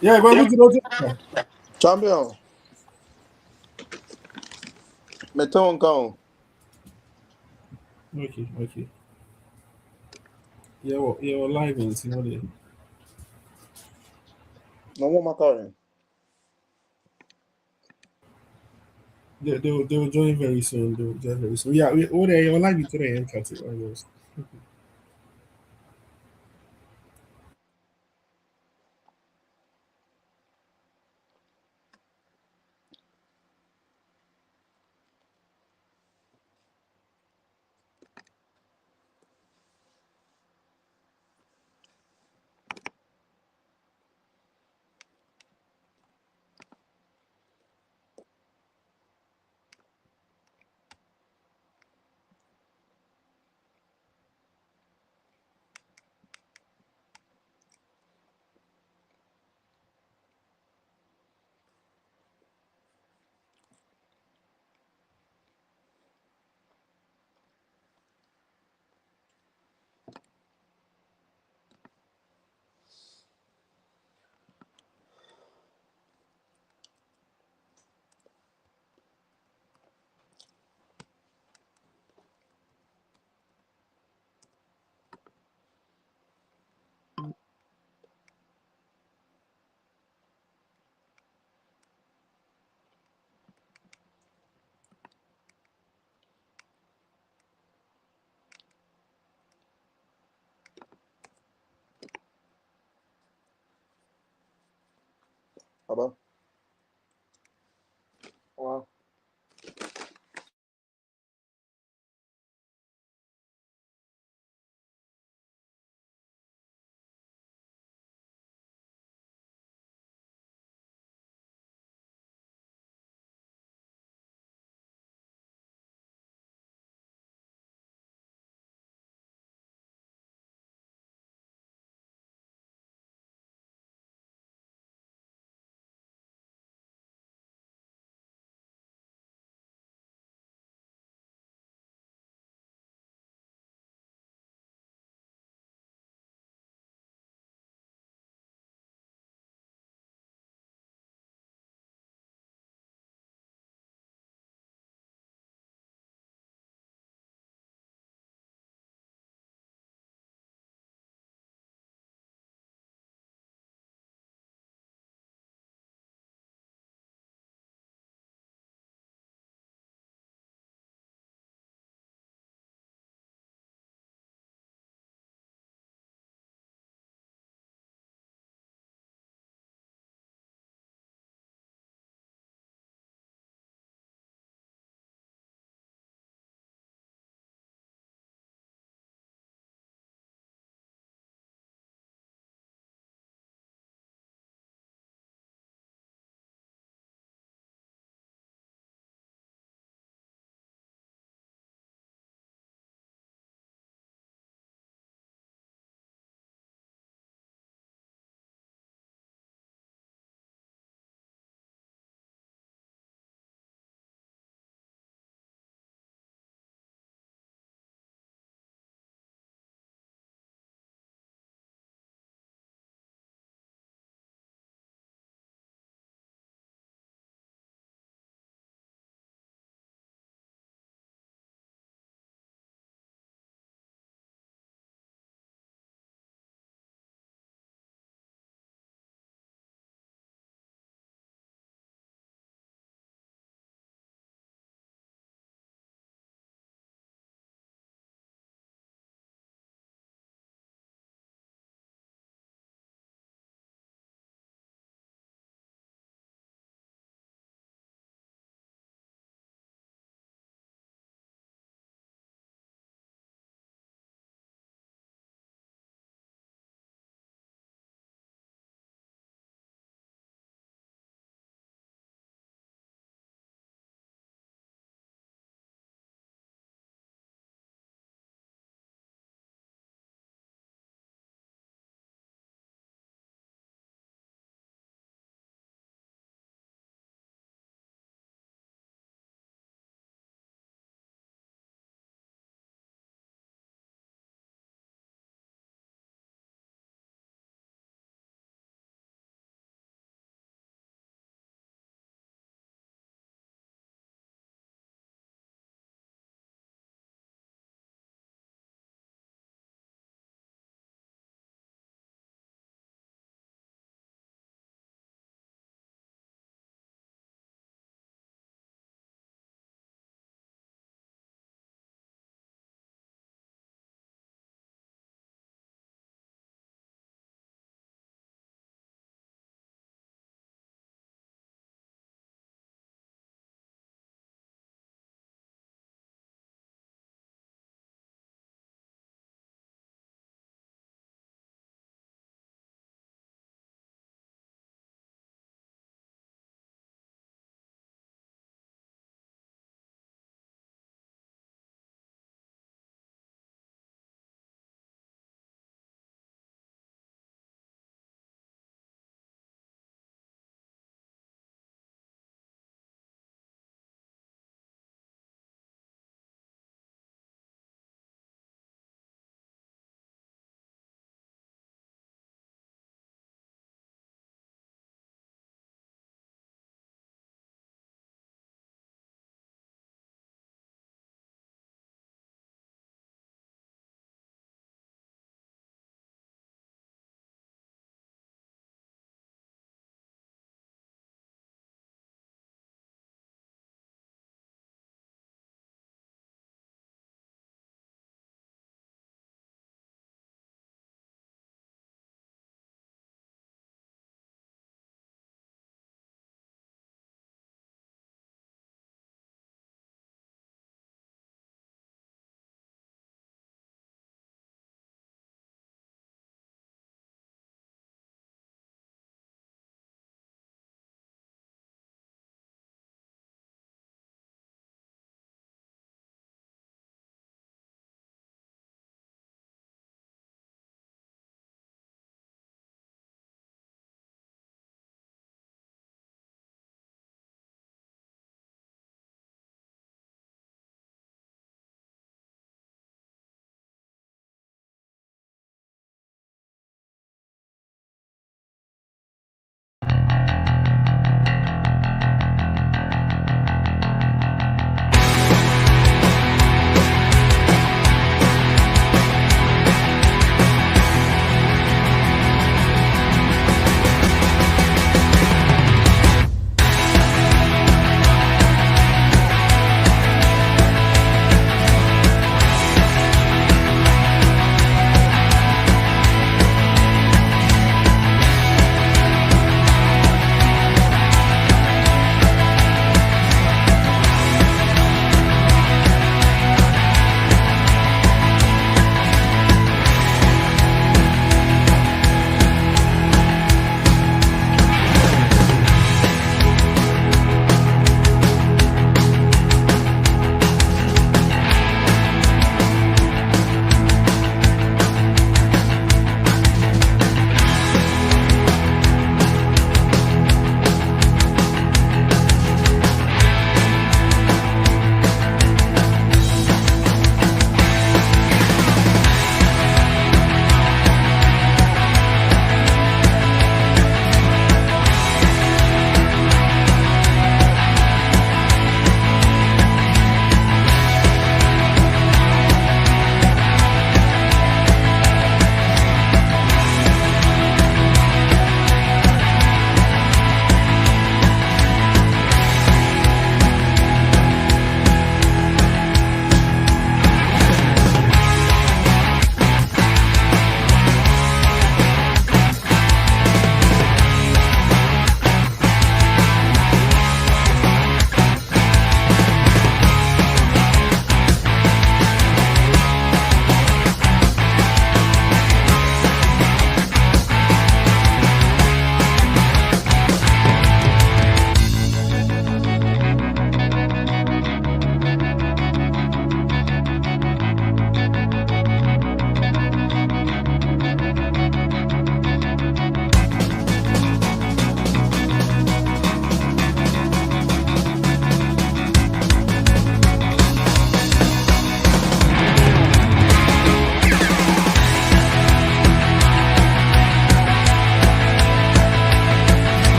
Yeah, go to the Champion, mettons quand. Okay, okay. Yeah, well, yeah, well, live in you know No more macaroni. they will join very soon. They will join very soon. Yeah, we oh they will live in today and cut it almost. Ah bah. Ouais.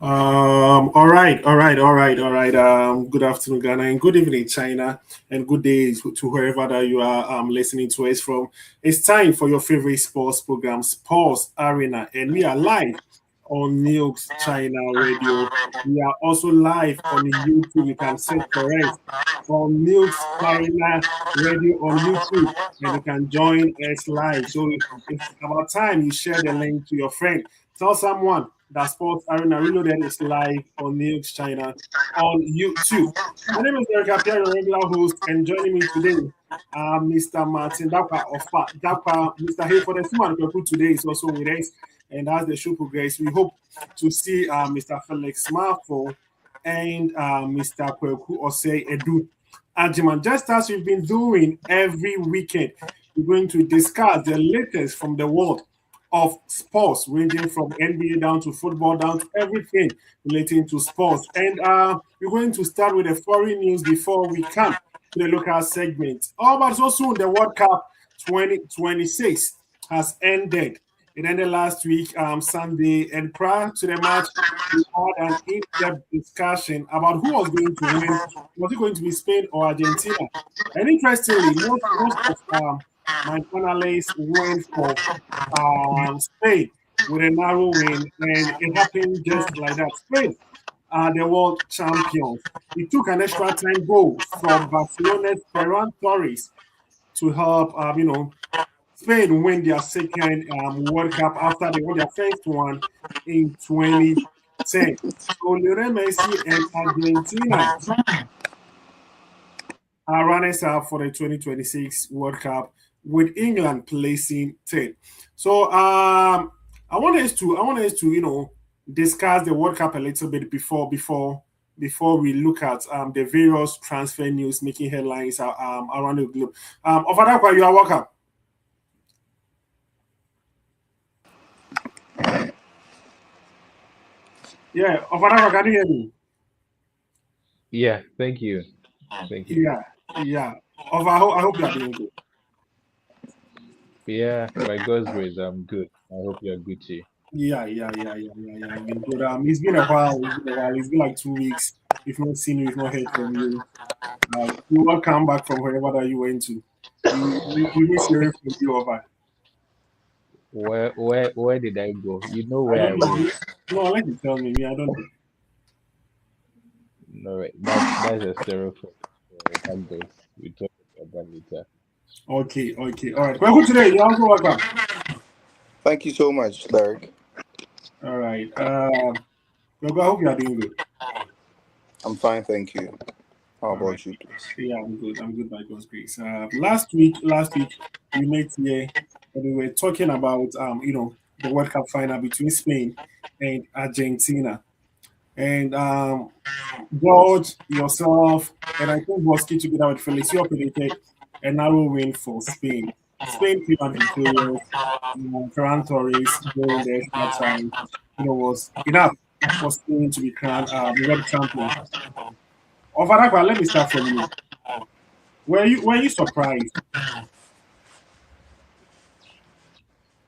All right. Good afternoon, Ghana, and good evening, China, and good day to wherever that you are listening to us from. It's time for your favorite sports program, Sports Arena, and we are live on NUGS-CHINA Radio. We are also live on YouTube. You can search for us on NUGS-CHINA Radio on YouTube, and you can join us live. So it's about time you share the link to your friend. Tell someone that Sports Arena Reloaded is live on NUGS-CHINA on YouTube. My name is Eric Apia, your regular host, and joining me today, Mr. Martin Dapa of Dapa. Mr. Hayford Suman Kweku today is also with us, and as the show progresses, we hope to see Mr. Felix Marfo and Mr. Kweku Osei Edu Ajiman. Just as we've been doing every weekend, we're going to discuss the latest from the world of sports, ranging from NBA down to football, down to everything relating to sports. And we're going to start with the foreign news before we come to the local segment. Oh, but so soon the World Cup 2026 has ended. It ended last week, Sunday, and prior to the match, we had an in-depth discussion about who was going to win. Was it going to be Spain or Argentina? And interestingly, most of my panelists went for Spain with a narrow win, and it happened just like that. Spain are the world champions. It took an extra time goal from Barcelona's Ferran Torres to help, Spain win their second World Cup after they won their first one in 2010. So Lionel Messi and Argentina are runners up for the 2026 World Cup, with England placing 10th. So I want us to discuss the World Cup a little bit before we look at the various transfer news making headlines around the globe. Ofadakwa, you are welcome. Yeah, Ofadakwa, can you hear me? Yeah, thank you. Thank you. Yeah, yeah. I hope you are doing good. Yeah, by God's grace, I'm good. I hope you're good too. Yeah. I've been good. It's been a while. It's been a while. It's been like 2 weeks. We've not seen you. We've not heard from you. You will come back from wherever that you went to. We miss hearing from you over. Where did I go? You know I where I don't know. went. No, unless you tell me. Me, I don't know. No, right. That's a styrofoam. Back this. We talk about that later. Okay. All right. Well, who today? You're also welcome. Thank you so much, Derek. All right. Well, I hope you are doing good. I'm fine, thank you. How All right. about you, please? Yeah, I'm good. I'm good by God's grace. Last week we met here and we were talking about the World Cup final between Spain and Argentina. And George, yourself, and I think Bosky together with Felix, you predicted a narrow win for Spain. Spain came out victorious. Ferran Torres during the extra time, was enough for Spain to be crowned the world champion. Overall, let me start from you. Were you surprised?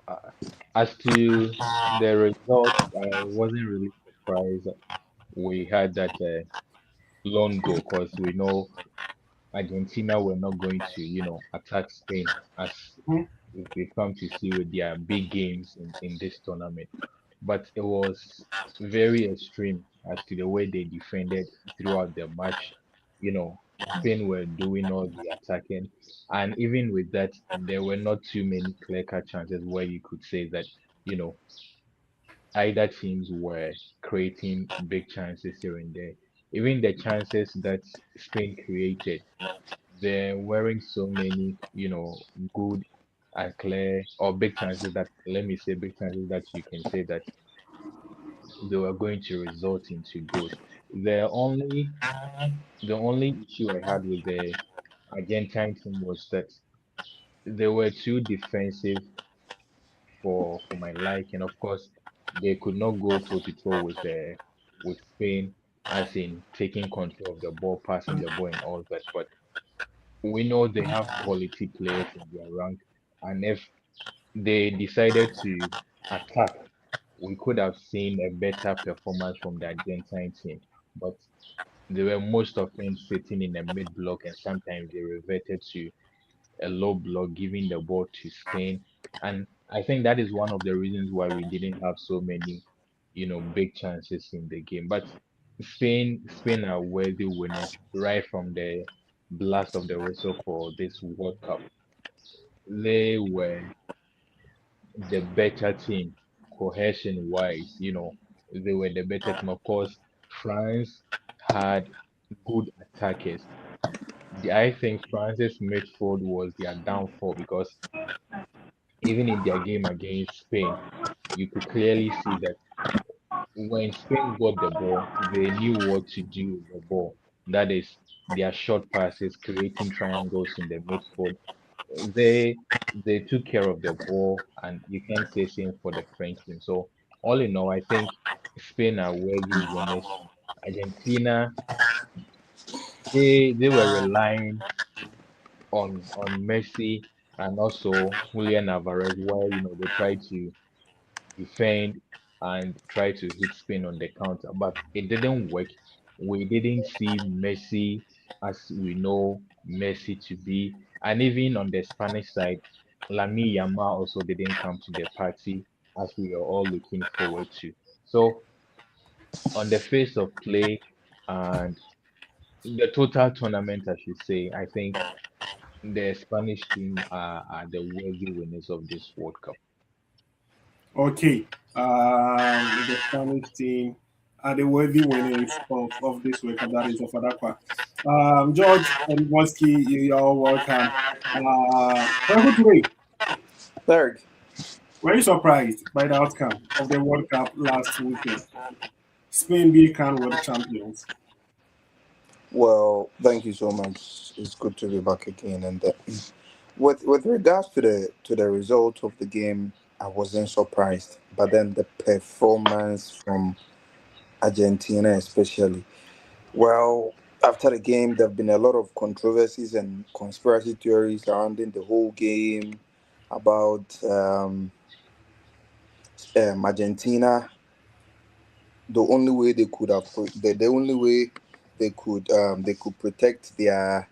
Uh, as to the result, I wasn't really surprised we had that lone goal because we know Argentina were not going to, attack Spain as Mhm. we've come to see with their big games in this tournament. But it was very extreme as to the way they defended throughout the match. Spain were doing all the attacking, and even with that, there were not too many clear-cut chances where you could say that, you know, either teams were creating big chances here and there. Even the chances that Spain created, there weren't so many, good and clear or big chances that, let me say, big chances that you can say that they were going to result into goals. The only the only issue I had with the Argentine team was that they were too defensive for my liking. Of course, they could not go toe to toe with Spain, as in taking control of the ball, passing the ball, and all that. But we know they have quality players in their rank, and if they decided to attack we could have seen a better performance from the Argentine team. But they were most often sitting in a mid block, and sometimes they reverted to a low block, giving the ball to Spain. And I think that is one of the reasons why we didn't have so many, big chances in the game. But Spain are worthy winners right from the blast of the whistle for this World Cup. They were the better team, cohesion wise. They were the better team. Of course, France had good attackers. I think France's midfield was their downfall because even in their game against Spain, you could clearly see that when Spain got the ball, they knew what to do with the ball. That is, their short passes, creating triangles in the midfield. They they took care of the ball, and you can say same for the French team. So all in all, I think Spain are worthy winners. Argentina, they were relying on Messi and also Julian Alvarez, while they tried to defend and try to hit Spain on the counter, but it didn't work. We didn't see Messi as we know Messi to be, and even on the Spanish side, Lamine Yamal also didn't come to the party as we are all looking forward to. So, on the face of play and the total tournament, I should say, I think the Spanish team are the worthy winners of this World Cup. Okay. The Spanish team are the worthy winners of this World Cup. That is of Adakwa. George and Woski, you're all welcome. Very good today. Third, Were you surprised by the outcome of the World Cup last weekend? Spain became world champions. well, thank you so much. It's good to be back again. And with regards to the result of the game, I wasn't surprised. But then the performance from Argentina, especially. Well, after the game, there have been a lot of controversies and conspiracy theories surrounding the whole game about Argentina. The only way they could have the only way they could protect their,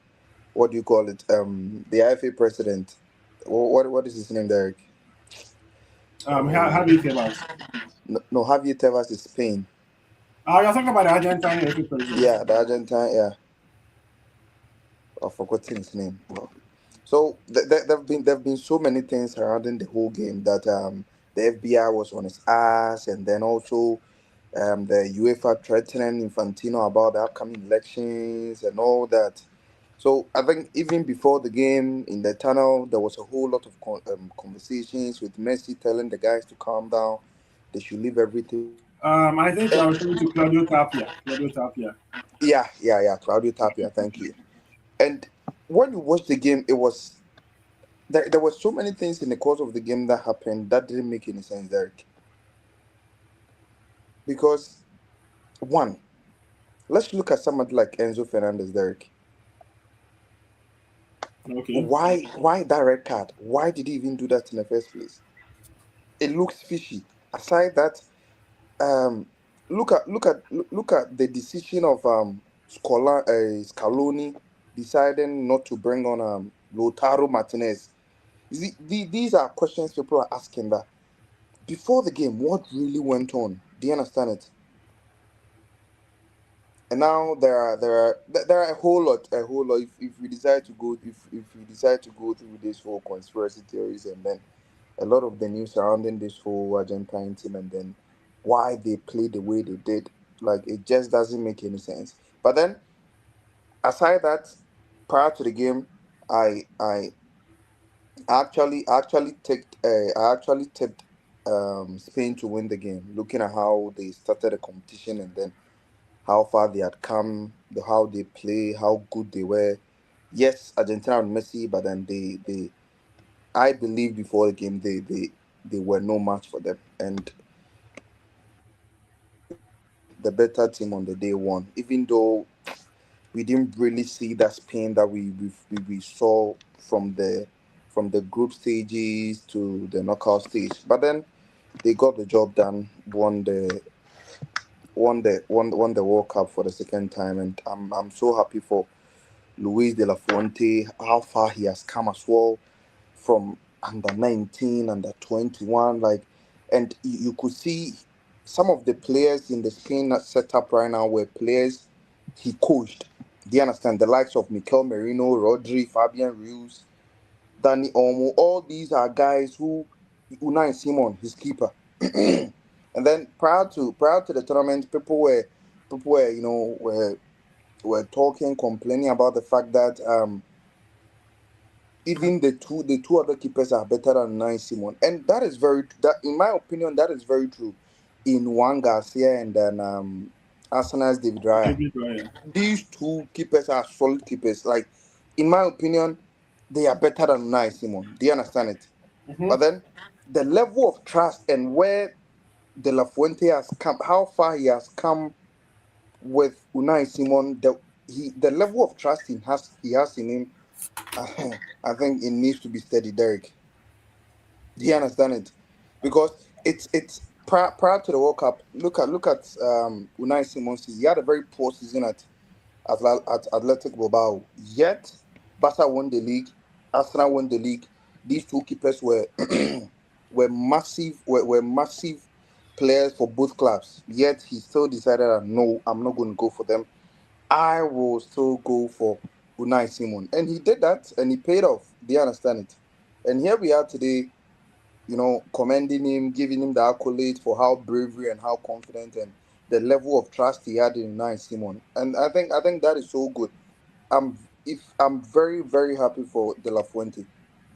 what do you call it, the IFA president. What is his name, Derek? How Oh, do you feel about? no, no, Javier Tebas is Spain. You're talking about the Argentine FA president. Yeah, the Argentine. Yeah, I've forgotten his name. Well, so there've been so many things surrounding the whole game that the FBI was on his ass, and then also the UEFA threatening Infantino about the upcoming elections and all that. So I think even before the game in the tunnel, there was a whole lot of conversations with Messi telling the guys to calm down, they should leave everything. I And think you are referring to Claudio Tapia. Claudio Tapia. yeah, Claudio Tapia, thank you. And when you watch the game, it was there were so many things in the course of the game that happened that didn't make any sense, Derek. Because one, let's look at somebody like Enzo Fernandez, Derek. Okay. Why that red card? Why did he even do that in the first place? It looks fishy. Aside that, um, look at the decision of Scaloni deciding not to bring on Lautaro Martinez. You see, these are questions people are asking that before the game, what really went on? Do you understand it? And now there are a whole lot. If we decide to go, if we decide to go through this whole conspiracy theories, and then a lot of the news surrounding this whole Argentine team, and then why they played the way they did, like it just doesn't make any sense. But then aside that, prior to the game, I I actually tipped Spain to win the game, looking at how they started the competition and then how far they had come, how they play, how good they were. Yes, Argentina and Messi, but then I believe before the game they were no match for them, and the better team on the day won. Even though we didn't really see that Spain that we saw from the group stages to the knockout stage, but then They got the job done, won the World Cup for the second time, and I'm so happy for Luis de la Fuente, how far he has come as well from under 19, under 21, like, and you could see some of the players in the Spain setup right now were players he coached. Do you understand? The likes of Mikel Merino, Rodri, Fabian Ruiz, Danny Olmo, all these are guys who Unai Simon, his keeper. And then prior to the tournament, people were were talking, complaining about the fact that even the two other keepers are better than Unai Simon, and that is that in my opinion that is very true. In Juan Garcia and then Arsenal's David Raya, David Raya. these two keepers are solid keepers. Like in my opinion, they are better than Unai Simon. Do you understand it? Mm-hmm. But then the level of trust and where De La Fuente has come, how far he has come with Unai Simon, the level of trust he has in him, I think it needs to be steady, Derek. Do you understand it? Because prior to the World Cup. Look at Unai Simon. He had a very poor season at Athletic Bilbao. Yet Barca won the league, Arsenal won the league. These two keepers were were massive players for both clubs. Yet he still decided that no, I'm not going to go for them. I will still go for Unai Simon, and he did that, and he paid off. Do you understand it? And here we are today, commending him, giving him the accolade for how bravery and how confident and the level of trust he had in Nine Simon. And I think that is so good. I'm very very happy for De La Fuente,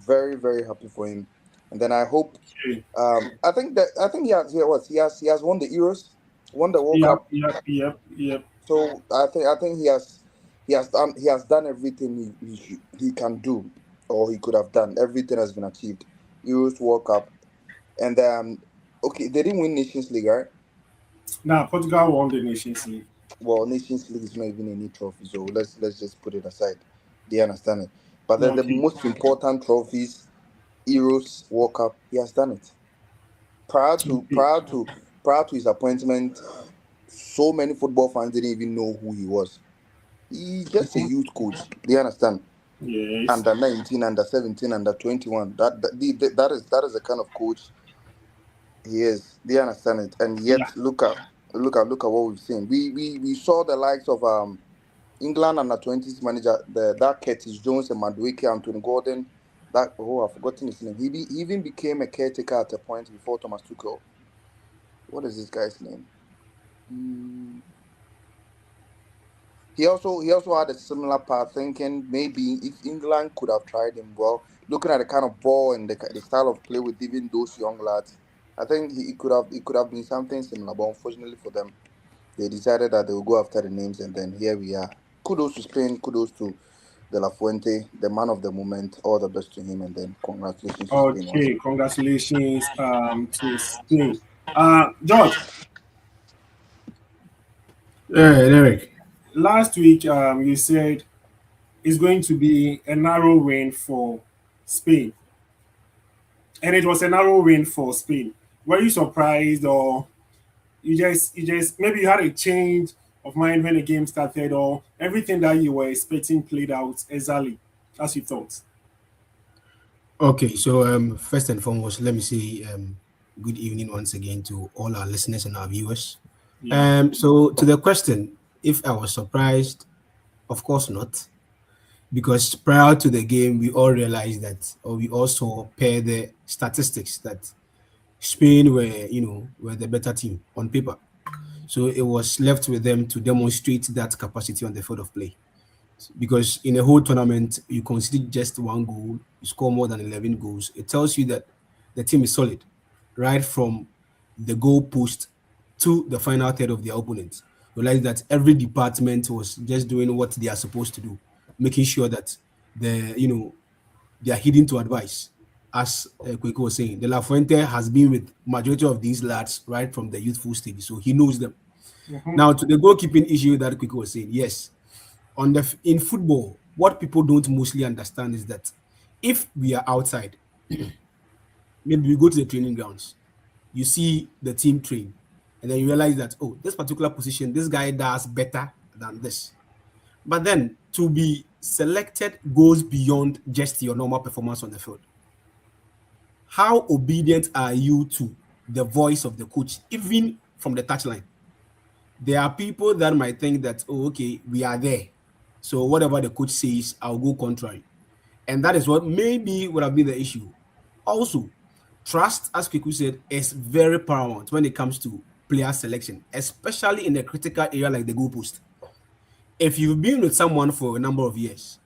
very very happy for him. And then I hope Okay. I think he has won the Euros, won the World Yep, Cup. yep, yep, yep. So I think he has done everything he can do, or he could have done. Everything has been achieved. Euros, World Cup, and okay, they didn't win Nations League, right? Now Portugal won the Nations League. Well, Nations League is not even any trophy, so let's just put it aside. They understand it. But then the Okay. most important trophies, Euros, World Cup, he has done it. Prior to Okay. prior to prior to his appointment, so many football fans didn't even know who he was. He's just a Mhm. youth coach. Do you understand? Yes. Under 19, under 17, under 21. That is the kind of coach he is. Do you understand it? And Yeah. yet look at what we've seen. We saw the likes of England under 20s manager, that Curtis Jones and Madueke, Anthony Gordon. I've forgotten his name. He even became a caretaker at a point before Thomas Tuchel. What is this guy's name? Hmm. He also had a similar path, thinking maybe if England could have tried him well, looking at the kind of ball and the style of play with even those young lads, I think it could have been something similar. But unfortunately for them, they decided that they will go after the names, and then here we are. Kudos to Spain, kudos to De La Fuente, the man of the moment. All the best to him, and then congratulations to Spain once Okay. again. Congratulations to Spain. George, Derek. last week you said it's going to be a narrow win for Spain, and it was a narrow win for Spain. Were you surprised, or you just maybe you had a change of mind when the game started, or everything that you were expecting played out exactly as you thought? Okay, so first and foremost, let me say good evening once again to all our listeners and our viewers. Yeah. So to the question, if I was surprised, of course not, because prior to the game, we all realized that, or we also pair the statistics that Spain were the better team on paper. So it was left with them to demonstrate that capacity on the field of play. Because in a whole tournament, you concede just one goal, you score more than 11 goals. It tells you that the team is solid, right from the goal post to the final third of their opponent. You realize that every department was just doing what they are supposed to do, making sure that they are heeding to advice. As Kweko was saying, De La Fuente has been with majority of these lads right from the youthful stage, so he knows them. Hmm. Now, to the goalkeeping issue that Kweko was saying, yes, in football, what people don't mostly understand is that if we are outside, maybe we go to the training grounds, you see the team train, and then you realize that, oh, this particular position, this guy does better than this. But then to be selected goes beyond just your normal performance on the field. How obedient are you to the voice of the coach, even from the touchline? There are people that might think that, oh, okay, we are there. So whatever the coach says, I'll go contrary. And that is what maybe would have been the issue. Also, trust, as Kiku said, is very paramount when it comes to player selection, especially in a critical area like the goalpost. If you've been with someone for a number of years,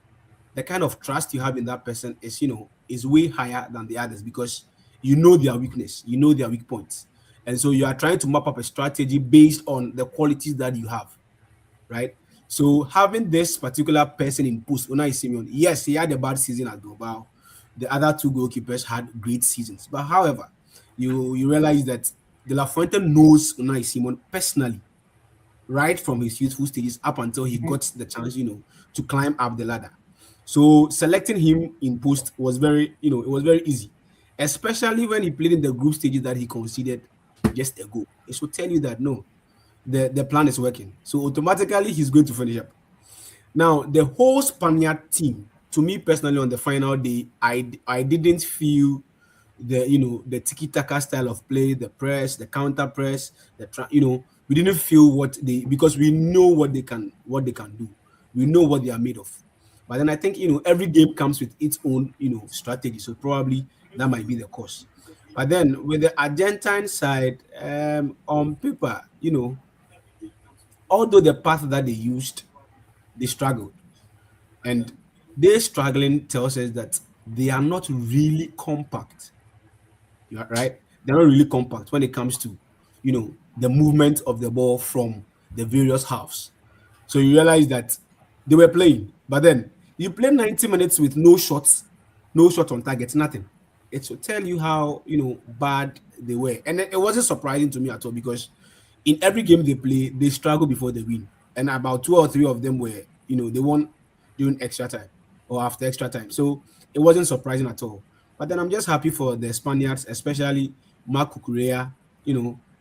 the kind of trust you have in that person is, is way higher than the others, because you know their weakness, you know their weak points. And so you are trying to map up a strategy based on the qualities that you have, right? So having this particular person in post, Unai Simon, yes, he had a bad season at Bilbao. The other two goalkeepers had great seasons. But however, you realize that De La Fuente knows Unai Simon personally, right from his youthful stages up until he got the chance, to climb up the ladder. So selecting him in post was very, it was very easy, especially when he played in the group stages that he conceded just a goal. It should tell you that no, the plan is working. So automatically he's going to finish up. Now, the whole Spaniard team, to me personally, on the final day, I didn't feel the tiki-taka style of play, the press, the counter press, we didn't feel because we know what they can do. We know what they are made of. But then I think every game comes with its own strategy. So probably that might be the cause. But then with the Argentine side, on paper, although the path that they used, they struggled. And their struggling tells us that they are not really compact. Right? They're not really compact when it comes to, the movement of the ball from the various halves. So you realize that they were playing, but then you play 90 minutes with no shots, no shot on target, nothing. It should tell you how bad they were. And it wasn't surprising to me at all, because in every game they play, they struggle before they win. And about two or three of them were, they won during extra time or after extra time. So it wasn't surprising at all. But then I'm just happy for the Spaniards, especially Marco Correa,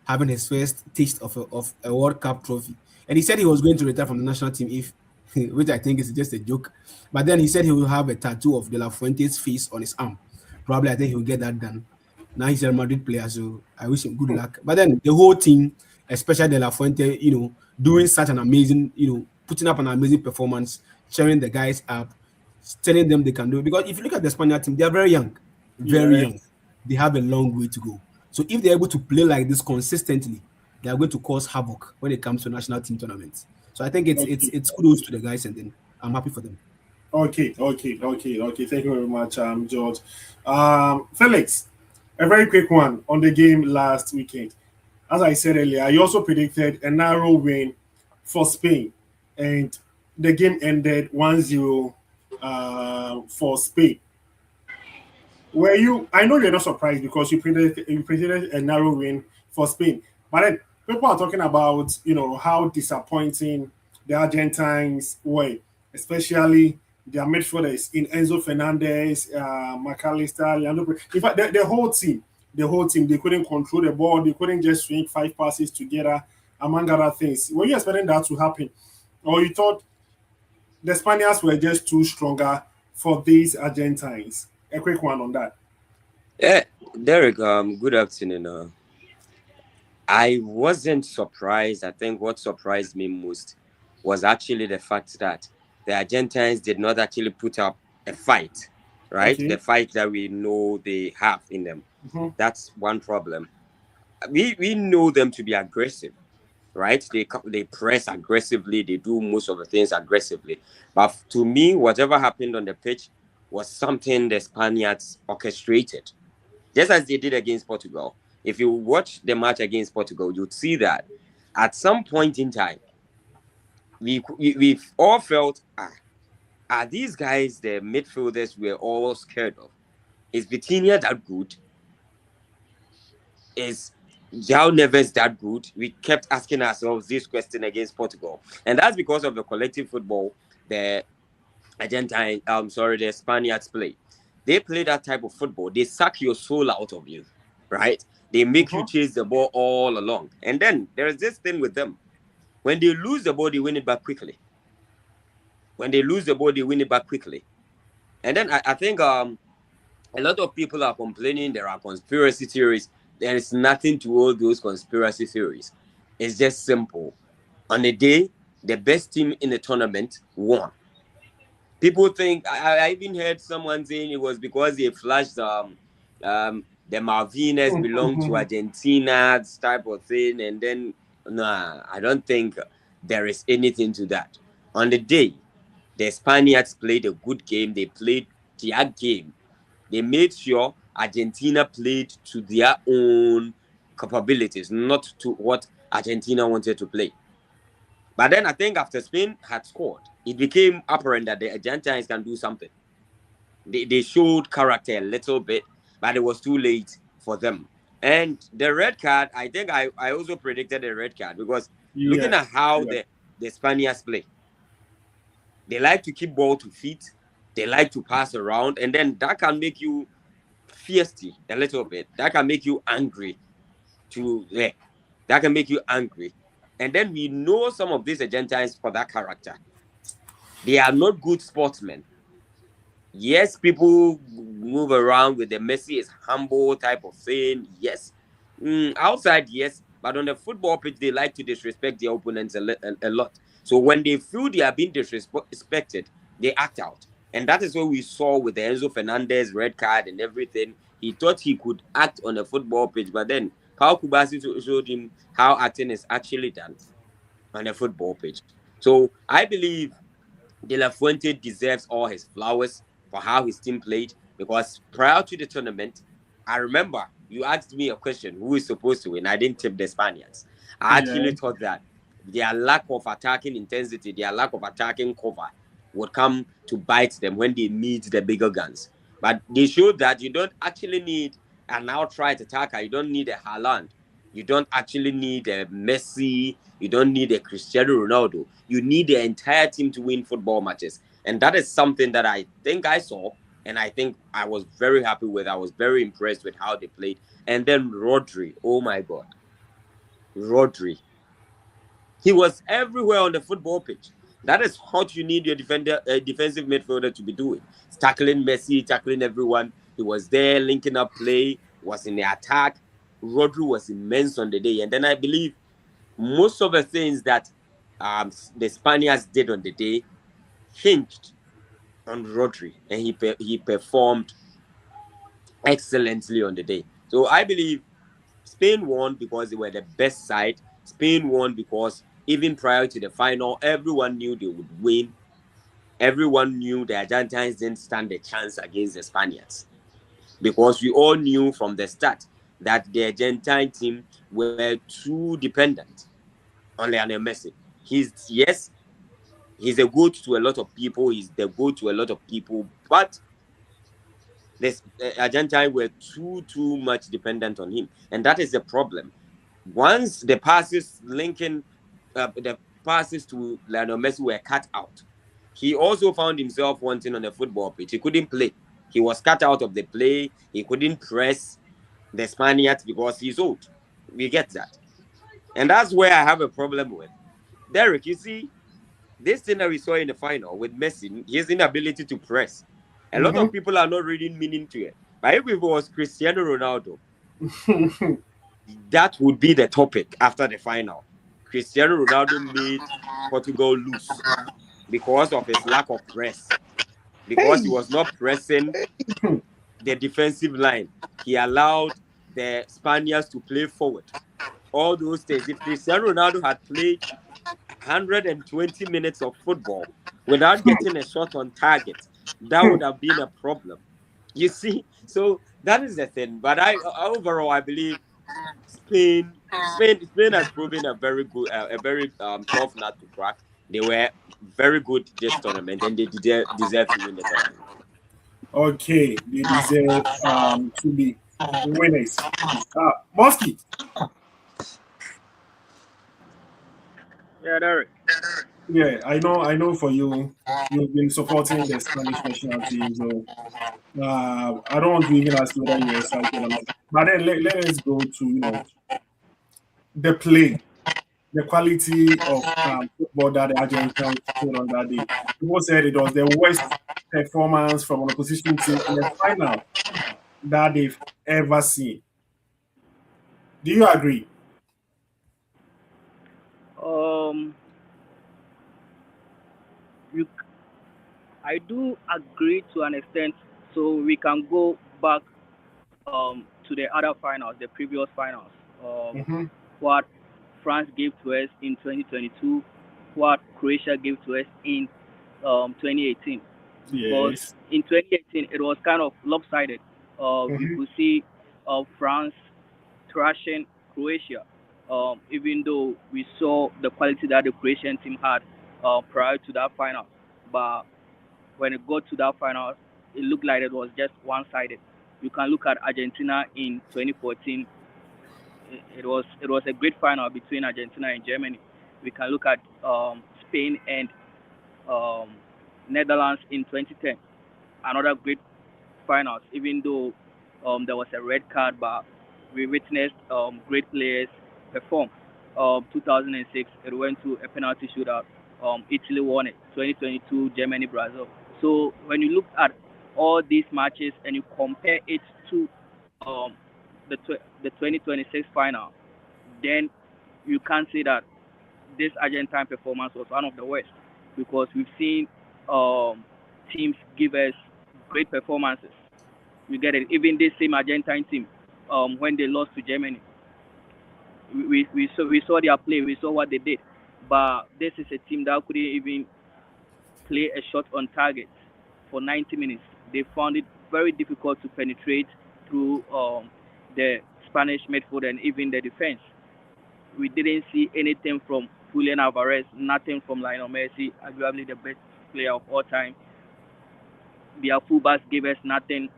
having his first taste of a World Cup trophy. And he said he was going to retire from the national team if, which I think is just a joke. But then he said he will have a tattoo of De La Fuente's face on his arm. Probably, I think he'll get that done. Now he's a Real Madrid player, so I wish him good luck. But then the whole team, especially De La Fuente, doing such an amazing, putting up an amazing performance, cheering the guys up, telling them they can do it. Because if you look at the Spaniard team, they are very young, very Yes. young. They have a long way to go. So if they're able to play like this consistently, they are going to cause havoc when it comes to national team tournaments. So I think it's it's Okay. it's kudos to the guys, and then I'm happy for them. Okay. Thank you very much, George. Felix, a very quick one on the game last weekend. As I said earlier, you also predicted a narrow win for Spain, and the game ended 1-0 for Spain. Were you? I know you're not surprised because you predicted a narrow win for Spain, but then people are talking about how disappointing the Argentines were, especially their midfielders in Enzo Fernandez, McAllister, Leandro. In fact, the whole team, they couldn't control the ball. They couldn't just swing five passes together, among other things. Were you expecting that to happen, or you thought the Spaniards were just too stronger for these Argentines? A quick one on that. Yeah, Derek, good afternoon. I wasn't surprised. I think what surprised me most was actually the fact that the Argentines did not actually put up a fight, right? The Okay. fight that we know they have in them. Mhm. That's one problem. We know them to be aggressive, right? They press aggressively. They do most of the things aggressively. But to me, whatever happened on the pitch was something the Spaniards orchestrated, just as they did against Portugal. If you watch the match against Portugal, you'd see that at some point in time, we've all felt, are these guys the midfielders we're all scared of? Is Vitinha that good? Is João Neves that good? We kept asking ourselves this question against Portugal. And that's because of the collective football the the Spaniards play. They play that type of football. They suck your soul out of you. right? They make you chase the ball all along. And then there's this thing with them. When they lose the ball, they win it back quickly. When they lose the ball, they win it back quickly. And then I think a lot of people are complaining there are conspiracy theories. There is nothing to all those conspiracy theories. It's just simple. On the day, the best team in the tournament won. People think I even heard someone saying it was because they flashed the Malvinas belong to Argentina, this type of thing, and then nah, I don't think there is anything to that. On the day, the Spaniards played a good game. They played their game. They made sure Argentina played to their own capabilities, not to what Argentina wanted to play. But then I think after Spain had scored, it became apparent that the Argentines can do something. They showed character a little bit, but it was too late for them. And the red card, I think I also predicted a red card because looking at Yes. how Yeah. the Spaniards play, they like to keep ball to feet, they like to pass around, and then that can make you feisty a little bit. That can make you angry to yeah, that can make you angry. And then we know some of these Argentines for that character. They are not good sportsmen. Yes, people move around with the Messi is humble type of thing. Yes. Outside, yes. But on the football pitch, they like to disrespect their opponents a lot. So when they feel they are being disrespected, they act out. And that is what we saw with the Enzo Fernandez red card and everything. He thought he could act on a football pitch, but then Paul Kubasi showed him how acting is actually done on a football pitch. So I believe De La Fuente deserves all his flowers for how his team played because prior to the tournament, I remember you asked me a question who is supposed to win. I didn't tip the Spaniards. I Yeah. actually thought that their lack of attacking intensity, their lack of attacking cover would come to bite them when they meet the bigger guns. But they showed that you don't actually need an outright attacker. You don't need a Haaland. You don't actually need a Messi. You don't need a Cristiano Ronaldo. You need the entire team to win football matches. And that is something that I think I saw and I think I was very happy with. I was very impressed with how they played. And then Rodri, oh my God. Rodri. He was everywhere on the football pitch. That is what you need your defensive midfielder to be doing. Tackling Messi, tackling everyone. He was there, linking up play, was in the attack. Rodri was immense on the day. And then I believe most of the things that the Spaniards did on the day hinged on Rodri, and he performed excellently on the day. So I believe Spain won because they were the best side. Spain won because even prior to the final, everyone knew they would win. Everyone knew the Argentines didn't stand a chance against the Spaniards because we all knew from the start that the Argentine team were too dependent on Lionel Messi. Yes, he's a goat to a lot of people. He's the goat to a lot of people, but this Argentine were too much dependent on him, and that is the problem. Once the passes linking, the passes to Lionel Messi were cut out, he also found himself wanting on the football pitch. He couldn't play. He was cut out of the play. He couldn't press the Spaniards because he's old. We get that, and that's where I have a problem with Derek. You see, this thing that we saw in the final with Messi, his inability to press. A lot of people are not reading meaning to it. But if it was Cristiano Ronaldo, that would be the topic after the final. Cristiano Ronaldo made Portugal lose because of his lack of press, because he Hey, was not pressing the defensive line. He allowed the Spaniards to play forward. All those things. If Cristiano Ronaldo had played 120 minutes of football without getting a shot on target, that would have been a problem. You see, so that is the thing. But I overall, I believe Spain has proven a very good, a very tough nut to crack. They were very good this tournament, and they deserve to win the tournament. Okay, they deserve to be winners. Mosky, Yeah, Derek. Yeah, I know. For you, you've been supporting the Spanish national team, so I don't want to even ask you whether you're excited or not. But then let us go to the play, the quality of football that the Argentines showed on that day. People said it was the worst performance from an opposition team in the final that they've ever seen. Do you agree? Um, you, I do agree to an extent. So we can go back to the other finals, the previous finals. Mm-hmm. What France gave to us in 2022, what Croatia gave to us in 2018. Because Yes. in 2018 it was kind of lopsided. We Mm-hmm. could see France thrashing Croatia, even though we saw the quality that the Croatian team had prior to that final. But when it got to that final, it looked like it was just one-sided. You can look at Argentina in 2014. It was a great final between Argentina and Germany. We can look at Spain and um, Netherlands in 2010. Another great finals, even though there was a red card, but we witnessed great players perform. 2006, it went to a penalty shootout. Italy won it. 2022, Germany, Brazil. So when you look at all these matches and you compare it to um, the 2026 final, then you can't say that this Argentine performance was one of the worst because we've seen um, teams give us great performances. You get it. Even this same Argentine team, when they lost to Germany, we saw their play, we saw what they did. But this is a team that couldn't even play a shot on target for 90 minutes. They found it very difficult to penetrate through the Spanish midfield and even the defense. We didn't see anything from Julian Alvarez, nothing from Lionel Messi, arguably the best player of all time. Their fullbacks gave us nothing.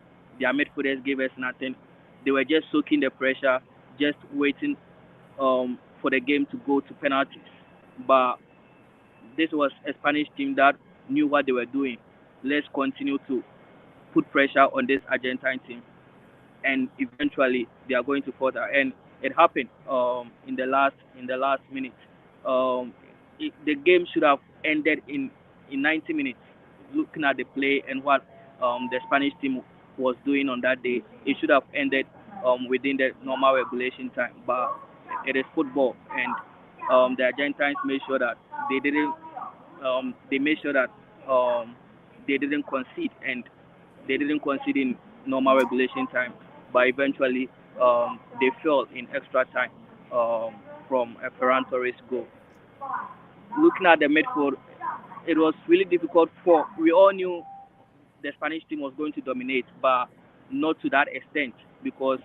Their midfielders gave us nothing. They were just soaking the pressure, just waiting for the game to go to penalties. But this was a Spanish team that knew what they were doing. Let's continue to put pressure on this Argentine team, and eventually they are going to falter. And it happened in the last minute. The game should have ended in 90 minutes. Looking at the play and what the Spanish team was doing on that day, it should have ended within the normal regulation time. But it is football, and the Argentines made sure that they didn't. They made sure that um, they didn't concede, and they didn't concede in normal regulation time, but eventually they fell in extra time um, from a Ferran Torres goal. Looking at the midfield, it was really difficult for. We all knew the Spanish team was going to dominate, but not to that extent because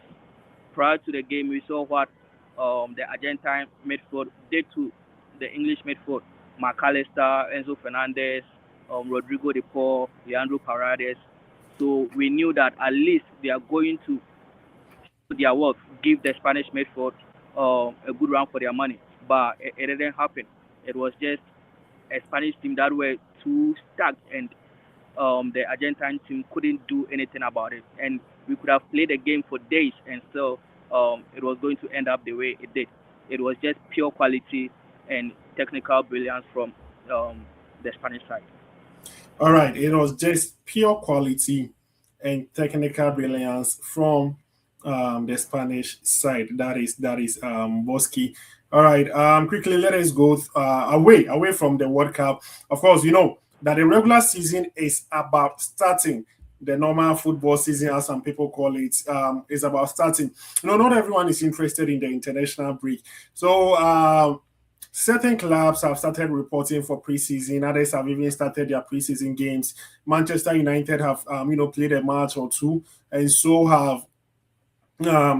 prior to the game we saw what the Argentine midfield did to the English midfield. McAllister, Enzo Fernandez, Rodrigo De Paul, Leandro Paredes. So we knew that at least they are going to show their work, give the Spanish midfield a good run for their money. But it didn't happen. It was just a Spanish team that were too stacked, and the Argentine team couldn't do anything about it. And we could have played the game for days, and still it was going to end up the way it did. It was just pure quality and technical brilliance from the Spanish side. All right, it was just pure quality and technical brilliance from the Spanish side. That is Bosky. All right, quickly let us go away from the World Cup. Of course, you know that the regular season is about starting. The normal football season, as some people call it, is about starting. You know, not everyone is interested in the international break. So certain clubs have started reporting for preseason. Others have even started their preseason games. Manchester United have, played a match or two, and so have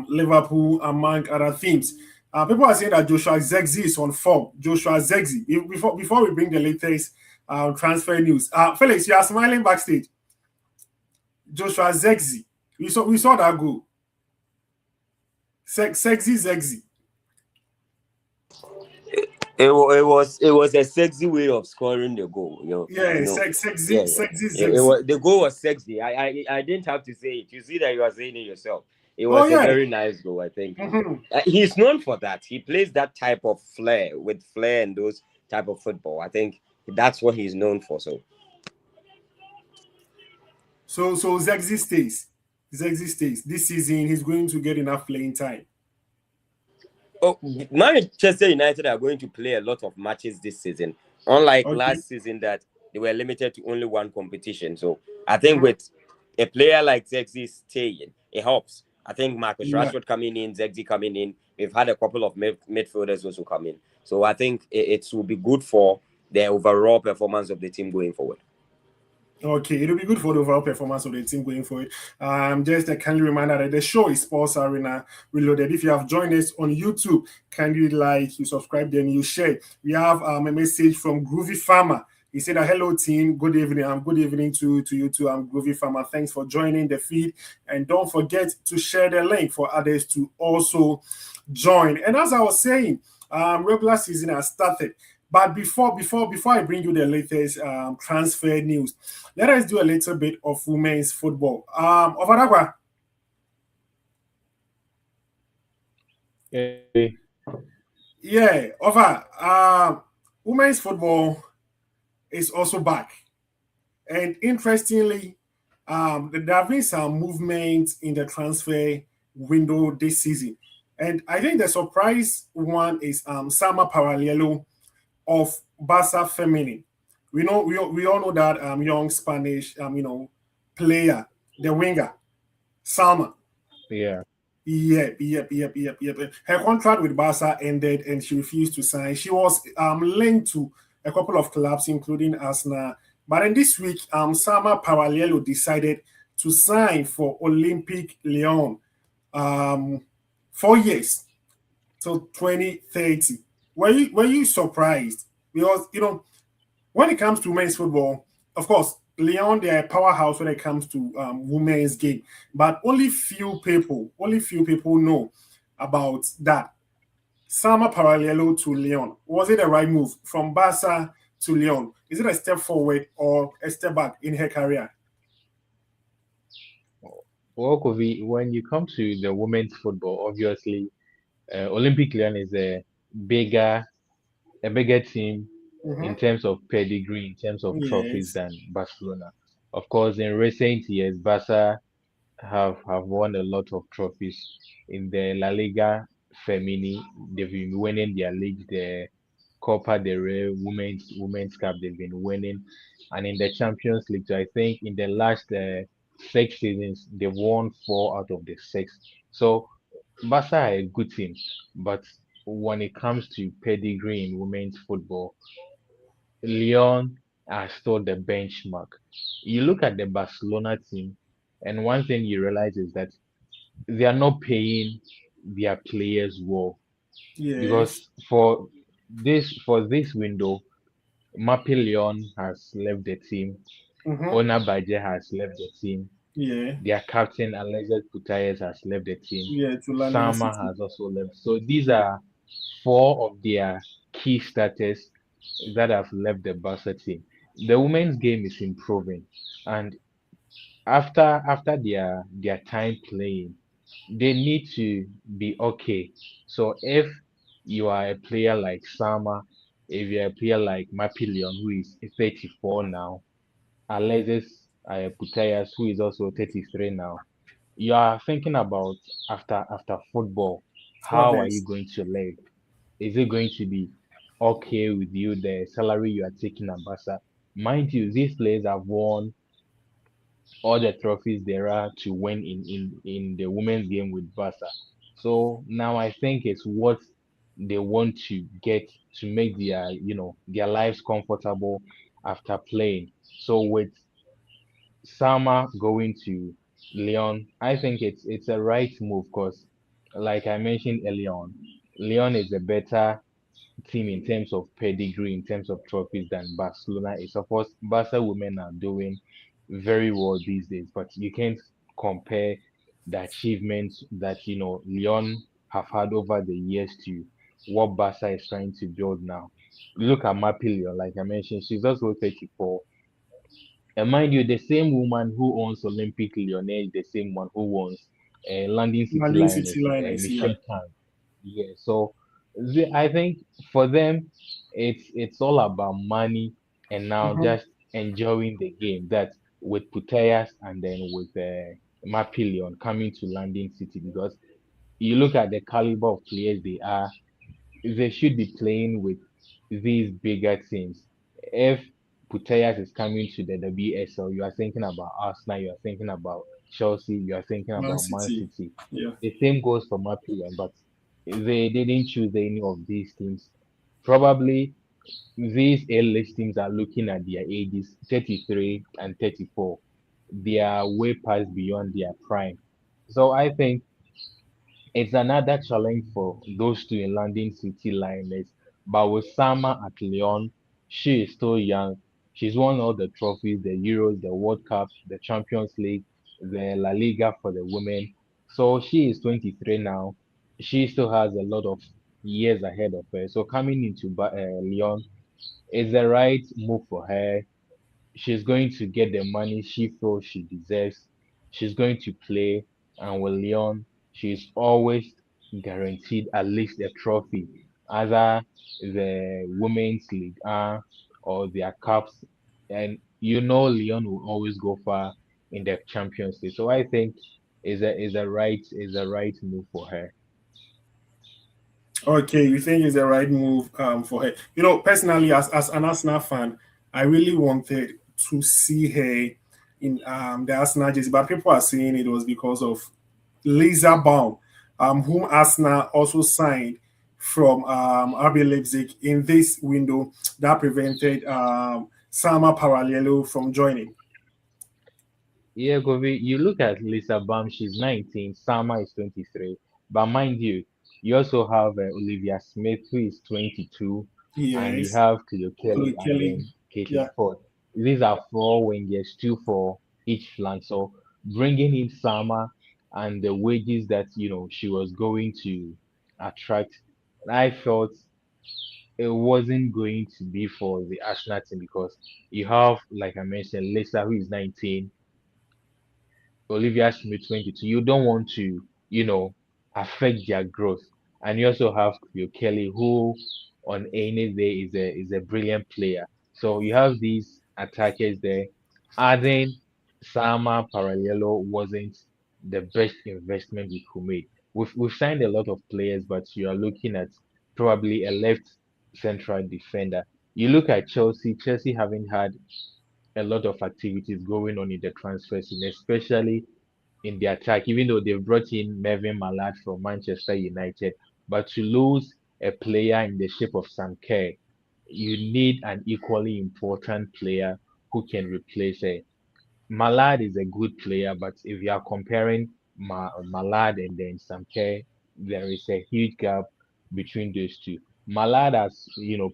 Liverpool, among other things. People are saying that Joshua Zexi is on form. Joshua Zexi. Before we bring the latest transfer news, Felix, you are smiling backstage. Joshua Zexi. We saw that goal. Sexy Zexi. It was a sexy way of scoring the goal. Yeah, Yeah, sexy, yeah. sexy, It sexy. was the goal was sexy. I didn't have to say it. You see that you are saying it yourself. It Oh was a yeah. very nice goal. I think Mhm. he's known for that. He plays that type of flair with flair and those type of football. I think that's what he's known for. So So Zexi stays. Zexi stays. This season he's going to get enough playing time. oh, Manchester United are going to play a lot of matches this season, unlike Okay. last season that they were limited to only one competition. So I think Mhm. with a player like Zexi staying, it helps. I think Marcus Yeah. Rashford coming in, Zexi coming in. We've had a couple of midfielders also come in. So I think it will be good for the overall performance of the team going forward. Okay, it'll be good for the overall performance of the team going forward. Just a kindly reminder that the show is Sports Arena Reloaded. If you have joined us on YouTube, kindly like, you subscribe, then you share. We have a message from Groovy Farmer. He said, hello team, good evening. Good evening to you too. I'm Groovy Farmer. Thanks for joining the feed. And don't forget to share the link for others to also join. And as I was saying, regular season has started. But before I bring you the latest transfer news, let us do a little bit of women's football. Ovadagwa, Eh, yeah, over. Women's football is also back, and interestingly, there have been some movement in the transfer window this season, and I think the surprise one is Sama Parallelo of Barca Feminine. We all know that young Spanish player, the winger, Salma. yeah. Yep. Her contract with Barca ended and she refused to sign. She was linked to a couple of clubs, including Arsenal. But then this week, Sama Parallelo decided to sign for Olympic Lyon, um, 4 years till 2030. Were you surprised? Because when it comes to men's football, of course, Leon they are a powerhouse when it comes to women's game, but only few people know about that. Sama Parallelo to Leon. Was it a right move from Barca to Leon? Is it a step forward or a step back in her career? Well, Kovi, when you come to the women's football, obviously, Olympic Lyon is bigger, a bigger team in Mm-hmm. terms of pedigree, in terms of trophies Yes. than Barcelona. Of course, in recent years, Barca have won a lot of trophies in the La Liga Femini. They've been winning their league, the Copa del Rey Women's Cup. They've been winning, and in the Champions League, so I think in the last 6 seasons they've won 4 out of the 6. So Barca are a good team, but when it comes to pedigree in women's football, Lyon are still the benchmark. You look at the Barcelona team, and one thing you realize is that they are not paying their players well Yes. because for this window, Mapi Lyon has left the team, Mm-hmm. Ona Baje has left the team, Yeah. their captain Alexis Putayes has left the team, Yeah. To London Sama City. has also left. So these are four of their key starters that have left the Barca team. The women's game is improving, and after their time playing, they need to be okay. So if you are a player like Sama, if you're a player like Mapillion, who is 34 now, Alexis Putayas, who is also 33 now, you are thinking about after football, What how are you next? going to live? Is it going to be okay with you, the salary you are taking at Barca? Mind you, these players have won all the trophies there are to win in the women's game with Barca. So now I think it's what they want to get to make their lives comfortable after playing. So with Sama going to Leon, I think it's a right move because, like I mentioned earlier on, Leon is a better team in terms of pedigree, in terms of trophies than Barcelona is. Of course, Barca women are doing very well these days, but you can't compare the achievements that Leon have had over the years to what Barca is trying to build now. Look at Mapilio, like I mentioned, she's also 34. And mind you, the same woman who owns Olympic Lyonnais is the same one who owns London City London City Lioness, Liners, yeah. Michelle Khan. Yeah, so I think for them, it's all about money and now Hmm. just enjoying the game. That with Putellas and then with Mapillion coming to London City, because you look at the caliber of players they are, they should be playing with these bigger teams. If Putellas is coming to the WSL, you are thinking about Arsenal, you are thinking about Chelsea, you are thinking Man about Man City, City. yeah. The same goes for Mapian, but they didn't choose any of these teams. Probably these A-list teams are looking at their ages, 33 and 34. They are way past beyond their prime. So I think it's another challenge for those two in London City Lioness. But with Sama at Lyon, she is still young. She's won all the trophies, the Euros, the World Cup, the Champions League, the La Liga for the women. So she is 23 now. She still has a lot of years ahead of her. So coming into Lyon is the right move for her. She's going to get the money she feels she deserves. She's going to play, and with Leon, she's always guaranteed at least a trophy, either the Women's League or their cups. And you know, Leon will always go far in the Champions League. So I think is a right move for her. Okay, you think it's the right move for her? Personally, as an Arsenal fan, I really wanted to see her in the Arsenal jersey, but people are saying it was because of Lisa Baum, whom Arsenal also signed from RB Leipzig in this window that prevented Sama Parallelo from joining. Yeah, Govi, you look at Lisa Bam, she's 19, Sama is 23. But mind you, you also have Olivia Smith, who is 22, and you Yes, have Cleo Kelly Chloe and Kelly. then Caitlin Yeah. Ford. These are four wingers, two for each flank. So bringing in Sama and the wages that, she was going to attract, I felt it wasn't going to be for the Arsenal team because you have, like I mentioned, Lisa, who is 19, Olivia Smith 22. You don't want to, affect their growth. And you also have your Kelly, who on any day is a brilliant player. So you have these attackers there. Adding Sama Parallelo wasn't the best investment we could make. We've signed a lot of players, but you are looking at probably a left central defender. You look at Chelsea. Chelsea haven't had a lot of activities going on in the transfer scene, especially in the attack, even though they've brought in Mervyn Mallard from Manchester United. But to lose a player in the shape of Sam Kerr, you need an equally important player who can replace her. Mallard is a good player, but if you are comparing Mallard and then Sam Kerr, there is a huge gap between those two. Mallard has,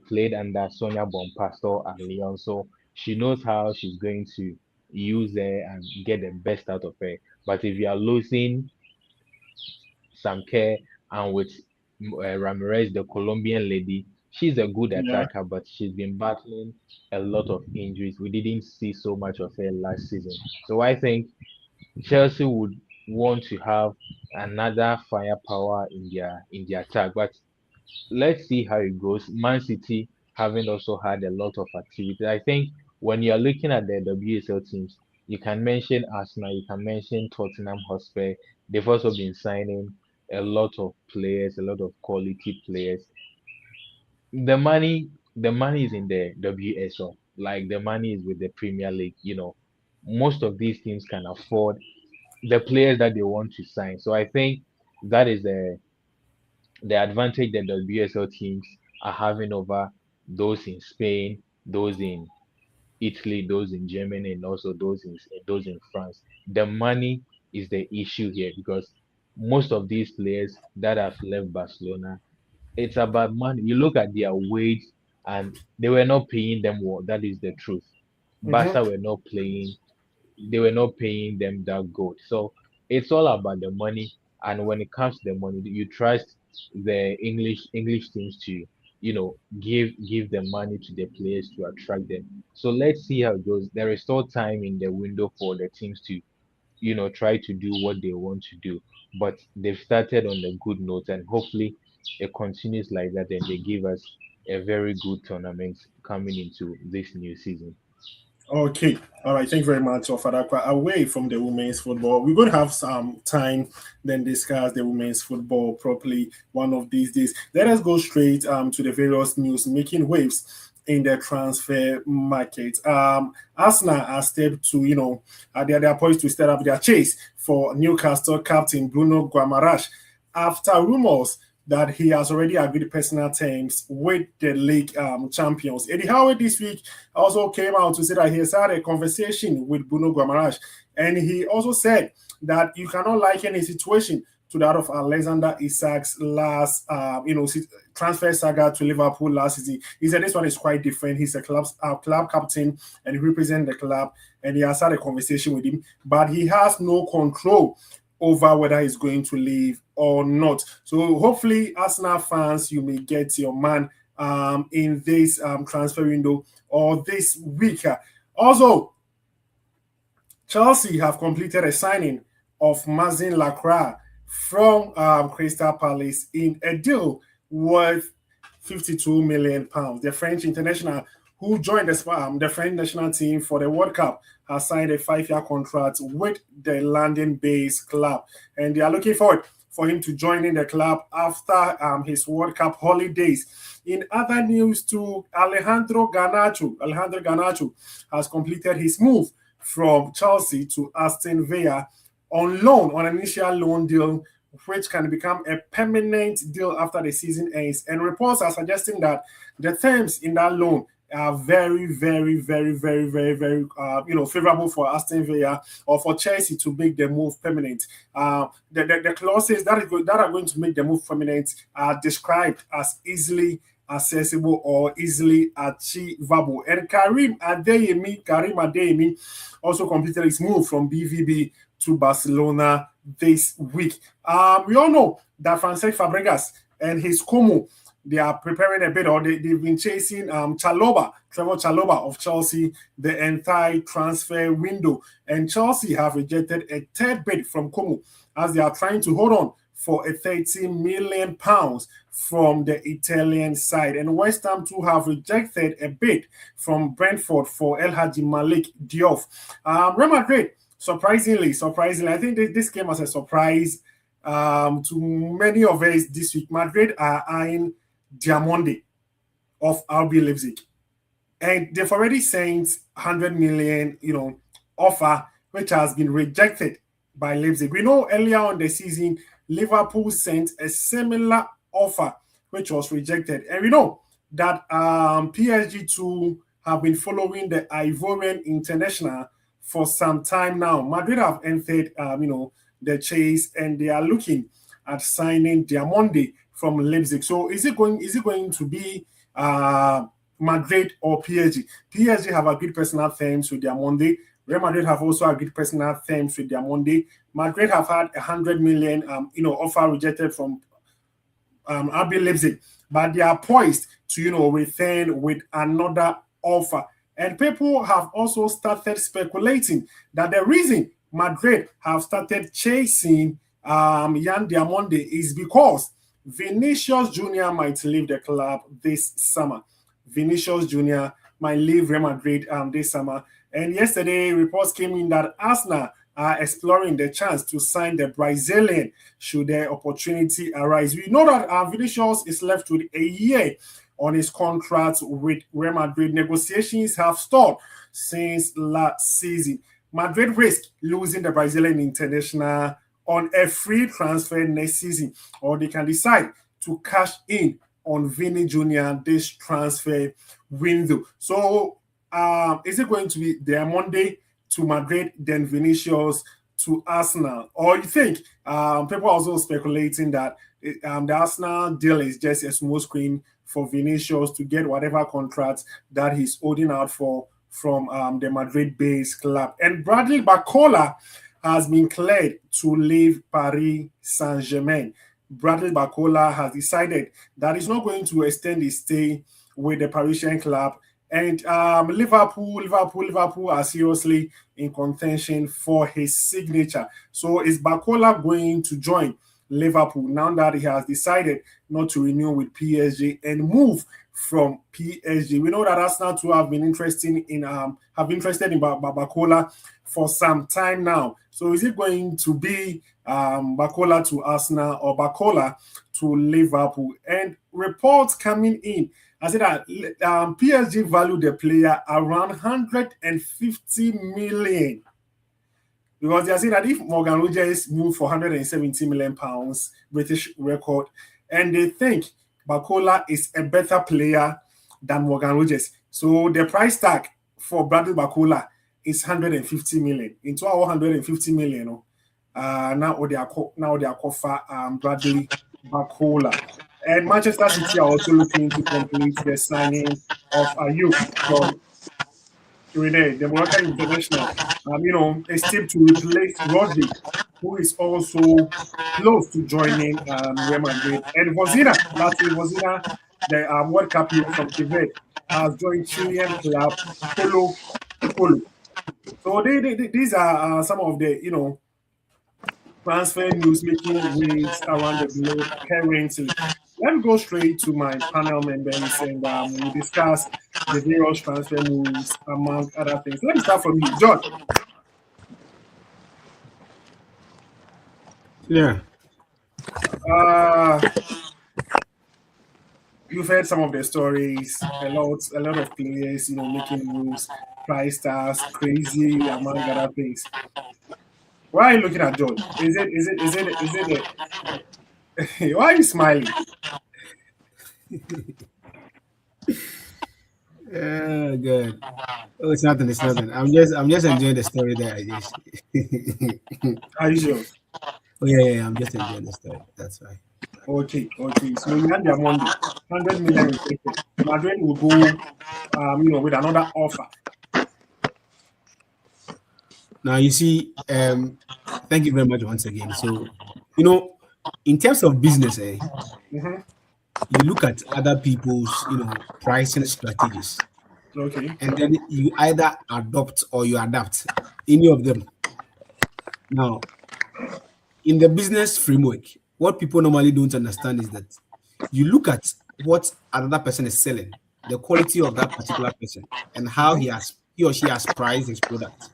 played under Sonia Bonpastor and Leon, so she knows how she's going to use her and get the best out of her. But if you are losing Sam Kerr and with Ramirez, the Colombian lady, she's a good Yeah. attacker, but she's been battling a lot of injuries. We didn't see so much of her last season. So I think Chelsea would want to have another firepower in their attack, but let's see how it goes. Man City having also had a lot of activity. I think when you're looking at the WSL teams, you can mention Arsenal, you can mention Tottenham Hotspur. They've also been signing a lot of players, a lot of quality players. The money is in the WSL. Like the money is with the Premier League. Most of these teams can afford the players that they want to sign. So I think that is the advantage that the WSL teams are having over those in Spain, those in Italy, those in Germany, and also those in France. The money is the issue here because most of these players that have left Barcelona, it's about money. You look at their wage, and they were not paying them well. That is the truth. Hmm. Barca were not playing they were not them that good. So it's all about the money. And when it comes to the money, you trust the English teams to give the money to the players to attract them. So let's see how it goes. There is still time in the window for the teams to try to do what they want to do. But they've started on a good note, and hopefully it continues like that, and they give us a very good tournament coming into this new season. Okay. All right. Thank you very much, Ofadakwa. Away from the women's football, we're going to have some time then discuss the women's football properly one of these days. Let us go straight to the various news making waves in the transfer market. Arsenal are stepped to, they're poised to step up their chase for Newcastle captain Bruno Guimaraes after rumors that he has already agreed personal terms with the league champions. Eddie Howard this week also came out to say that he has had a conversation with Bruno Guimaraes, and he also said that you cannot liken a situation to that of Alexander Isak's last, transfer saga to Liverpool last season. He said this one is quite different. He's a club captain and he represents the club, and he has had a conversation with him, but he has no control over whether he's going to leave or not. So hopefully, Arsenal fans, you may get your man in this transfer window or this week. Also, Chelsea have completed a signing of Mazin Lacroix from Crystal Palace in a deal worth £52 million. The French international who joined the French national team for the World Cup has signed a 5-year contract with the London-based club, and they are looking forward for him to join in the club after his World Cup holidays. In other news, too, Alejandro Garnacho has completed his move from Chelsea to Aston Villa on loan, on an initial loan deal, which can become a permanent deal after the season ends. And reports are suggesting that the terms in that loan are very, very, very, very, very, very, favorable for Aston Villa or for Chelsea to make the move permanent. The clauses that are going to make the move permanent are described as easily accessible or easily achievable. And Karim Adeyemi also completed his move from BVB to Barcelona this week. We all know that Francesc Fabregas and his Como, they are preparing a bid, or they've been chasing Trevor Chalobah of Chelsea the entire transfer window. And Chelsea have rejected a third bid from Como as they are trying to hold on for a £30 million from the Italian side. And West Ham too have rejected a bid from Brentford for El Hadji Malik Diop. Real Madrid, surprisingly, I think this came as a surprise to many of us this week. Madrid are eyeing Diamonde of RB Leipzig, and they've already sent 100 million, offer, which has been rejected by Leipzig. We know earlier on the season, Liverpool sent a similar offer, which was rejected, and we know that PSG too have been following the Ivorian international for some time now. Madrid have entered, the chase, and they are looking at signing Diamonde from Leipzig. So is it going to be Madrid or PSG? PSG have agreed personal terms with Diamonde. Real Madrid have also agreed personal terms with Diamonde. Madrid have had 100 million offer rejected from RB Leipzig, but they are poised to return with another offer. And people have also started speculating that the reason Madrid have started chasing Yan Diamonde is because Vinicius Jr. might leave the club this summer. Vinicius Jr. might leave Real Madrid this summer. And yesterday, reports came in that Arsenal are exploring the chance to sign the Brazilian should the opportunity arise. We know that Vinicius is left with a year on his contract with Real Madrid. Negotiations have stalled since last season. Madrid risk losing the Brazilian international on a free transfer next season, or they can decide to cash in on Vini Jr. this transfer window. So is it going to be Diamonde to Madrid, then Vinicius to Arsenal? Or you think people are also speculating that the Arsenal deal is just a small screen for Vinicius to get whatever contract that he's holding out for from the Madrid-based club? And Bradley Barcola has been cleared to leave Paris Saint-Germain. Bradley Bacola has decided that he's not going to extend his stay with the Parisian club. And Liverpool are seriously in contention for his signature. So is Bacola going to join Liverpool now that he has decided not to renew with PSG and move from PSG? We know that Arsenal too have been interested in Bacola for some time now. So is it going to be Bacola to Arsenal or Bacola to Liverpool? And reports coming in, I said that PSG valued the player around 150 million. Because they are saying that if Morgan Rogers moved for 170 million pounds, British record, and they think Bacola is a better player than Morgan Rogers. So the price tag for Bradley Bacola is 150 million. Into our 150 million, now they are for Bradley Bacola. And Manchester City are also looking to complete the signing of Ayuk from Rene, the Moroccan international, is tipped to replace Rodri, who is also close to joining Real Madrid. And lastly, Vozina, the World Cup hero from Quebec, has joined Chilean club Colo Colo. So these are some of the, transfer news making waves around the globe currently. Let me go straight to my panel members and we'll discuss the various transfer moves among other things. Let me start from you, John. Yeah. You've heard some of the stories. A lot of players, making moves, price tags, crazy among other things. Why are you looking at John? Is it? Why are you smiling? Good. Oh, it's nothing. It's nothing. I'm just enjoying the story there. I guess. Are you sure? Oh yeah. I'm just enjoying the story. That's right. Okay. So you had their Monday, 100 million restricted. Madrid will go, with another offer. Now you see, thank you very much once again. So, in terms of business, Mm-hmm. you look at other people's, pricing strategies, Okay. and then you either adopt or you adapt any of them. Now, in the business framework, what people normally don't understand is that you look at what another person is selling, the quality of that particular person, and how he or she has priced his product.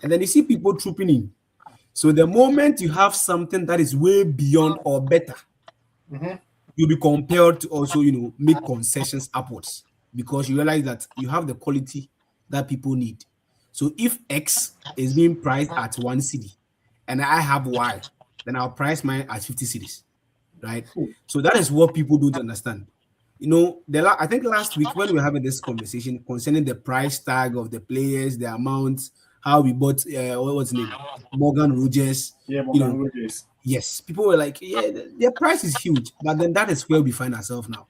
And then you see people trooping in. So the moment you have something that is way beyond or better, you'll be compelled to also, make concessions upwards because you realize that you have the quality that people need. So if X is being priced at 1 cedi and I have Y, then I'll price mine at 50 cedis, right? So that is what people don't understand. I think last week when we were having this conversation concerning the price tag of the players, the amount, how we bought, what's his name? Morgan Rogers. Yeah, Morgan Rogers. Yes, people were like, yeah, their price is huge, but then that is where we find ourselves now.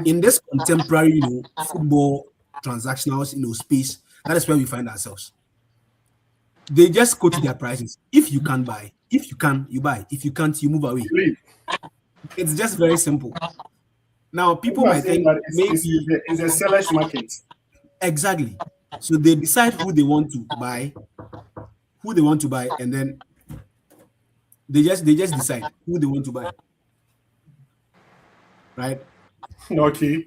In this contemporary, football transactional, space, that is where we find ourselves. They just quote their prices. If you can buy, if you can, you buy. If you can't, you move away. It's just very simple. Now, people might think that maybe it's a seller's market. Exactly. So they decide who they want to buy, and then they just decide who they want to buy. Right? Okay.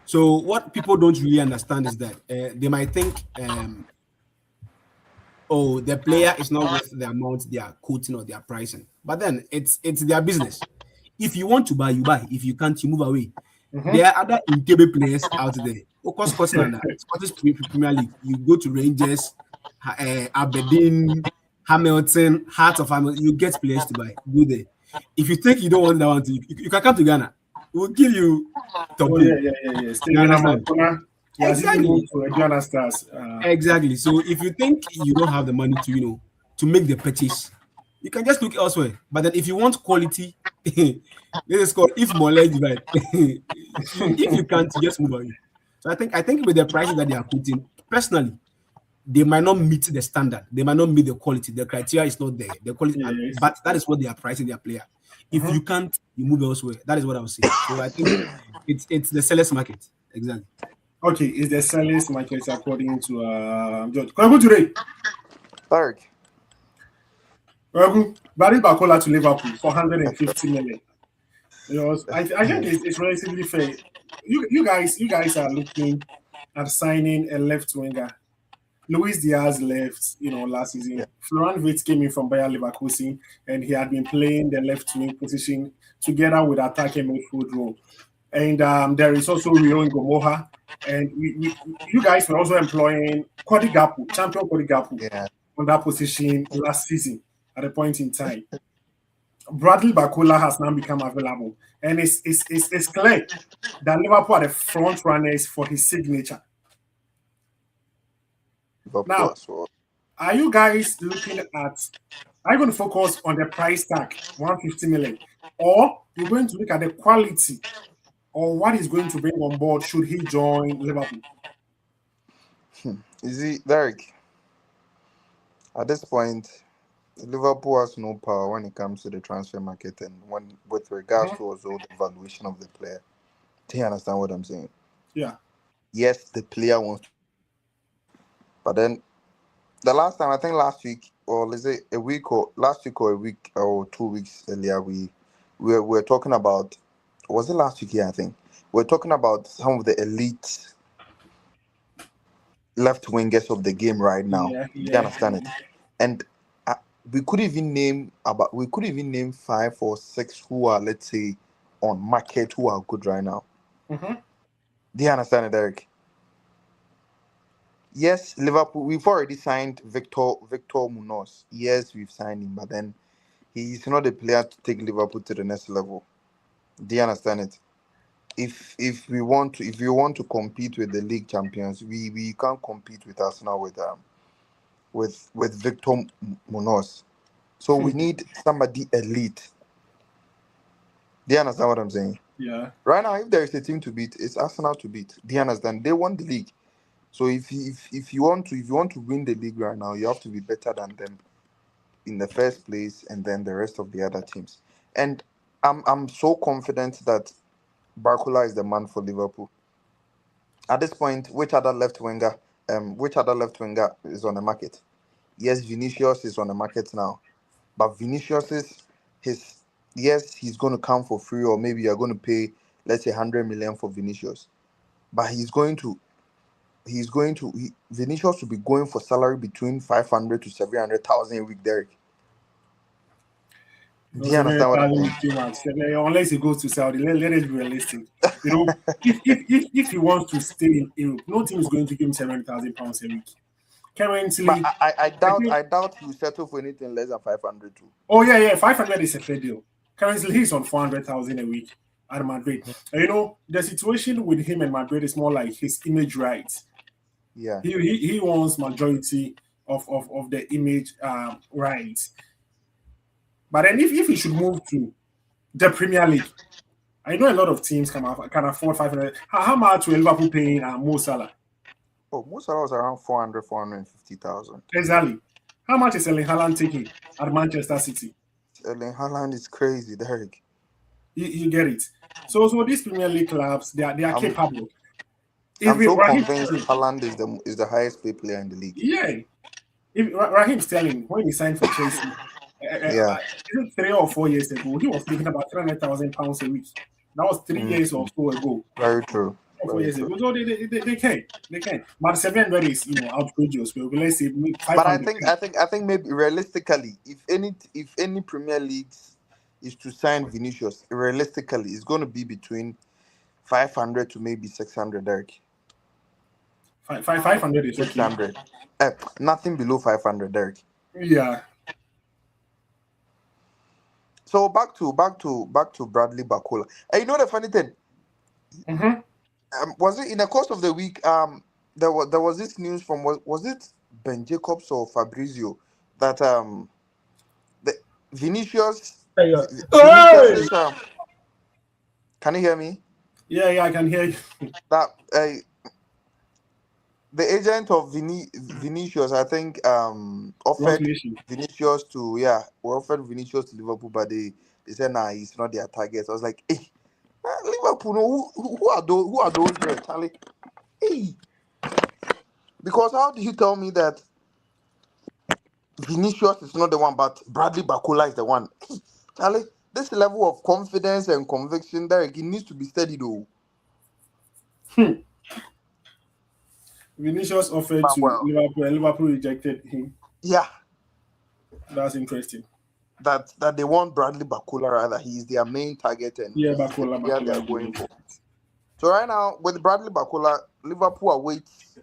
So what people don't really understand is that they might think, the player is not worth the amount they are quoting or they are pricing. But then it's their business. If you want to buy, you buy. If you can't, you move away. There are other Intebe players out there. Of course, Scotland, Scottish Premier League. You go to Rangers, Aberdeen, Hamilton, Heart of Hamilton. You get players to buy. Go there. If you think you don't want that one, you can come to Ghana. We'll give you top. Yeah. Exactly. Exactly. So if you think you don't have the money to make the purchase, you can just look elsewhere. But then if you want quality, this is called if more divide. If you can't, you just move away. So I think with the prices that they are putting, personally, they might not meet the standard, they might not meet the quality, the criteria is not there, the quality, Yes. but that is what they are pricing their player. If you can't, you move elsewhere. That is what I would say. So I think it's the seller's market. Exactly. Okay, is the seller's market according to George? Can I go today? Tarek, Barry Bakola to Liverpool for 150 million. I think it's relatively fair. You guys are looking at signing a left winger. Luis Diaz left, last yeah, season. Florian Wirtz came in from Bayer Leverkusen, and he had been playing the left wing position together with attacking midfield role. And there is also Rio Ngomoha, and you guys were also employing Cody Gakpo, champion Cody Gakpo, yeah. on that position last season at a point in time. Bradley Bakola has now become available, and it's clear that Liverpool are the front runners for his signature. Liverpool Now, as well. are you guys looking at? Are you going to focus on the price tag, 150 million, or you're going to look at the quality or what he's going to bring on board should he join Liverpool? You see, Derek, at this point, Liverpool has no power when it comes to the transfer market and when with regards to also the valuation of the player. Do you understand what I'm saying? Yeah. Yes, the player wants to, but then the last time I think last week or let's say a week or last week or a week or 2 weeks earlier we were talking about, was it last week? Yeah, I think we're talking about some of the elite left wingers of the game right now. Yeah, Do you yeah, understand it? And uh, we could even name 5 or 6 who are, let's say, on market who are good right now. hmm Do you understand it, Derek? Yes, Liverpool. We've already signed Victor Munoz. Yes, we've signed him, but then he's not a player to take Liverpool to the next level. Do you understand it? If we want to compete with the league champions, we can't compete with Arsenal with Victor Munoz. So we need somebody elite. Do you understand what I'm saying? yeah. Right now, if there is a team to beat, it's Arsenal to beat. Do you understand? They won the league. So if you want to win the league right now, you have to be better than them in the first place, and then the rest of the other teams. And I'm so confident that Barcola is the man for Liverpool. At this point, which other left winger is on the market? Yes, Vinicius is on the market now. But Vinicius is his yes, he's going to come for free, or maybe you're going to pay, let's say, 100 million for Vinicius. But Vinicius will be going for salary between 500 to 700,000 a week, Derek. Do No, you understand what I'm 700,000 saying? is too much. Unless he goes to Saudi, let it be realistic. If he wants to stay in Europe, no team is going to give him 700,000 pounds a week. But Currently, I I doubt think. I doubt he'll settle for anything less than 500 too. Oh yeah, 500 is a fair deal. Currently, he's on 400,000 a week at Madrid. And the situation with him and Madrid is more like his image rights. Yeah. He wants majority of the image rights. But then if he should move to the Premier League, I know a lot of teams can afford 500. How much will Liverpool paying Mo Salah? Oh, most of us around 400, 450,000. Exactly. How much is Erling Haaland taking at Manchester City? Erling Haaland is crazy, Derek. You get it. So these Premier League clubs, they are I'm capable. I'm Even so Raheem convinced Sterling, Haaland is the highest paid player in the league. yeah. If Raheem Sterling, when he signed for Chelsea, Yeah. is it 3 or 4 years ago, he was making about 300,000 pounds a week. That was 3 years or Mm, so ago. very true. Or four Very years true. ago. So they can. They can. But 700 is outrageous. Well, let's say But I 500. think I think I think maybe realistically, if any Premier Leagues is to sign Vinicius, realistically, it's going to be between 500 to maybe 600, Derek. 500 is okay. 600. Nothing below 500, Derek. Yeah. So back to Bradley Bacola. And you know the funny thing, Mm-hmm. was it in the course of the week? There was this news from, was it Ben Jacobs or Fabrizio, that the Vinicius Vinicius Hey! is can you hear me? Yeah, I can hear you. That the agent of Vinicius, I think, Ross offered Nation. Vinicius to yeah, we offered Vinicius to Liverpool, but they said nah, he's not their target. I was like, hey, Liverpool, no, who are those? Who are those there, Charlie? Hey, because how did you tell me that Vinicius is not the one, but Bradley Bakula is the one? Hey, Charlie, this level of confidence and conviction, Derek, it needs to be steady though. Vinicius offered Man, to well, Liverpool, and Liverpool rejected him. yeah, That's interesting. that they want Bradley Bakula rather. He's their main target and Yeah, he's the Bakola, player they Bakola are is the going name. for. So right now with Bradley Bakula, Liverpool awaits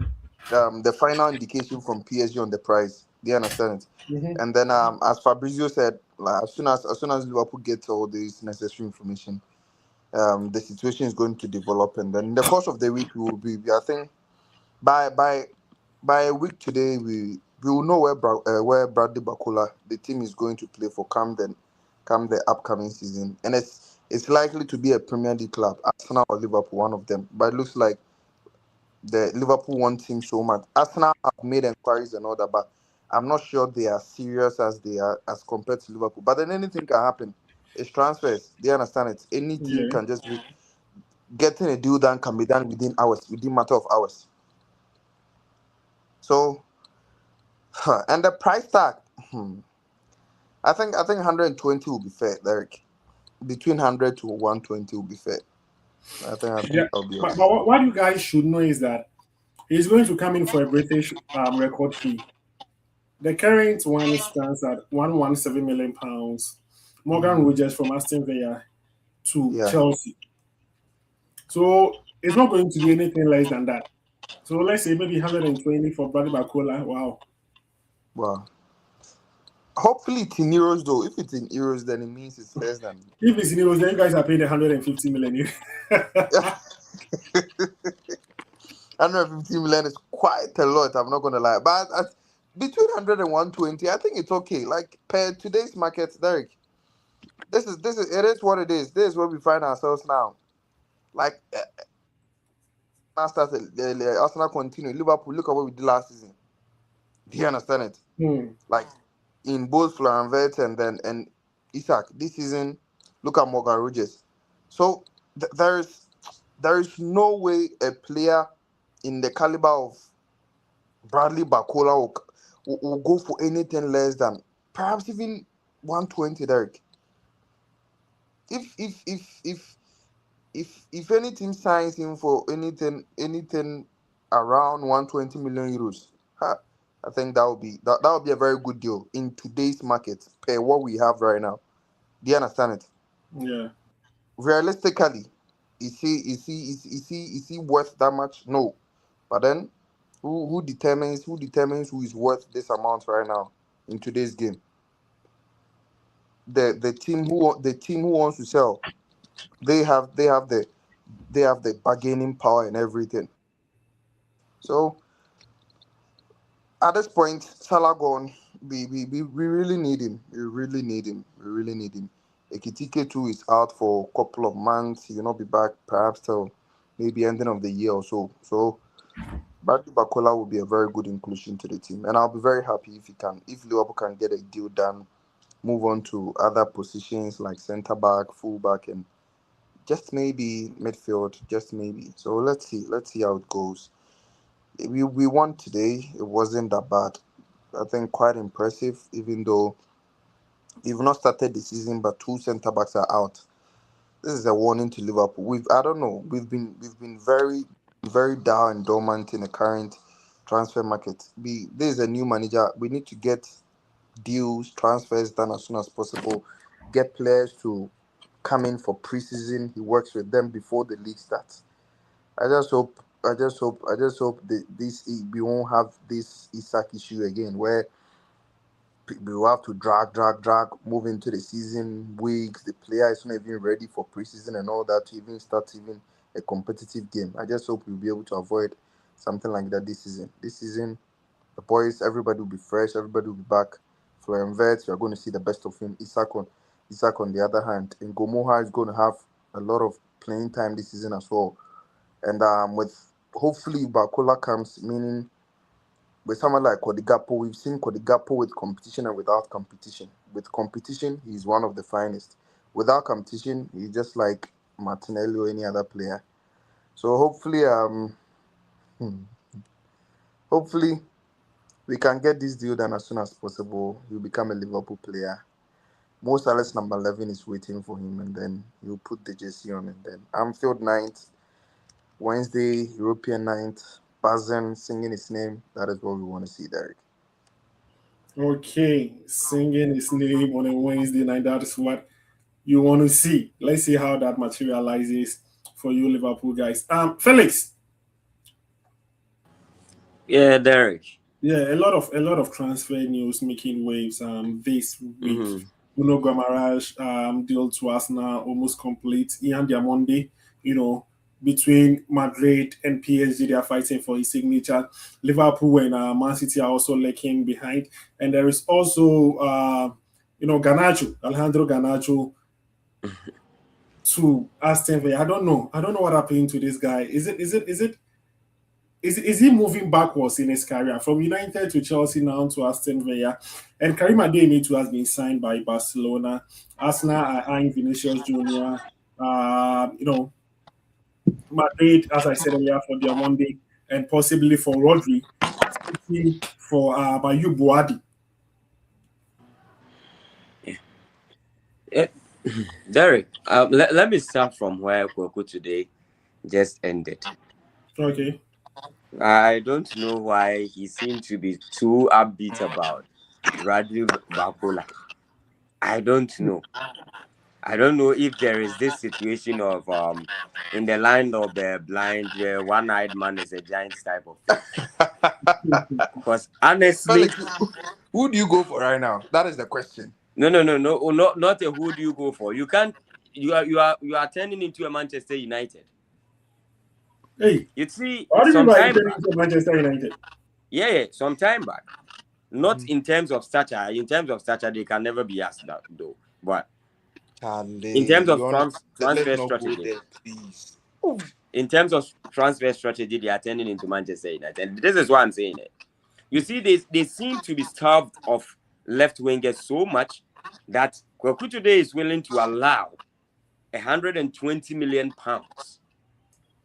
the final indication from PSG on the price. Do you understand it? Mm-hmm. And then as Fabrizio said, like, as soon as Liverpool gets all this necessary information, the situation is going to develop, and then in the course of the week I think by by by a week today we will know where Bradley Bakula the team is going to play for come the upcoming season, and it's likely to be a Premier League club, Arsenal or Liverpool, one of them. But it looks like the Liverpool want him so much. Arsenal have made inquiries and all that, but I'm not sure they are serious as they are as compared to Liverpool. But then anything can happen. It's transfers. They understand it. Any team Yeah. can just be getting a deal done can be done within hours, within matter of hours. So and the price tag, hmm, I think 120 will be fair, Derek. Between 100 to 120 will be fair. I think Yeah. that'll be But, okay. but what you guys should know is that he's going to come in for a British record fee. The current one stands at £117 million. Morgan Mm, Rogers from Aston Villa to yeah. Chelsea. So it's not going to be anything less than that. So let's say maybe 120 for Bradley Bacola. Wow. Wow. Hopefully it's in euros though. If it's in euros, then it means it's less than. If it's in euros, then you guys are paying 150 million. 150 million is quite a lot. I'm not gonna lie, but between 100 and 120, I think it's okay. Like per today's market, Derek. This is it is what it is. This is where we find ourselves now. Like Arsenal started, Arsenal continue. Liverpool, look at what we did last season. Do you understand it? Hmm. Like in both Florian Wirtz and Isaac this season, look at Morgan Rogers. So there is no way a player in the caliber of Bradley Bacola will go for anything less than perhaps even 120, Derek. If any team signs him for anything around 120 million euros, ha, I think that would be a very good deal in today's market per what we have right now. Do you understand it? Yeah. Realistically, is he worth that much? No. But then who determines who is worth this amount right now in today's game? The team who wants to sell, they have the bargaining power and everything. So at this point, Salah gone. We really need him. We really need him. We really need him. Ekitike too is out for a couple of months. He will not be back perhaps till maybe ending of the year or so. So Bradley Bakola will be a very good inclusion to the team, and I'll be very happy if Liverpool can get a deal done, move on to other positions like centre back, full back, and just maybe midfield, just maybe. So let's see how it goes. We won today. It wasn't that bad. I think quite impressive, even though we've not started the season, but two centre backs are out. This is a warning to Liverpool. I don't know. We've been very down and dormant in the current transfer market. There is a new manager. We need to get deals, transfers done as soon as possible. Get players to come in for preseason. He works with them before the league starts. I just hope this we won't have this Isak issue again, where we will have to drag, move into the season weeks. The player is not even ready for preseason and all that to even start even a competitive game. I just hope we'll be able to avoid something like that this season. This season, the boys, everybody will be fresh, everybody will be back. Florian Wirtz, we are going to see the best of him. Isak on the other hand, and Gomoha is going to have a lot of playing time this season as well. And with hopefully Bakola comes, meaning with someone like Kodigapo, we've seen Kodigapo with competition and without competition. With competition, he's one of the finest. Without competition, he's just like Martinelli or any other player. So hmm, hopefully we can get this deal done as soon as possible. He'll become a Liverpool player. Mo Salah's number 11 is waiting for him, and then he'll put the jersey on, and then Anfield night, Wednesday, European night, Bazen singing his name. That is what we want to see, Derek. Okay, singing his name on a Wednesday night. That is what you want to see. Let's see how that materializes for you, Liverpool guys. Felix. Yeah, Derek. Yeah, a lot of transfer news making waves this week. Mm-hmm. Bruno Guimaraes deal to Arsenal almost complete. Ian Diamonde, you know, between Madrid and PSG, they are fighting for his signature. Liverpool and Man City are also lagging behind, and there is also Garnacho, Alejandro Garnacho to Aston Villa. I don't know what happened to this guy. Is he moving backwards in his career from United to Chelsea now to Aston Villa? And Karim Adeyemi too has been signed by Barcelona. Arsenal are eyeing Vinicius Junior. Madrid, as I said earlier, for Diamonde and possibly for Rodri. City for Bayu Buadi. Yeah. Derek, let me start from where Kweku today just ended. Okay. I don't know why he seemed to be too upbeat about Bradley Bakola. I don't know. I don't know if there is this situation of in the land of the blind where one-eyed man is a giant type of thing. Because honestly, Felix, who do you go for right now? That is the question. no, not a who do you go for. You can't. You are turning into a Manchester United. Hey, You see, what do you mean some by time turning back. to Manchester United? Yeah, some time back. Not in terms of stature. In terms of stature, they can never be asked that though. But in terms of Let's transfer not go strategy, there, please. in terms of transfer strategy, they are turning into Manchester United. And this is why I'm saying it. You see, they seem to be starved of left wingers so much that Kweku today is willing to allow 120 million pounds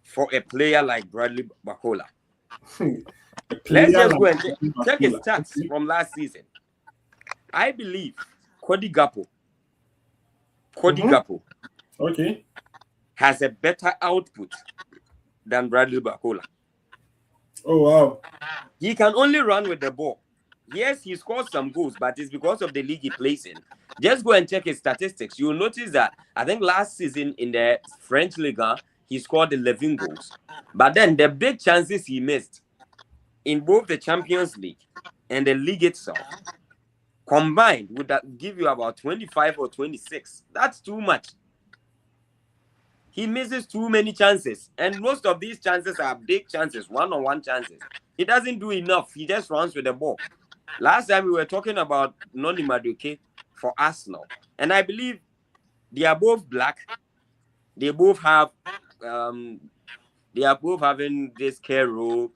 for a player like Bradley Bakola. A Let's player just like go and check his Bakula. stats Okay. from last season. I believe Cody Gakpo Okay. has a better output than Bradley Bakola. Oh wow. He can only run with the ball. Yes, he scores some goals, but it's because of the league he plays in. Just go and check his statistics. You'll notice that I think last season in the French Liga, he scored 11 goals. But then the big chances he missed in both the Champions League and the league itself combined would that give you about 25 or 26. That's too much. He misses too many chances, and most of these chances are big chances, one-on-one chances. He doesn't do enough. He just runs with the ball. Last time we were talking about Noni Madueke for Arsenal, and I believe they are both black. They both have, they are both having this cornrow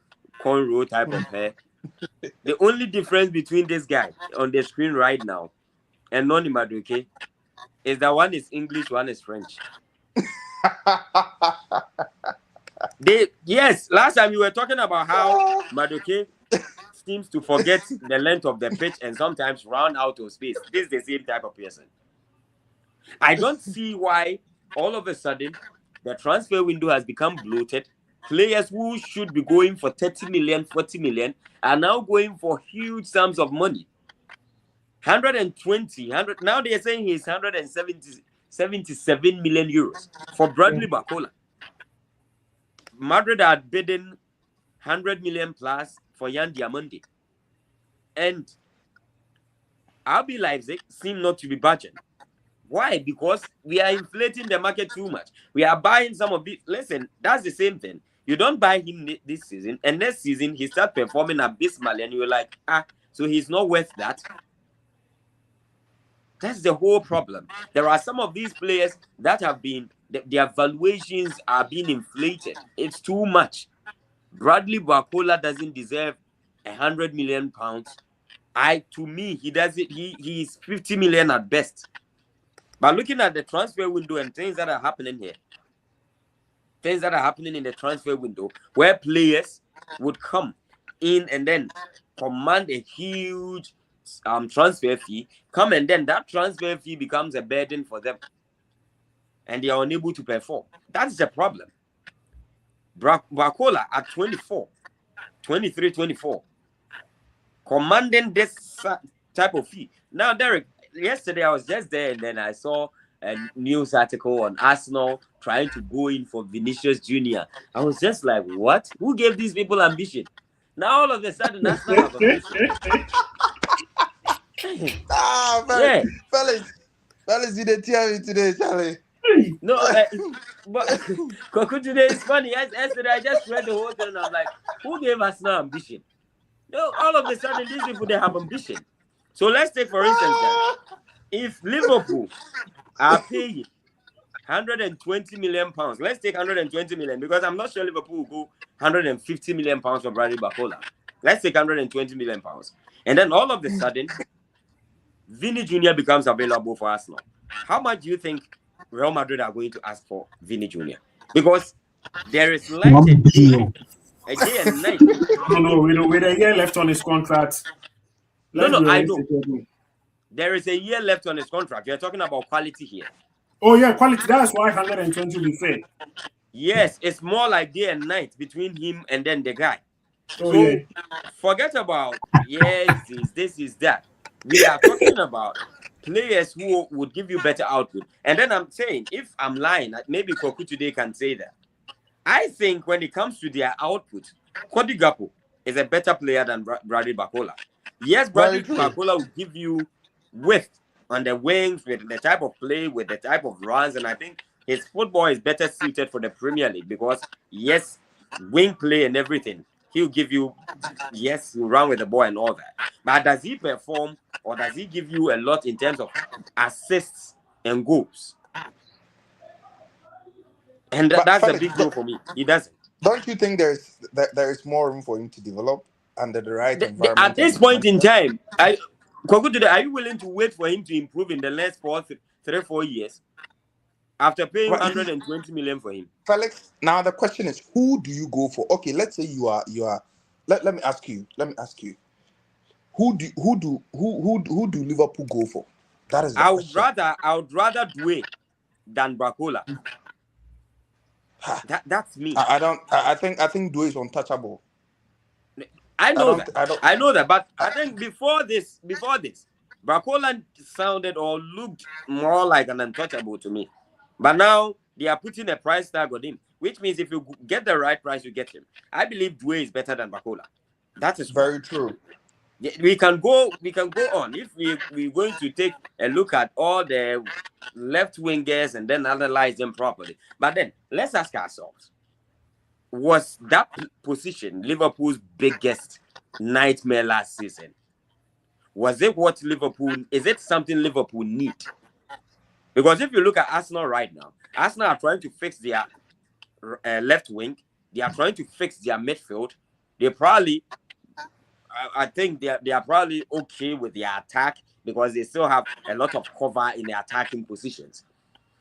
type of hair. The only difference between this guy on the screen right now and Noni Madueke is that one is English, one is French. Last time we were talking about how Madueke seems to forget the length of the pitch and sometimes run out of space. This is the same type of person. I don't see why all of a sudden the transfer window has become bloated. Players who should be going for 30 million, 40 million are now going for huge sums of money. 120, 100. Now they're saying he's 177 million euros for Bradley Bakola. Madrid are bidding 100 million plus for Yan Diamonde. And RB Leipzig seem not to be budging. Why? Because we are inflating the market too much. We are buying some of these. Listen, that's the same thing. You don't buy him this season, and next season he starts performing abysmally, and you're like, so he's not worth that. That's the whole problem. There are some of these players that have been, their valuations are being inflated. It's too much. Bradley Barcola doesn't deserve £100 million. To me, he does it. He's 50 million at best. But looking at the transfer window and things that are happening here, things that are happening in the transfer window, where players would come in and then command a huge transfer fee, come and then that transfer fee becomes a burden for them, and they are unable to perform. That's the problem. Barcola at 24, 23, 24, commanding this type of fee. Now, Derek, yesterday I was just there and then I saw a news article on Arsenal trying to go in for Vinicius Jr. I was just like, what? Who gave these people ambition? Now all of a sudden Arsenal have ambition. Yeah. Fellas, you didn't tell me today, Charlie. No, but Koku today is funny. Yesterday I just read the whole thing and I'm like, who gave Arsenal ambition? No, all of a sudden these people, they have ambition. So let's take for instance that if Liverpool are paying £120 million, let's take 120 million because I'm not sure Liverpool will go £150 million for Bradley Barcola. Let's take £120 million, and then all of a sudden, Vini Jr. becomes available for Arsenal. How much do you think Real Madrid are going to ask for Vini Jr.? Because there is like a day and night. No, with a year left on his contract. I know. There is a year left on his contract. You're talking about quality here. Oh, yeah, quality. That's why 120 will be fair. Yes, it's more like day and night between him and then the guy. Oh, so yeah. Forget about, this is that. We are talking about players who would give you better output. And then I'm saying, if I'm lying, maybe Koku today can say that. I think when it comes to their output, Cody Gakpo is a better player than Bradley Barcola. Yes, Bradley Barcola will give you width on the wings with the type of play, with the type of runs, and I think his football is better suited for the Premier League because, yes, wing play and everything. He'll give you, yes, he'll run with the ball and all that. But does he perform or does he give you a lot in terms of assists and goals? And that's a big deal for me. He doesn't. Don't you think there is more room for him to develop under the right environment? At this point in time, are you willing to wait for him to improve in the next 3-4 years after paying 120 million for him? Felix, now the question is, who do you go for? Okay, let's say you are. Let me ask you. Who do Liverpool go for? That is the question. I would rather Dwayne than Barcola. That's me. I think Dwayne is untouchable. I know that, but I think before this, Barcola sounded or looked more like an untouchable to me. But now they are putting a price tag on him, which means if you get the right price, you get him. I believe Dwayne is better than Barcola. That is very true. We can go on. If we're going to take a look at all the left wingers and then analyze them properly. But then let's ask ourselves, was that position Liverpool's biggest nightmare last season? Was it is it something Liverpool need? Because if you look at Arsenal right now, Arsenal are trying to fix their left wing. They are trying to fix their midfield. I think they are probably okay with their attack because they still have a lot of cover in their attacking positions.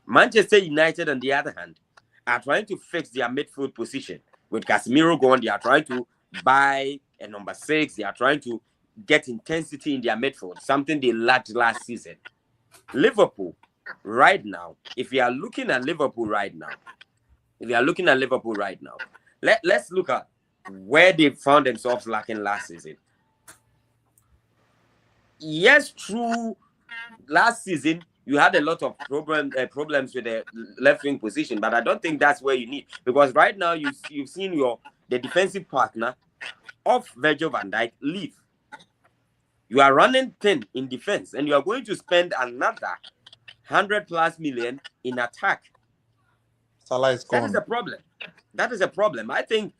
Manchester United, on the other hand, are trying to fix their midfield position. With Casemiro gone, they are trying to buy a number 6. They are trying to get intensity in their midfield, something they lacked last season. Liverpool, right now, if you are looking at Liverpool right now, let's look at where they found themselves lacking last season. Yes, true. Last season, you had a lot of problems with the left wing position, but I don't think that's where you need, because right now you've seen the defensive partner of Virgil van Dijk leave. You are running thin in defense, and you are going to spend another 100+ million in attack. Salah is gone. That is a problem. I think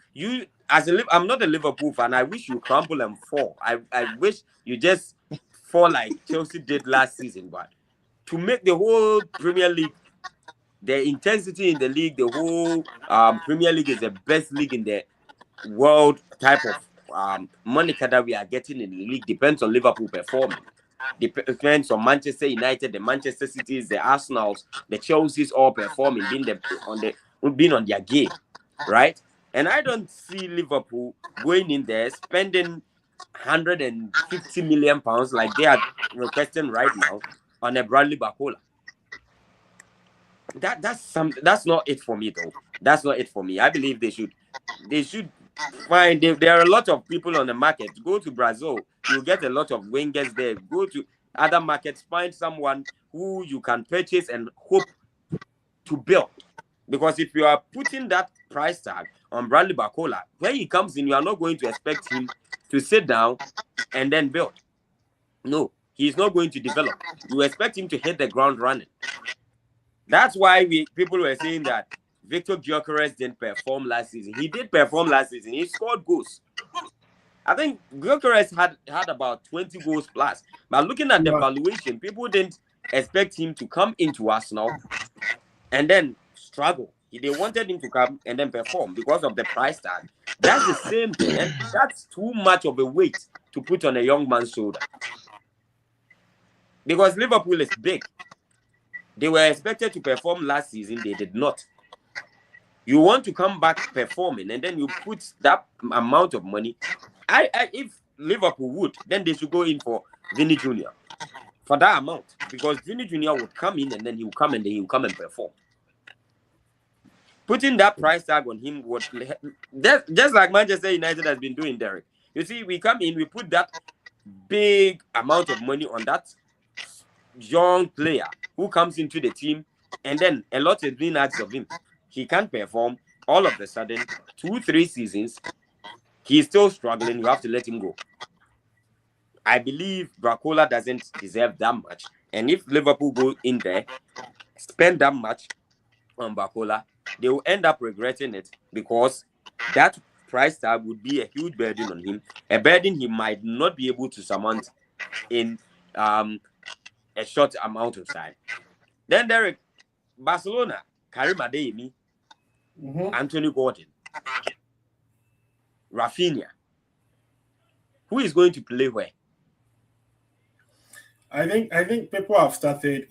I'm not a Liverpool fan. I wish you crumble and fall. I wish you just fall like Chelsea did last season. But to make the whole Premier League, the intensity in the league, the whole Premier League is the best league in the world type of moniker that we are getting in the league depends on Liverpool performing. Depends on Manchester United, the Manchester Cities, the Arsenals, the Chelsea's all performing, being on their game, right? And I don't see Liverpool going in there spending 150 million pounds like they are requesting right now on a Bradley Barcola. That's not it for me though. That's not it for me. I believe they should find there are a lot of people on the market. Go to Brazil, you'll get a lot of wingers there. Go to other markets, find someone who you can purchase and hope to build. Because if you are putting that price tag on Bradley Barcola, when he comes in, you are not going to expect him to sit down and then build. No, he's not going to develop. You expect him to hit the ground running. That's why people were saying that Victor Gyökeres didn't perform last season. He did perform last season. He scored goals. I think Gyökeres had about 20 goals plus. But looking at the valuation, people didn't expect him to come into Arsenal and then struggle. They wanted him to come and then perform because of the price tag. That's the same thing. And that's too much of a weight to put on a young man's shoulder. Because Liverpool is big. They were expected to perform last season. They did not. You want to come back performing, and then you put that amount of money. If Liverpool would, then they should go in for Vinny Jr. for that amount, because Vinny Jr. would come in, and then he'll come and perform. Putting that price tag on him would just like Manchester United has been doing, Derek. You see, we come in, we put that big amount of money on that young player who comes into the team, and then a lot is being asked of him. He can't perform. All of a sudden, 2-3 seasons, he's still struggling. You have to let him go. I believe Barcola doesn't deserve that much. And if Liverpool go in there, spend that much on Barcola, they will end up regretting it, because that price tag would be a huge burden on him, a burden he might not be able to surmount in a short amount of time. Then Derek, Barcelona, Karim Adeyemi, Anthony Gordon, Rafinha. Who is going to play where? I think people have started,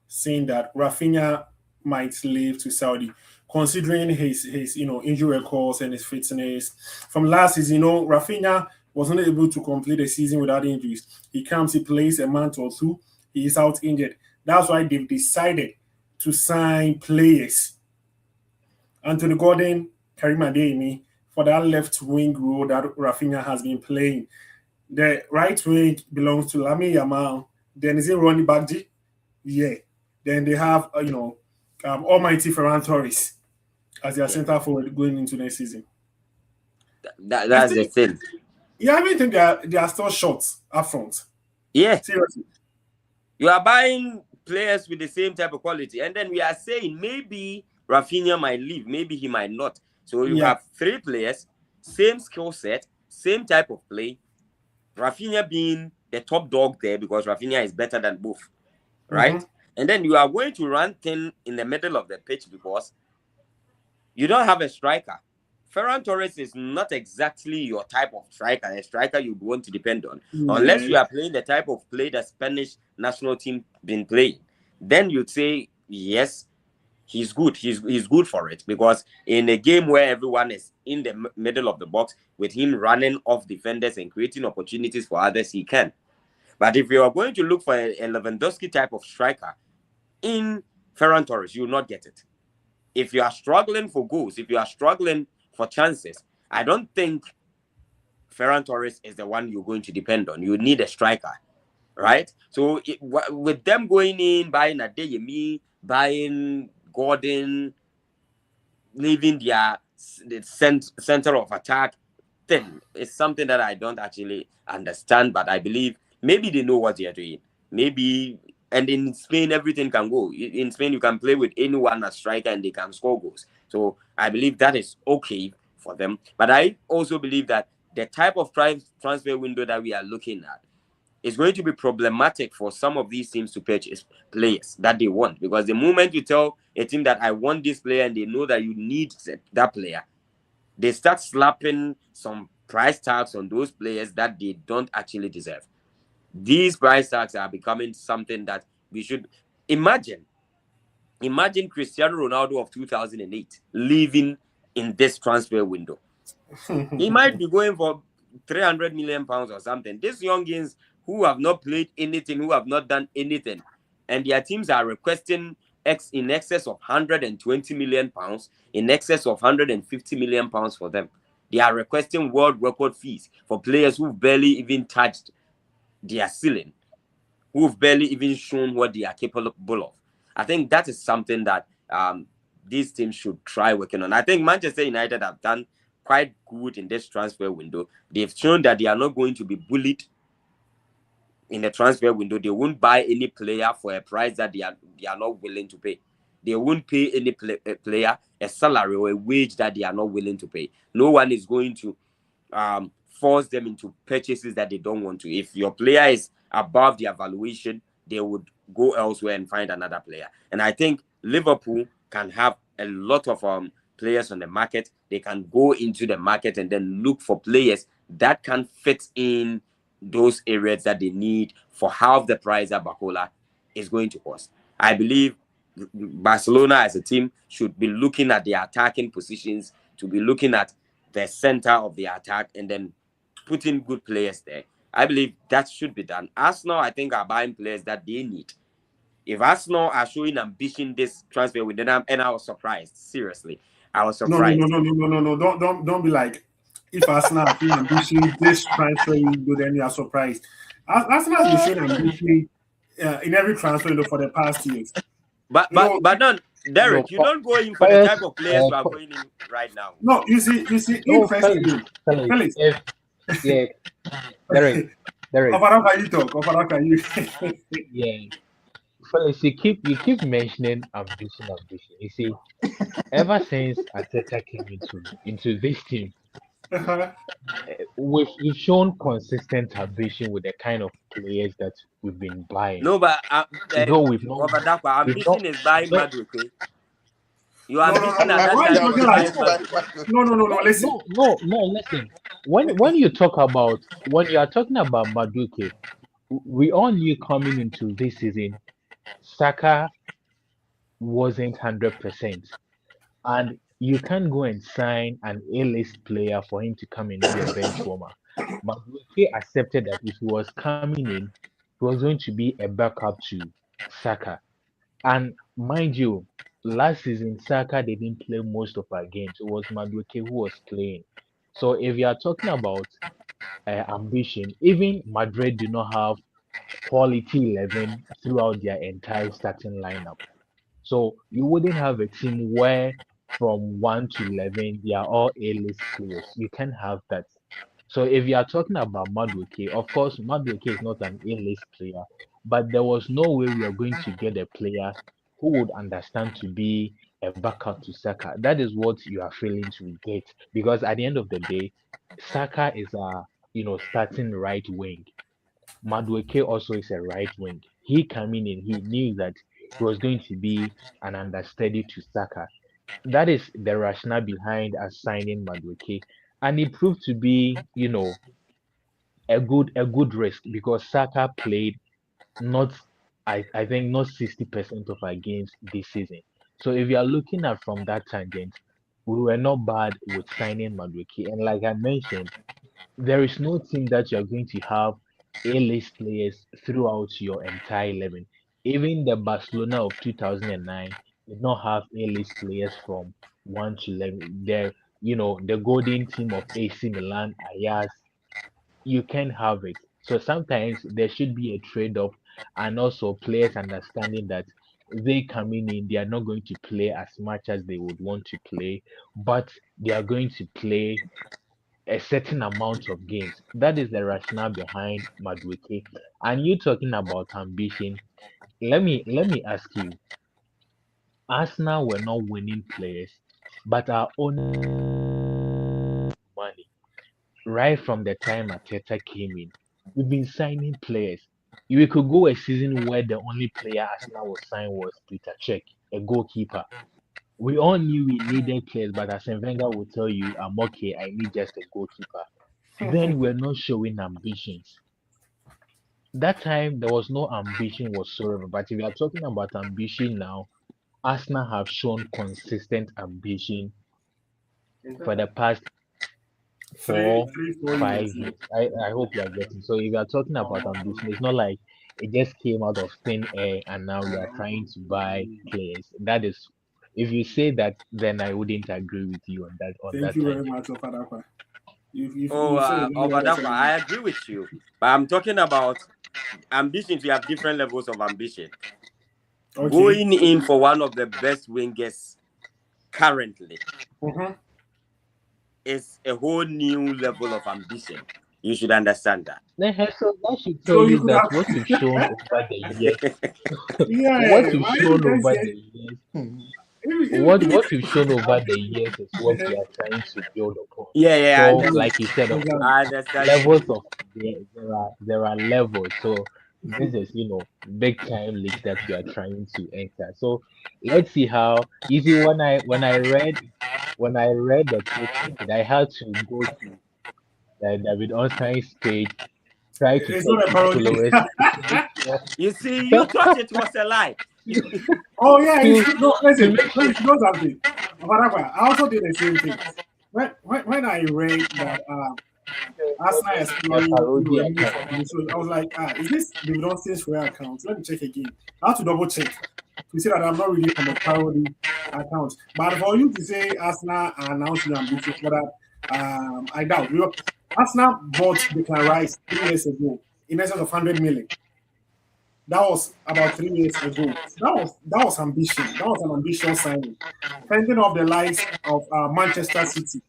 saying that Rafinha might leave to Saudi, considering his injury records and his fitness. From last season, Rafinha wasn't able to complete the season without injuries. He comes, he plays a month or two, he is out injured. That's why they've decided to sign players. Anthony Gordon, Karim Adeyemi, for that left wing role that Rafinha has been playing. The right wing belongs to Lamine Yamal. Then is it Ronnie Baggi? Yeah. Then they have, almighty Ferran Torres as their center forward going into next season. That's the thing. Yeah, I think they are still short up front. Yeah. Seriously. You are buying players with the same type of quality. And then we are saying maybe Rafinha might leave. Maybe he might not. So you have 3 players, same skill set, same type of play. Rafinha being the top dog there because Rafinha is better than both, right? And then you are going to run thin in the middle of the pitch because you don't have a striker. Ferran Torres is not exactly your type of striker, a striker you'd want to depend on, unless you are playing the type of play the Spanish national team been playing. Then you'd say, yes, he's good. He's good for it, because in a game where everyone is in the middle of the box with him running off defenders and creating opportunities for others, he can. But if you are going to look for a Lewandowski type of striker in Ferran Torres, you will not get it. If you are struggling for goals, if you are struggling for chances, I don't think Ferran Torres is the one you're going to depend on. You need a striker, right? So with them going in, buying Adeyemi, buying Gordon, leaving the center of attack thing, it's something that I don't actually understand, but I believe maybe they know what they are doing. Maybe, and in Spain, everything can go. In Spain, you can play with anyone as striker and they can score goals. So I believe that is okay for them. But I also believe that the type of transfer window that we are looking at is going to be problematic for some of these teams to purchase players that they want. Because the moment you tell a team that I want this player and they know that you need that player, they start slapping some price tags on those players that they don't actually deserve. These price tags are becoming something that we should imagine. Imagine Cristiano Ronaldo of 2008 leaving in this transfer window. He might be going for 300 million pounds or something. These youngins who have not played anything, who have not done anything, and their teams are requesting in excess of 120 million pounds, in excess of 150 million pounds for them. They are requesting world record fees for players who've barely even touched their ceiling, who've barely even shown what they are capable of. I think that is something that these teams should try working on. I think Manchester United have done quite good in this transfer window. They've shown that they are not going to be bullied in the transfer window. They won't buy any player for a price that they are not willing to pay. They won't pay any player a salary or a wage that they are not willing to pay. No one is going to force them into purchases that they don't want to. If your player is above their valuation, they would go elsewhere and find another player. And I think Liverpool can have a lot of players on the market. They can go into the market and then look for players that can fit in those areas that they need for half the price that Bacola is going to cost. I believe Barcelona as a team should be looking at their attacking positions, to be looking at the center of the attack, and then putting good players there. I believe that should be done. Arsenal, I think, are buying players that they need. If Arsenal are showing ambition this transfer window, and I was surprised. Seriously, I was No, no, no, surprised. no, no, no, no, no. Don't be like, if Arsenal have been ambition this transfer window, then you are surprised. Arsenal has been showing ambition in every transfer window for the past years. But You know, don't, No, Derek, you don't go in for the Felix, type of players you are going in right now. no, you see, no, interestingly, Felix, Felix, if, yeah, Derek, Ofaraka, you talk, Ofaraka, you. yeah, Felix, you keep mentioning ambition. You see, ever since Ateta came into this team, we've shown consistent ambition with the kind of players that we've been buying. No, but Though we've not, ambition is buying no, Madueke. Your No, no, ambition no. at that Why are you time That was talking was like? buying just bad. Madueke. No, no, no, no. no, Listen. no, no, no. Listen, when you talk about when you are talking about Madueke, we all knew coming into this season, Saka wasn't 100%. And you can't go and sign an A-list player for him to come and be a bench warmer. But Wiki accepted that if he was coming in, he was going to be a backup to Saka. And mind you, last season Saka didn't play most of our games. It was Madueke who was playing. So if you are talking about ambition, even Madrid do not have quality 11 throughout their entire starting lineup. So you wouldn't have a team where from 1 to 11 they are all A-list players. You can have that. So if you are talking about Madueke, of course Madueke is not an A-list player, but there was no way we are going to get a player who would understand to be a backup to Saka. That is what you are failing to get because at the end of the day, Saka is a starting right wing. Madueke also is a right wing. He coming in, he knew that he was going to be an understudy to Saka. That is the rationale behind us signing Madueke, and it proved to be, a good risk because Saka played not, I think not 60% of our games this season. So if you are looking at from that tangent, we were not bad with signing Madueke, and like I mentioned, there is no team that you're going to have A-list players throughout your entire 11. Even the Barcelona of 2009 did not have A-list players from 1 to 11. The golden team of AC Milan, Ajax, you can have it. So sometimes there should be a trade-off and also players understanding that they coming in, they are not going to play as much as they would want to play, but they are going to play a certain amount of games. That is the rationale behind Madueke. And you talking about ambition. Let me ask you, Arsenal were not winning players, but our own money. Right from the time Ateta came in, we've been signing players. We could go a season where the only player Arsenal was signed was Peter Cech, a goalkeeper. We all knew we needed players, but Arsene Wenger would tell you, "I'm okay. I need just a goalkeeper." Then we're not showing ambitions. That time there was no ambition whatsoever. But if you are talking about ambition now, Arsenal have shown consistent ambition for the past four, 4 years. 5 years. I hope you are getting. So if you are talking about ambition, it's not like it just came out of thin air and now you are trying to buy players. That is, if you say that, then I wouldn't agree with you on Thank that you very tangent. much, Ofadakwa. Oh, You said it very well. Obadapa, I agree with you. But I'm talking about ambitions. We have different levels of ambition. Okay. Going in for one of the best wingers currently Mm-hmm. is a whole new level of ambition. You should understand Then Hessel, that should tell So you you could that have, what you've shown over the years, that. what yeah. you've My shown evidence over here, the years, what you've shown over the years is what we are trying to build upon. Yeah, yeah, I So, understand. like you said, of course, I understand you. levels of there are levels. So this is big time league that we are trying to enter. So let's see how easy. When I read the tweet of it, I had to go to David Orstein's page, try to It's check not a his parody. followers to make sure You see, you thought it was a lie. Oh yeah, it's to true. No, to listen, make sure. you know something. Ofadakwa, I also did the same thing. When I read that You're Arsenal doing a exploring, parody a move account. from Vinicius, I was like, is this David Austin's real account? Let me check again. I have to double check to see that I'm not reading from a parody account. But for you to say Arsenal are announcing ambition for that, I doubt. Arsenal bought Declan Rice 3 years ago in excess of 100 million. That was about 3 years ago. That was ambition. That was an ambitious signing. Fending off the likes of Manchester City,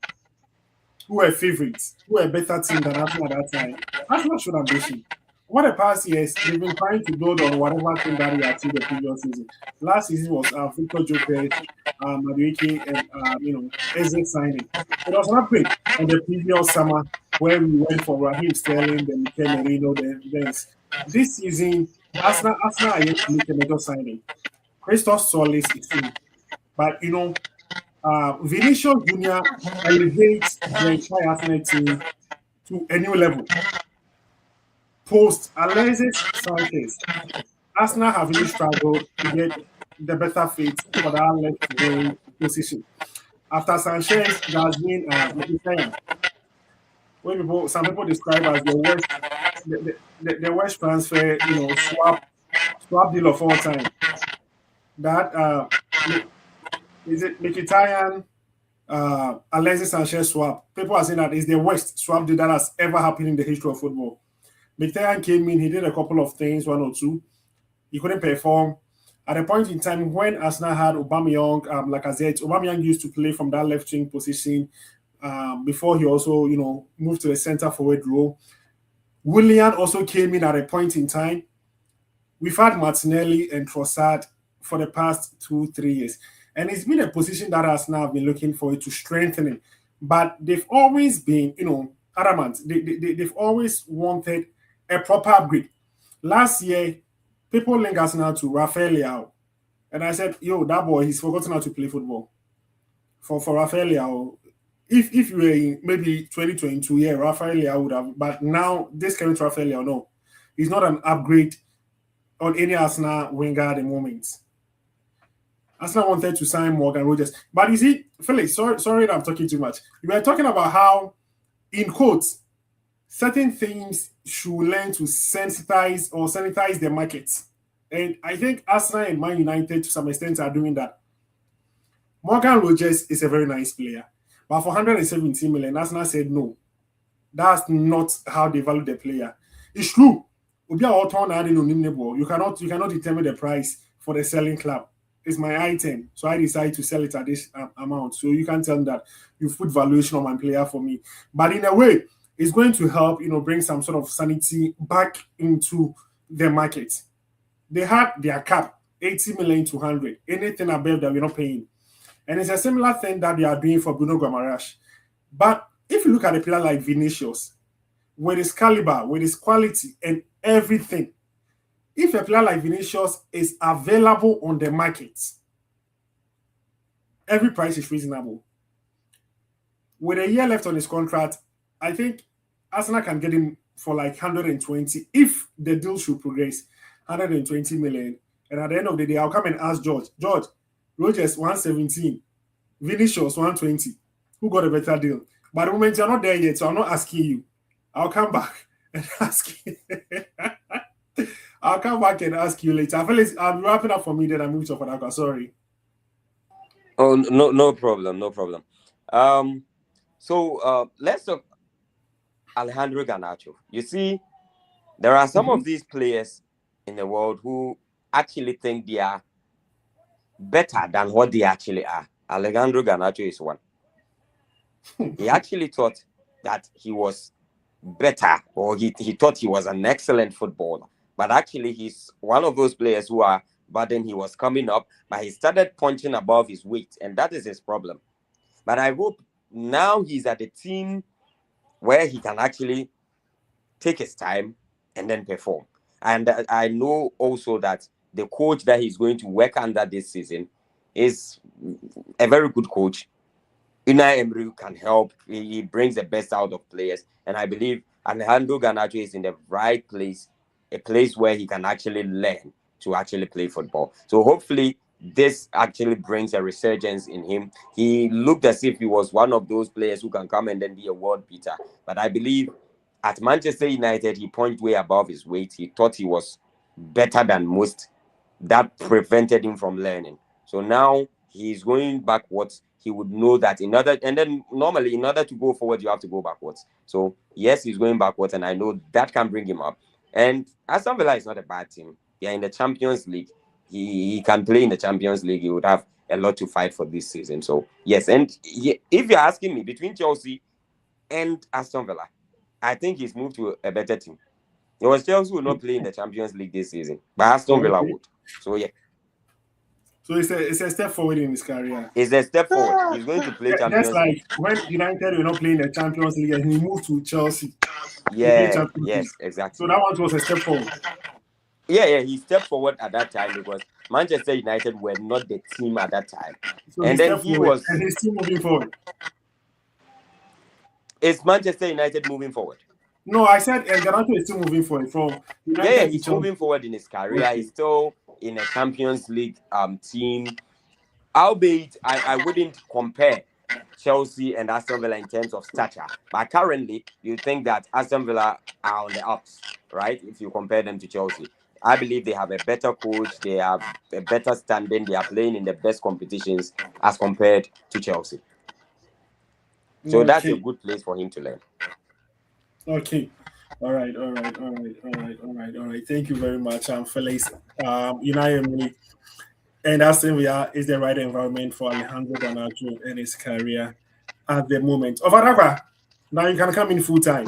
who were favorites, who were a better team than Arsenal at that time. Arsenal showed ambition. Over the past years, they've been trying to build on whatever thing that they achieved the previous season. Last season was Victor Jokeres, Madueke, and Eze signing. It was an upgrade on the previous summer where we went for Raheem Sterling, then Mikel Merino, then this season, Arsenal are yet to make a major signing. Christoph Solis is in, but Vinicius Junior elevates the entire Arsenal team to a new level. Post Alexis Sanchez, Arsenal have really struggled to get the better fit for that left wing position. After Sanchez, there has been Mkhitaryan, some people describe as the worst transfer, swap deal of all time. That is it Mkhitaryan, Alexis Sanchez swap. People are saying that is the worst swap deal that has ever happened in the history of football. Mkhitaryan came in, he did a couple of things, one or two. He couldn't perform. At a point in time when Arsenal had Aubameyang, Lacazette, Aubameyang used to play from that left wing position before he also, moved to the center forward role. Willian also came in at a point in time. We've had Martinelli and Trossard for the past 2-3 years. And it's been a position that Arsenal have been looking forward to strengthening. But they've always been, adamant. They've always wanted a proper upgrade. Last year, people linked Arsenal to Rafael Leao. And I said, that boy, he's forgotten how to play football. For Rafael Leao, if you were in maybe 2022, yeah, Rafael Leao would have. But now, this current Rafael Leao, no. He's not an upgrade on any Arsenal winger at the moment. Arsenal wanted to sign Morgan Rogers. But you see, Felix, sorry that I'm talking too much. We were talking about how, in quotes, certain things should learn to sanitize the markets. And I think Arsenal and Man United, to some extent, are doing that. Morgan Rogers is a very nice player. But for 117 million, Arsenal said no. That's not how they value the player. It's true. You cannot determine the price for the selling club. It's my item, so I decide to sell it at this amount. So you can tell me that you put valuation on my player for me. But in a way, it's going to help, bring some sort of sanity back into the market. They had their cap, 80 million to 100. Anything above that, we're not paying. And it's a similar thing that they are doing for Bruno Guimaraes. But if you look at a player like Vinicius, with his caliber, with his quality, and everything, if a player like Vinicius is available on the market, every price is reasonable. With a year left on his contract, I think Arsenal can get him for like 120 if the deal should progress. 120 million. And at the end of the day, I'll come and ask George, Rogers 117, Vinicius 120. Who got a better deal? But the moment you're not there yet, so I'm not asking you. I'll come back and ask you. I'll come back and ask you later. I feel like I'm wrapping up for me, then I move to Fadaka. Sorry. Oh, no, no problem, no problem. Let's talk Alejandro Garnacho. You see, there are some of these players in the world who actually think they are better than what they actually are. Alejandro Garnacho is one. He actually thought that he was better, or he thought he was an excellent footballer. But actually, he's one of those players who are, but then he was coming up, but he started punching above his weight, and that is his problem. But I hope now he's at a team where he can actually take his time and then perform. And I know also that the coach that he's going to work under this season is a very good coach. Unai Emery can help. He brings the best out of players. And I believe Alejandro Garnacho is in the right place, a place where he can actually learn to actually play football. So hopefully this actually brings a resurgence in him. He looked as if he was one of those players who can come and then be a world beater. But I believe at Manchester United, he punched way above his weight. He thought he was better than most. That prevented him from learning. So now he's going backwards. He would know that and then normally in order to go forward, you have to go backwards. So yes, he's going backwards, and I know that can bring him up. And Aston Villa is not a bad team. They're in the Champions League. He can play in the Champions League. He would have a lot to fight for this season. So yes, and if you're asking me between Chelsea and Aston Villa, I think he's moved to a better team. It was Chelsea who would not play in the Champions League this season, but Aston Villa Okay. would. So yeah, So it's a step forward in his career. it's a step forward. He's going to play Just Champions like League. when United were not playing the Champions League and he moved to Chelsea to play Yeah, Champions League. yes, So exactly. that one was a step forward. Yeah, he stepped forward at that time because Manchester United were not the team at that time. So he And then stepped he forward was, and he's still moving forward. is Manchester United moving forward? No, I said Garnacho is still moving forward from Yeah, United to he's Chelsea. moving forward in his career. Okay. He's still in a Champions League team. Albeit, I wouldn't compare Chelsea and Aston Villa in terms of stature. But currently, you think that Aston Villa are on the ups, right? If you compare them to Chelsea. I believe they have a better coach. They have a better standing. They are playing in the best competitions as compared to Chelsea. So that's a Okay. good place for him to learn. Okay. All right. All right. All right. All right. All right. All right. Thank you very much, Felix. Unai Emery and Aston Villa is the right environment for Alejandro Garnacho and his career at the moment. Ovaraga, now you can come in full time.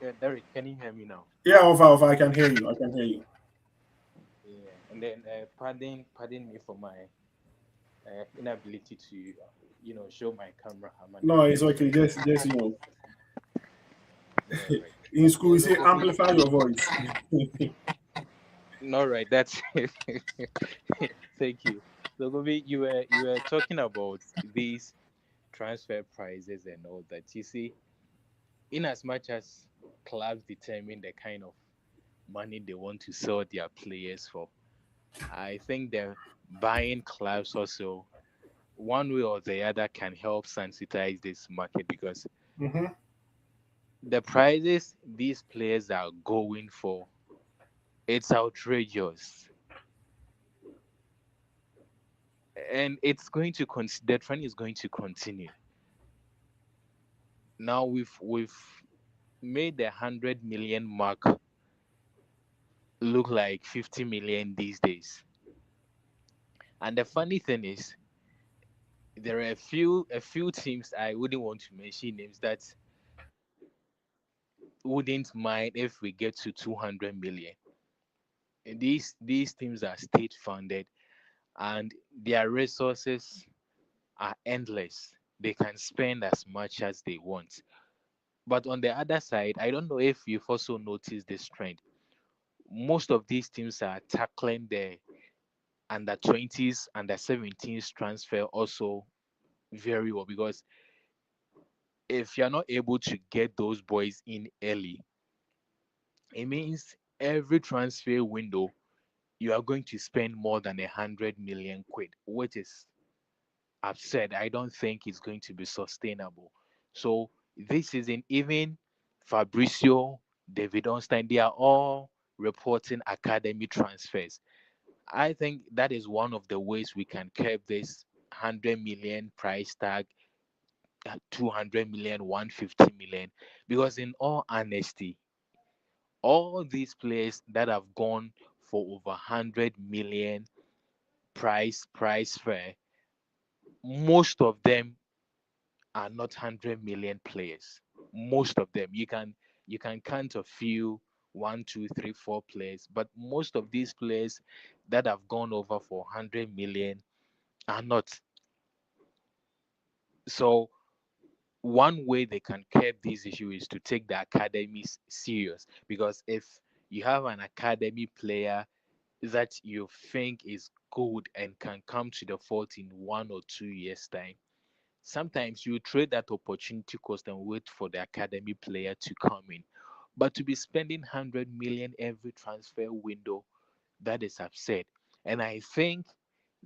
Yeah, Derek, can you hear me now? Yeah, Ova, I can hear you. I can hear you. Yeah, and then pardon me for my inability to, show my camera. I'm No, unable it's to. okay. Just Yeah, right. in school, we Yeah, say look, amplify your voice. no, right. That's it. Thank you. So, Gobi, you were talking about these transfer prices and all that. You see, in as much as clubs determine the kind of money they want to sell their players for, I think the buying clubs also, one way or the other, can help sensitize this market because Mm-hmm. the prices these players are going for, it's outrageous. And it's going to the trend is going to continue. Now we've made the 100 million mark look like 50 million these days. And the funny thing is, there are a few teams, I wouldn't want to mention names, that wouldn't mind if we get to 200 million. And these teams are state funded and their resources are endless. They can spend as much as they want. But on the other side, I don't know if you've also noticed this trend. Most of these teams are tackling the under 20s, under 17s transfer also very well, because if you're not able to get those boys in early, it means every transfer window you are going to spend more than 100 million quid, which is absurd. I don't think it's going to be sustainable. So this season, even Fabricio, David Onstein, they are all reporting academy transfers. I think that is one of the ways we can curb this 100 million price tag, 200 million, 150 million. Because in all honesty, all these players that have gone for over 100 million price fair, most of them are not 100 million players. Most of them, you can count a few, one, two, three, four players, but most of these players that have gone over for 100 million are not. So one way they can curb this issue is to take the academies serious, because if you have an academy player that you think is good and can come to the fault in 1 or 2 years time, sometimes you trade that opportunity cost and wait for the academy player to come in. But to be spending 100 million every transfer window, that is absurd. And I think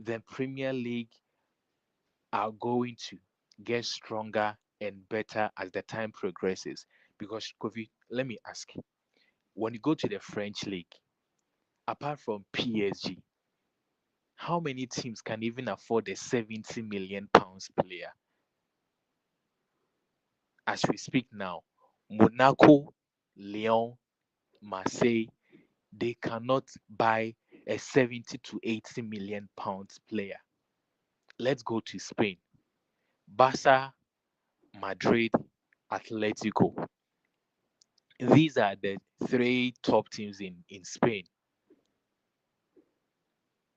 the Premier League are going to get stronger and better as the time progresses. Because, Kofi, let me ask you, when you go to the French league, apart from PSG, how many teams can even afford a 70 million pounds player? As we speak now, Monaco, Lyon, Marseille, they cannot buy a 70 to 80 million pounds player. Let's go to Spain. Barca, Madrid, Atletico. These are the three top teams in Spain.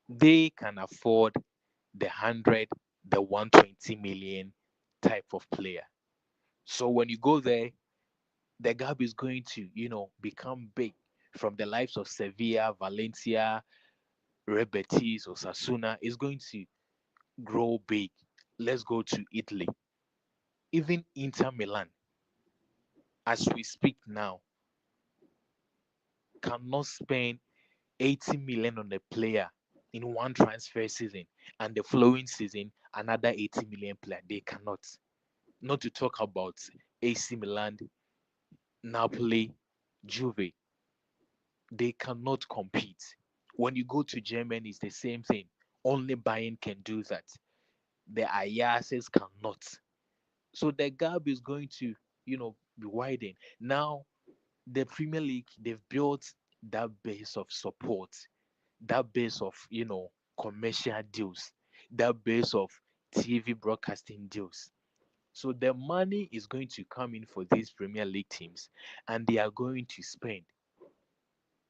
They can afford the 100, the 120 million type of player. So when you go there, the gap is going to, become big, from the likes of Sevilla, Valencia, Real Betis, or Sasuna is going to grow big. Let's go to Italy. Even Inter Milan, as we speak now, cannot spend 80 million on a player in one transfer season, and the following season another 80 million player. They cannot. Not to talk about AC Milan, Napoli, Juve. They cannot compete. When you go to Germany, it's the same thing. Only Bayern can do that. The Ajaxes cannot. So the gap is going to, be widened. Now, the Premier League, they've built that base of support, that base of, commercial deals, that base of TV broadcasting deals. So the money is going to come in for these Premier League teams, and they are going to spend.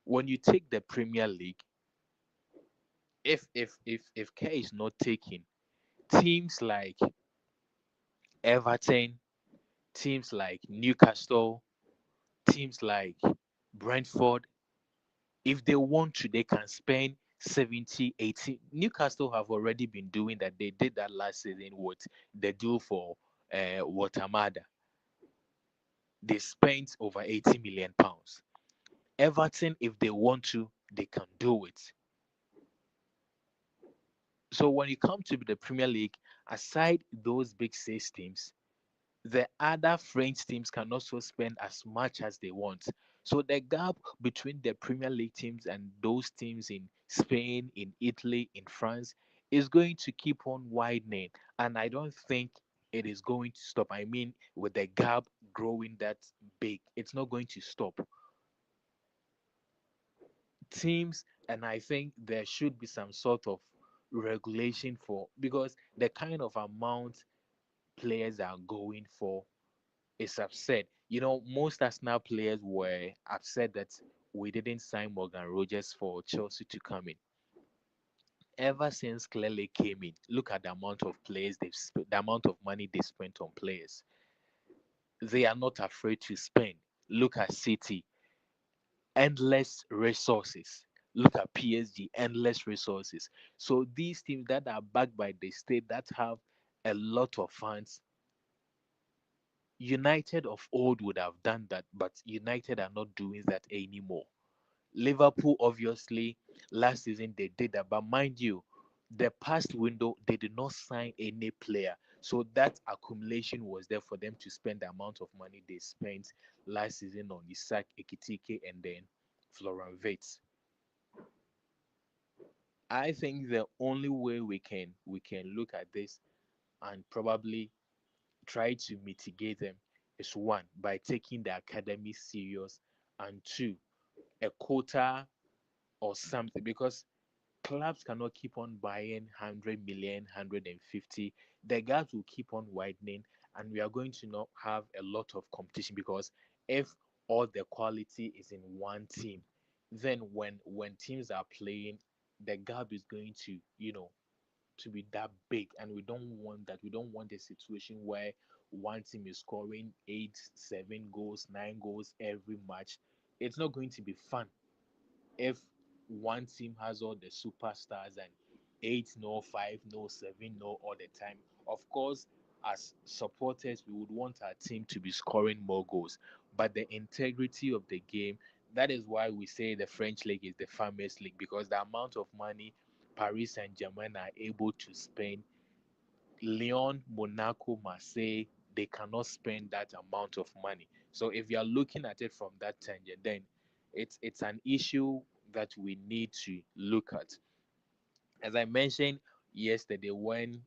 When you take the Premier League, if care is not taken, teams like Everton, teams like Newcastle, teams like Brentford, if they want to, they can spend 70, 80. Newcastle have already been doing that. They did that last season with the deal for Watamada. They spent over 80 million pounds. Everton, if they want to, they can do it. So when you come to the Premier League, aside those big six teams, the other French teams can also spend as much as they want. So the gap between the Premier League teams and those teams in Spain, in Italy, in France is going to keep on widening. And I don't think it is going to stop. I mean, with the gap growing that big, it's not going to stop. Teams, and I think there should be some sort of regulation for, because the kind of amount players are going for is upset. Most Arsenal players were upset that we didn't sign Morgan Rogers for Chelsea to come in. ever since Clearly came in, look at the amount of players the amount of money they spent on players. They are not afraid to spend. Look at City, endless resources. Look at PSG, endless resources. So these teams that are backed by the state that have a lot of fans, United of old would have done that, but United are not doing that anymore. Liverpool, obviously, last season they did that, but mind you, the past window they did not sign any player, so that accumulation was there for them to spend the amount of money they spent last season on Isaac Ekitike and then Florian Wirtz. I think the only way we can look at this and probably try to mitigate them is one by taking the academy serious, and two, a quota or something, because clubs cannot keep on buying 100 million, 150. The gaps will keep on widening, and we are going to not have a lot of competition, because if all the quality is in one team, then when teams are playing, the gap is going to, to be that big, and we don't want that. We don't want a situation where one team is scoring 8, 7 goals, 9 goals every match. It's not going to be fun if one team has all the superstars and eight no, five no, seven no all the time. Of course, as supporters, we would want our team to be scoring more goals, but the integrity of the game, that is why we say the French league is the famous league, because the amount of money Paris Saint-Germain are able to spend, Lyon, Monaco, Marseille, they cannot spend that amount of money. So if you are looking at it from that tangent, then it's an issue that we need to look at. As I mentioned yesterday, when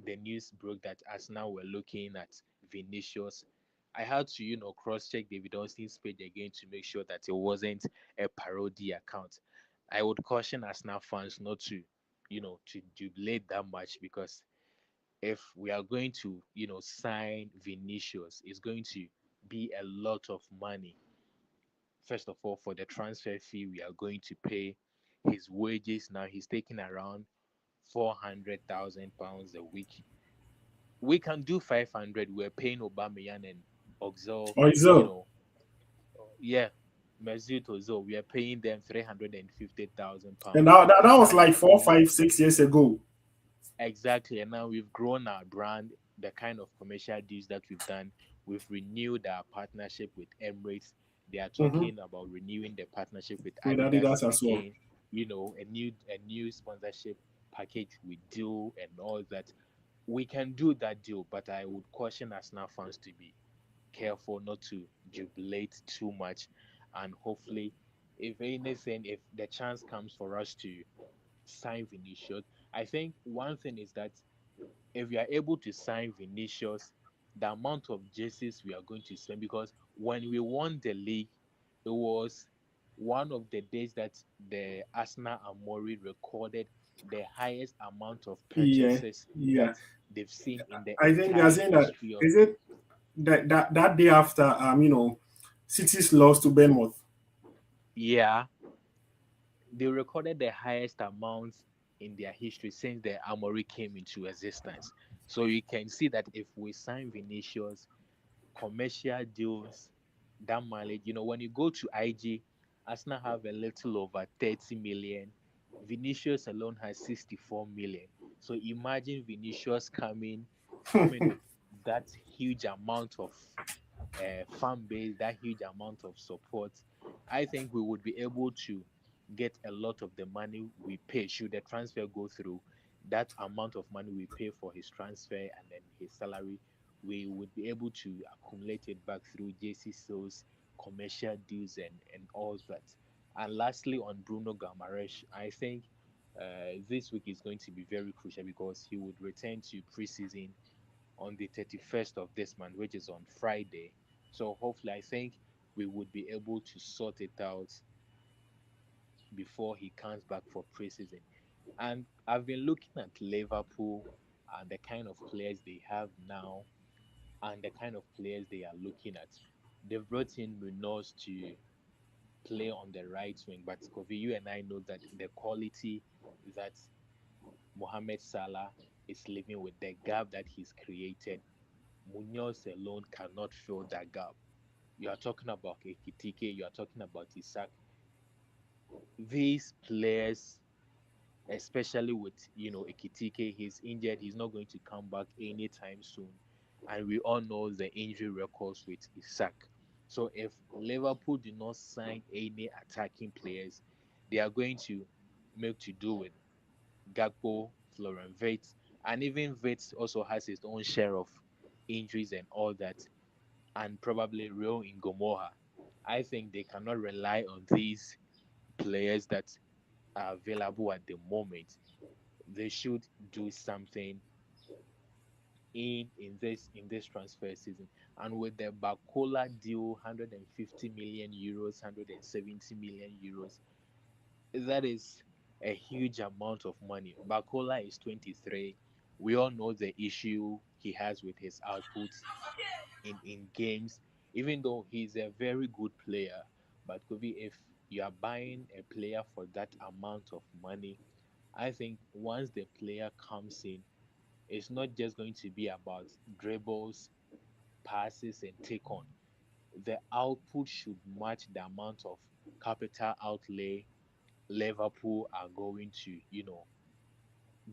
the news broke that Arsenal were looking at Vinicius, I had to, cross-check David Austin's page again to make sure that it wasn't a parody account. I would caution Arsenal fans not to, to jubilate that much, because if we are going to, sign Vinicius, it's going to be a lot of money. First of all, for the transfer fee, we are going to pay his wages. Now he's taking around £400,000 a week. We can do 500. We're paying Aubameyang and Oxel, Or is you so? know, yeah, Mesut Ozil. We are paying them And £350,000. that was That like is four, only 5, 6 years ago. exactly. And now we've grown our brand, the kind of commercial deals that we've done. We've renewed our partnership with Emirates. They are Mm-hmm. talking about renewing the partnership with With Adidas Adidas as well. again. A new sponsorship package with deal and all that. We can do that deal, but I would caution Arsenal fans to be careful not to jubilate too much, and hopefully, if anything, if the chance comes for us to sign Vinicius, I think one thing is that if we are able to sign Vinicius, the amount of jerseys we are going to spend, because when we won the league, it was one of the days that the Arsenal Amori recorded the highest amount of Yeah, purchases that yeah. they've seen in the I think they're entire saying that history of is the. it that day after City's loss to Bournemouth. Yeah, they recorded the highest amount in their history since the Amori came into existence. So you can see that if we sign Vinicius, commercial deals, that mileage. When you go to IG, Arsenal have a little over 30 million. Vinicius alone has 64 million. So imagine Vinicius coming with that huge amount of fan base, that huge amount of support. I think we would be able to get a lot of the money we pay should the transfer go through. That amount of money we pay for his transfer and then his salary, we would be able to accumulate it back through JC sales, commercial deals, and all that. And lastly, on Bruno Gamaresh, I think this week is going to be very crucial, because he would return to preseason on the 31st of this month, which is on Friday. So hopefully, I think we would be able to sort it out before he comes back for preseason. And I've been looking at Liverpool and the kind of players they have now and the kind of players they are looking at. They've brought in Munoz to play on the right wing, but Kofi, you and I know that the quality that Mohamed Salah is living with the gap that he's created. Munoz alone cannot fill that gap. You are talking about Ekitike, you are talking about Isaac. These players, especially with Ekitike, he's injured, he's not going to come back anytime soon. And we all know the injury records with Isaac. So if Liverpool do not sign any attacking players, they are going to make to do with Gakpo, Florian Wirtz, and even Wirtz also has his own share of injuries and all that, and probably Rio Ngomoha. I think they cannot rely on these players that are available at the moment. They should do something in this transfer season. And with the Bakola deal, 150 million euros, 170 million euros, that is a huge amount of money. Bakola is 23. We all know the issue he has with his output in games, even though he's a very good player. But Kobe, if you are buying a player for that amount of money, I think once the player comes in, it's not just going to be about dribbles, passes, and take on. The output should match the amount of capital outlay Liverpool are going to,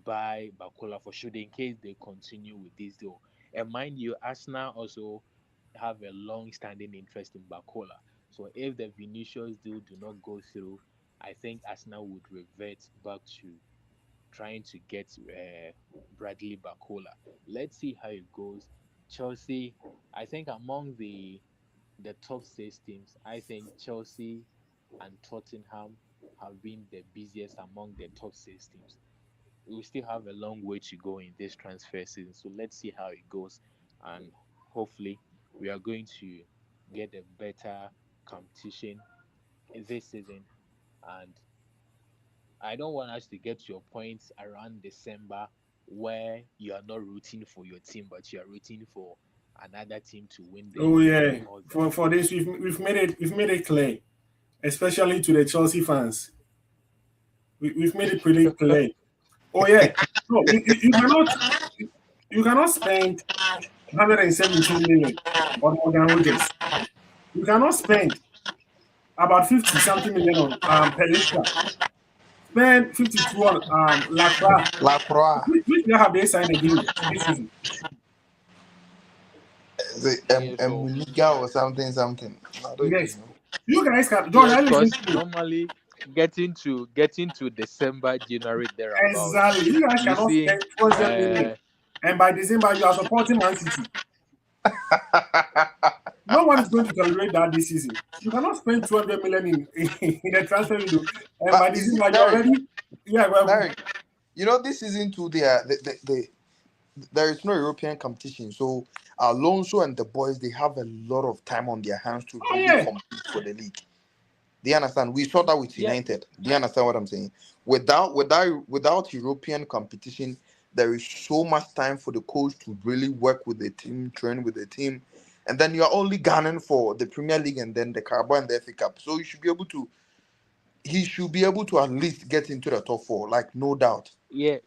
buy Bakola for sure in case they continue with this deal. And mind you, Arsenal also have a long-standing interest in Bakola. So if the Vinicius deal do not go through, I think Arsenal would revert back to trying to get Bradley Bakola. Let's see how it goes. Chelsea, I think among the top six teams, I think Chelsea and Tottenham have been the busiest among the top six teams. We still have a long way to go in this transfer season, so let's see how it goes, and hopefully we are going to get a better competition this season. And I don't want us to get to a point around December where you are not rooting for your team, but you are rooting for another team to win the Oh league and yeah, all that. for this we've made it clear, especially to the Chelsea fans. We've made it pretty clear. Oh yeah, no, you cannot spend 117 million on Morgan Rogers. You cannot spend about 50 something million on Pelista. Spend 52 on Lacra. La Croix, Which player have they signed again this season? the Yeah, so Muniga or something something. I don't even Yes. know. You guys can George, yeah, are you listening because to me? normally getting to December, January thereabouts, Exactly. You guys you cannot see, spend 200 million. uh, And by December you are supporting Man City. No one is going to celebrate that this season. You cannot spend 200 million in a transfer window. And But by you see, December you Derek, already yeah, well, Derek, this season too, there is no European competition. So Alonso and the boys, they have a lot of time on their hands to oh really yeah. compete for the league. Do you understand? We saw that with yeah, United. Do you understand what I'm saying? Without European competition, there is so much time for the coach to really work with the team, train with the team, and then you are only gunning for the Premier League and then the Carabao and the FA Cup. So he should be able to at least get into the top four, like no doubt. yeah,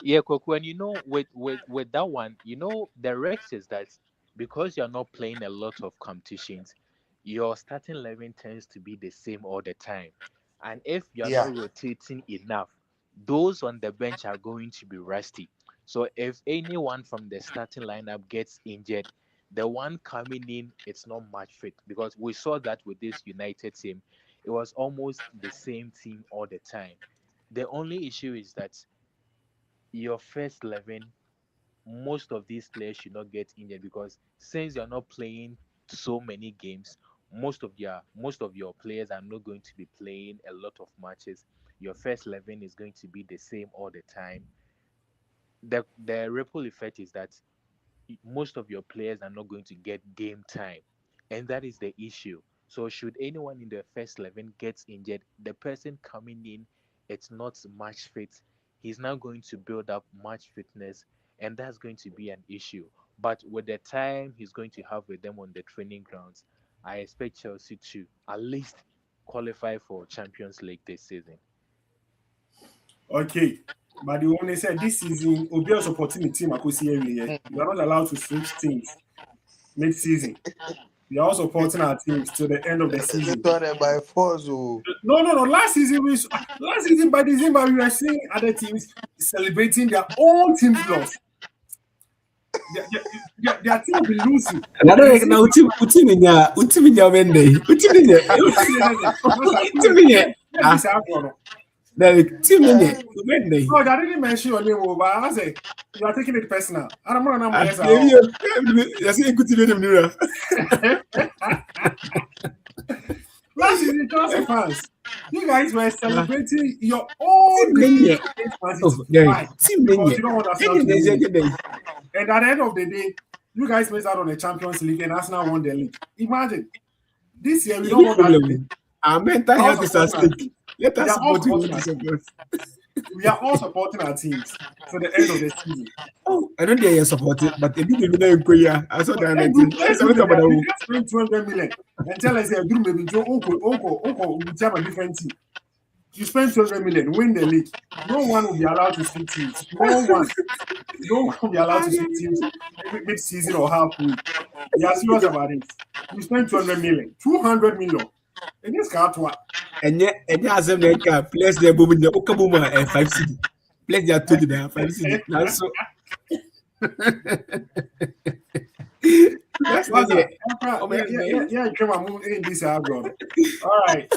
yeah, Kweku. And with that one, the Rex is that because you're not playing a lot of competitions, your starting 11 tends to be the same all the time. And if you're Yeah. not rotating enough, those on the bench are going to be rusty. So if anyone from the starting lineup gets injured, the one coming in, it's not much fit, because we saw that with this United team. It was almost the same team all the time. The only issue is that your first 11, most of these players should not get injured, because since you're not playing so many games, most of your players are not going to be playing a lot of matches. Your first 11 is going to be the same all the time. The ripple effect is that most of your players are not going to get game time, and that is the issue. So should anyone in the first 11 gets injured, the person coming in, it's not match fit. He's now going to build up match fitness, and that's going to be an issue. But with the time he's going to have with them on the training grounds, I expect Chelsea to at least qualify for Champions League this season. Okay. But the one they said this season, Obi supporting the team. You are not allowed to switch teams mid-season. We are all supporting our teams till the end of the This season. one by force. Oh. No. Last season by December, we were seeing other teams celebrating their own team's loss. Their team will be losing. Now, utim in Monday. No, I didn't mention your name, but I say you are taking it personal. I don't know. Last season, Chelsea fans, you guys were celebrating your own defeat against Man City. Why? Because you don't want Arsenal to win. And at the end of the day, you guys missed out on the Champions League and Arsenal won the league. Imagine this year we don't want that. Our mental health is at stake. Let us support you. We are all supporting our teams to the end of the season. Oh, I don't dare you support it, but if you didn't prayer, I saw that. We just spend 200 million and tell us, "Do maybe Joe Oko, we have a different team." You spend 200 million, win the league. No one will be allowed to see teams. No one will be allowed to see teams mid-season or halfway. You are serious about it. You spend 200 million, 200 million. And this can't work. And yet, as a place the boom in the Okabuma and 5 city. Place they are 2 to the 5 city. That's so. That's not it. Yeah, come on, move in this abroad. All right.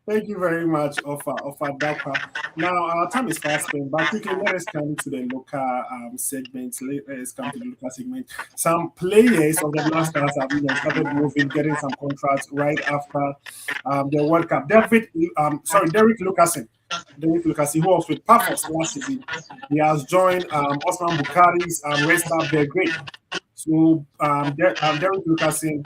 Thank you very much, Ofa Dapa. Now our time is fast spent, but quickly let us come to the local segment. Let's come to the local segment. Some players of the Black Stars have started moving, getting some contracts right after the World Cup. Derek Lucasen, who was with Pafos last season, he has joined Osman Bukhari's Red Star Belgrade. So Derek Lucasen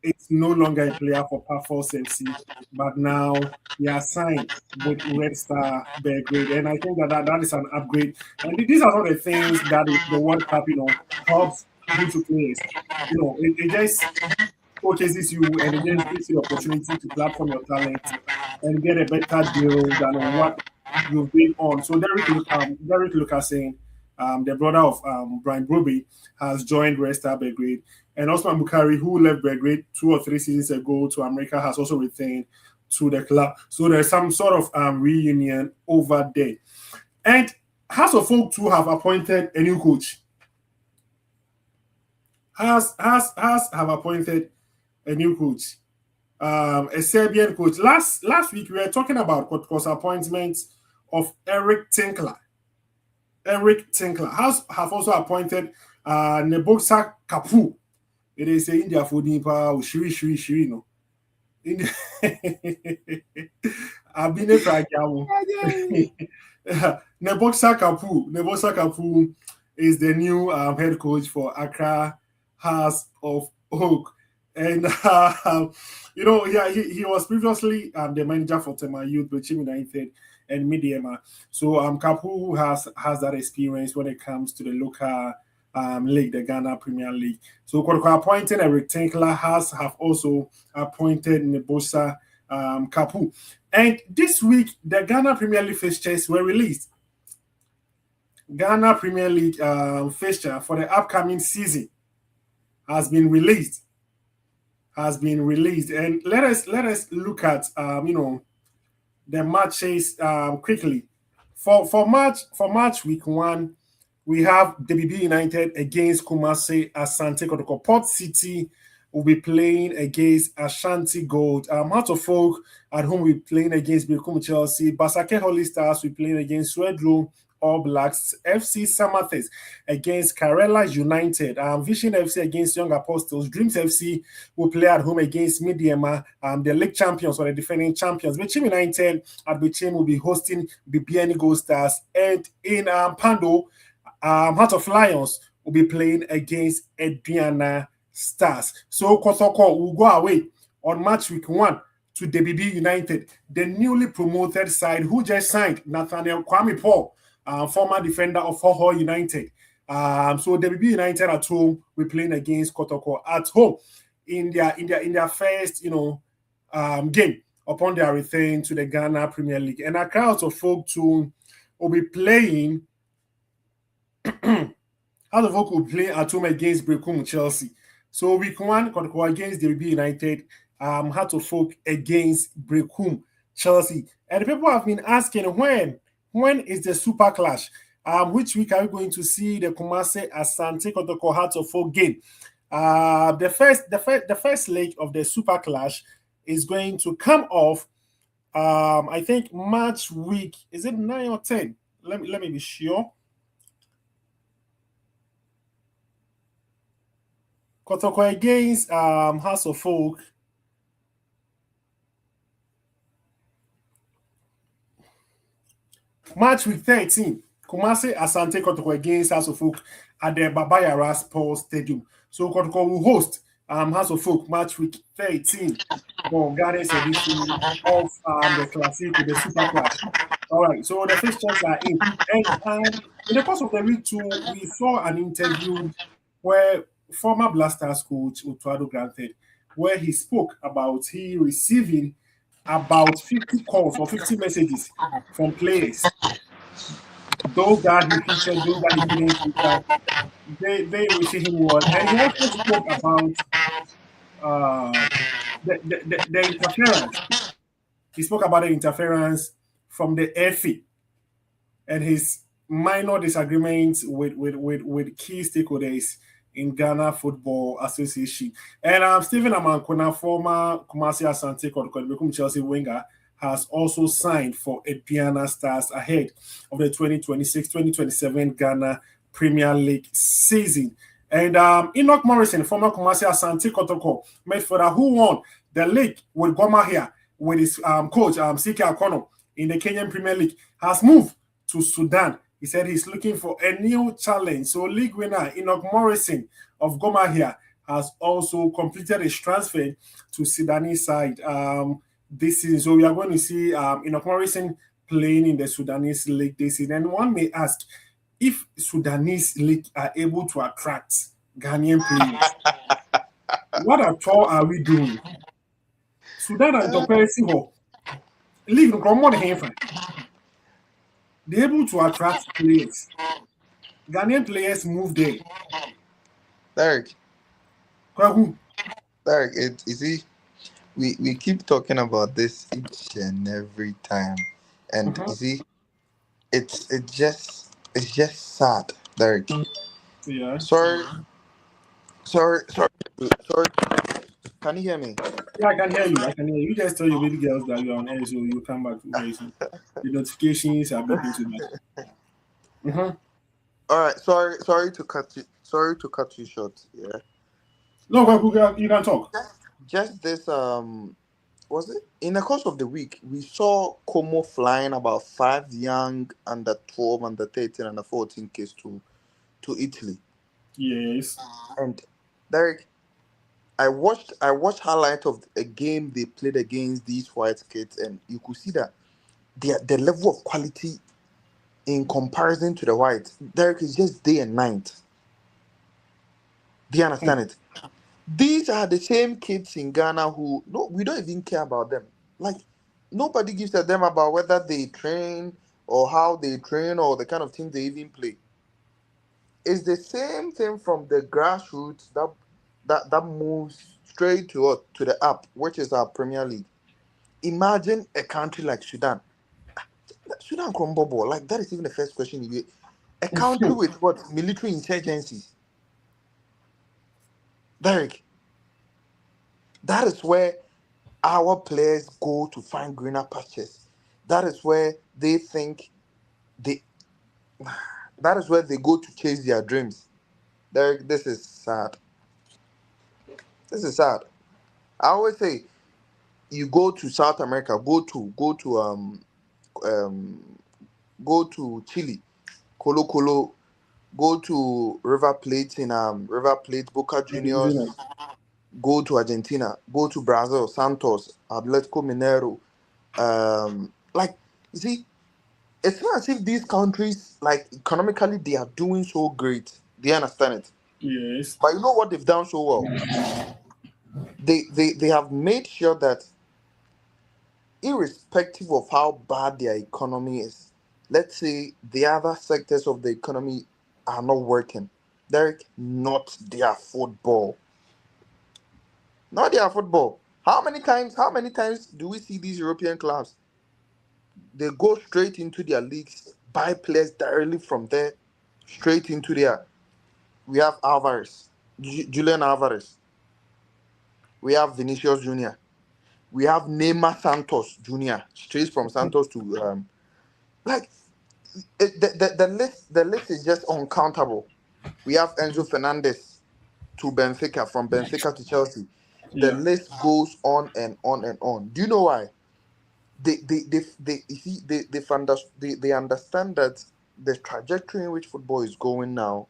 is no longer a player for Pafos FC, but now he has signed with Red Star Belgrade, and I think that is an upgrade. And these are all the things that the World Cup, helps you to players. It just showcases you and it just gives you the opportunity to platform your talent and get a better deal than what you've been on. So Derek Lucasen, the brother of Brian Broby, has joined Red Star Belgrade. And Osman Bukhari, who left Belgrade 2 or 3 seasons ago to America, has also returned to the club. So there's some sort of reunion over there. And House of Folk too have appointed a new coach. Has have appointed a new coach, a Serbian coach. Last week we were talking about Kotko's appointment of Eric Tinkler. Has have also appointed Neboksa Kapu. It is India for Nipa Shiri no. I've been a fragile. Neboksa Kapu is the new head coach for Accra House of Oak. And he was previously the manager for Tema Youth, Bechim United and Midiema. So Kapu has that experience when it comes to the local league, the Ghana Premier League. So Kotoko appointed Eric Tinkler have also appointed Nebosa Kapu. And this week, the Ghana Premier League fixtures were released. Ghana Premier League fixture for the upcoming season has been released. And let us look at the matches quickly. For March week 1, we have DBB United against Kumasi Asante Kotoko. Port City will be playing against Ashanti Gold. Heart of Folk at home will be playing against Bilkum Chelsea. Basake Holy Stars will be playing against Swedro All Blacks. FC Samathis against Karela United. Vision FC against Young Apostles. Dreams FC will play at home against Midiema, the league champions or the defending champions. Bechim United at Bechim will be hosting BBN Gold Stars. And in Pando, Heart of Lions will be playing against Adriana Stars. So Kotoko will go away on March week 1 to DBB United, the newly promoted side who just signed Nathaniel Kwame Paul, former defender of Hoho United. So DBB United at home, we're playing against Kotoko at home in their first game upon their return to the Ghana Premier League. And Accra House of Folk too will be playing House of Folk will play at home against Brekum Chelsea. So week one, Kotoko against the RB United, Heart of Folk against Brekum Chelsea. And people have been asking when is the Super Clash? Which week are we going to see the Kumase Asante Kotoko Heart of Folk game? The first leg of the Super Clash is going to come off. I think March week, is it 9 or 10? Let me be sure. Kotoko against House of Folk. March week 13, Kumasi Asante Kotoko against House of Folk at the Babayara Sports Stadium. So Kotoko will host House of Folk March week 13 for Gardens edition of the Classic with the Super Clash. All right, so the fixtures are in. And in the course of the week too, we saw an interview where former Blasters coach Utuado Granted, where he spoke about he receiving about 50 calls or 50 messages from players. Those that he featured, those that he didn't feature, they wishing him well. And he also spoke about the interference. He spoke about the interference from the FA and his minor disagreements with key stakeholders in Ghana Football Association. And Stephen Amankona, former Kumasi Asante Kotoko Chelsea winger, has also signed for Aduana Stars ahead of the 2026-2027 Ghana Premier League season. And Enoch Morrison, former Kumasi Asante Kotoko midfielder who won the league with Goma here with his coach, CK Akono, in the Kenyan Premier League, has moved to Sudan. He said he's looking for a new challenge. So league winner Enoch Morrison of Goma here has also completed his transfer to Sudanese side this season. So we are going to see Enoch Morrison playing in the Sudanese league this season. And one may ask if Sudanese league are able to attract Ghanaian players. What at all are we doing? Sudan and Topesi league no more than they're able to attract players. Ghanaian players move there. Derek, Who? Derek, you see, we keep talking about this each and every time, and you see, it's just sad, Derek. Yeah. Sorry. Can you hear me? Yeah, I can hear you. I can hear you. You just tell your baby girls that you're on air, so you come back very soon. The notifications are beeping too much. All right. Sorry to cut you. Sorry to cut you short. Yeah. No, you can talk. Just this. Was it in the course of the week we saw Como flying about 5 young under 12, under 13, under 14 kids to Italy. Yes. And Derek, I watched highlight of a game they played against these white kids, and you could see that the level of quality in comparison to the whites, Derek, is just day and night. Do you understand it? These are the same kids in Ghana who we don't even care about them. Like nobody gives a damn about whether they train or how they train or the kind of team they even play. It's the same thing from the grassroots that moves straight to the up, which is our Premier League. Imagine a country like Sudan. Sudan Krombobo, like that is even the first question you get. A country with what military insurgencies. Derek, that is where our players go to find greener pastures. That is where they think that is where they go to chase their dreams. Derek, this is sad. This is sad. I always say you go to South America, go to Chile, Colo Colo, go to River Plate in River Plate, Boca Juniors, go to Argentina, go to Brazil, Santos, Atletico Mineiro. Like you see, it's not as if these countries, like economically, they are doing so great. Do you understand it? Yes. But you know what they've done so well? They have made sure that irrespective of how bad their economy is, let's say the other sectors of the economy are not working. Derek, not their football. Not their football. How many times do we see these European clubs? They go straight into their leagues, buy players directly from there, straight into their. We have Alvarez, Julian Alvarez. We have Vinicius Junior. We have Neymar Santos Junior. Straight from Santos to like the list is just uncountable. We have Enzo Fernandez to Benfica, from Benfica to Chelsea. The Yeah. list goes on and on and on. Do you know why? They you see they understand that the trajectory in which football is going now,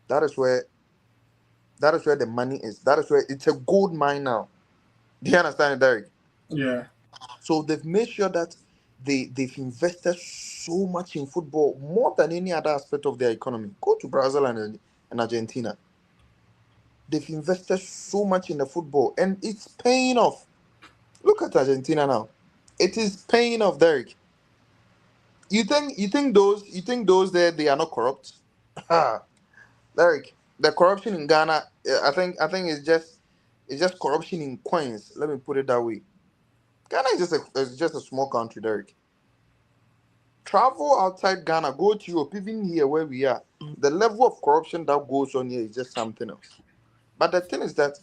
that is where the money is. That is where it's a gold mine now. Do you understand it, Derek? Yeah. So they've made sure that they've invested so much in football, more than any other aspect of their economy. Go to Brazil and Argentina. They've invested so much in the football, and it's paying off. Look at Argentina now. It is paying off, Derek. You think those there, they are not corrupt? Ah, Derek, the corruption in Ghana, I think it's just corruption in coins. Let me put it that way. Ghana is just a small country, Derek. Travel outside Ghana, go to Europe, even here where we are. The level of corruption that goes on here is just something else. But the thing is that,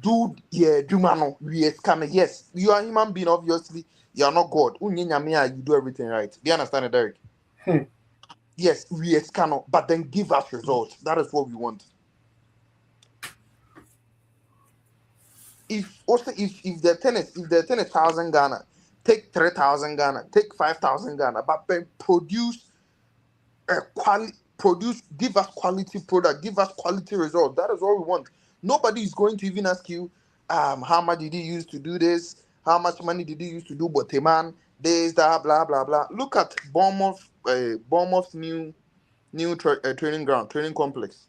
dude, yeah, Jumano, we are scamming. Yes, you are a human being, obviously. You are not God. Unye nyame, you do everything right. Do you understand it, Derek? Hmm. Yes, we are scamming, but then give us results. That is what we want. If the 10 is 1,000 Ghana, take 3,000 Ghana, take 5,000 Ghana, but then give us quality product, give us quality results. That is what we want. Nobody is going to even ask you, how much did you use to do this? How much money did you use to do Boteman? This, that, blah, blah, blah. Look at Bournemouth's new training ground, training complex.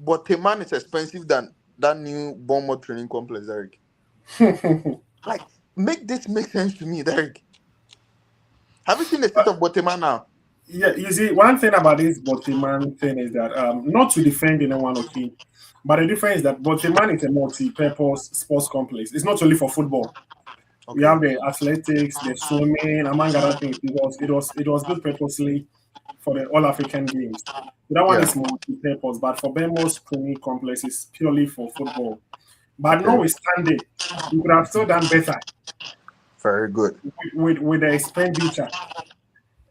Boteman is expensive than that new Bournemouth training complex, Eric. Like, make this make sense to me, Derek. Have you seen the state of Boteman now? Yeah, you see, one thing about this Botiman thing is that not to defend anyone, okay, but the difference is that Botiman is a multi-purpose sports complex. It's not only for football. We Okay. have the athletics, the swimming, among other things. It was built purposely for the All African Games. So that one Yeah. is multi-purpose, but for Bemo's training complex is purely for football. But Okay. notwithstanding, we could have still done better Very good. with the expenditure.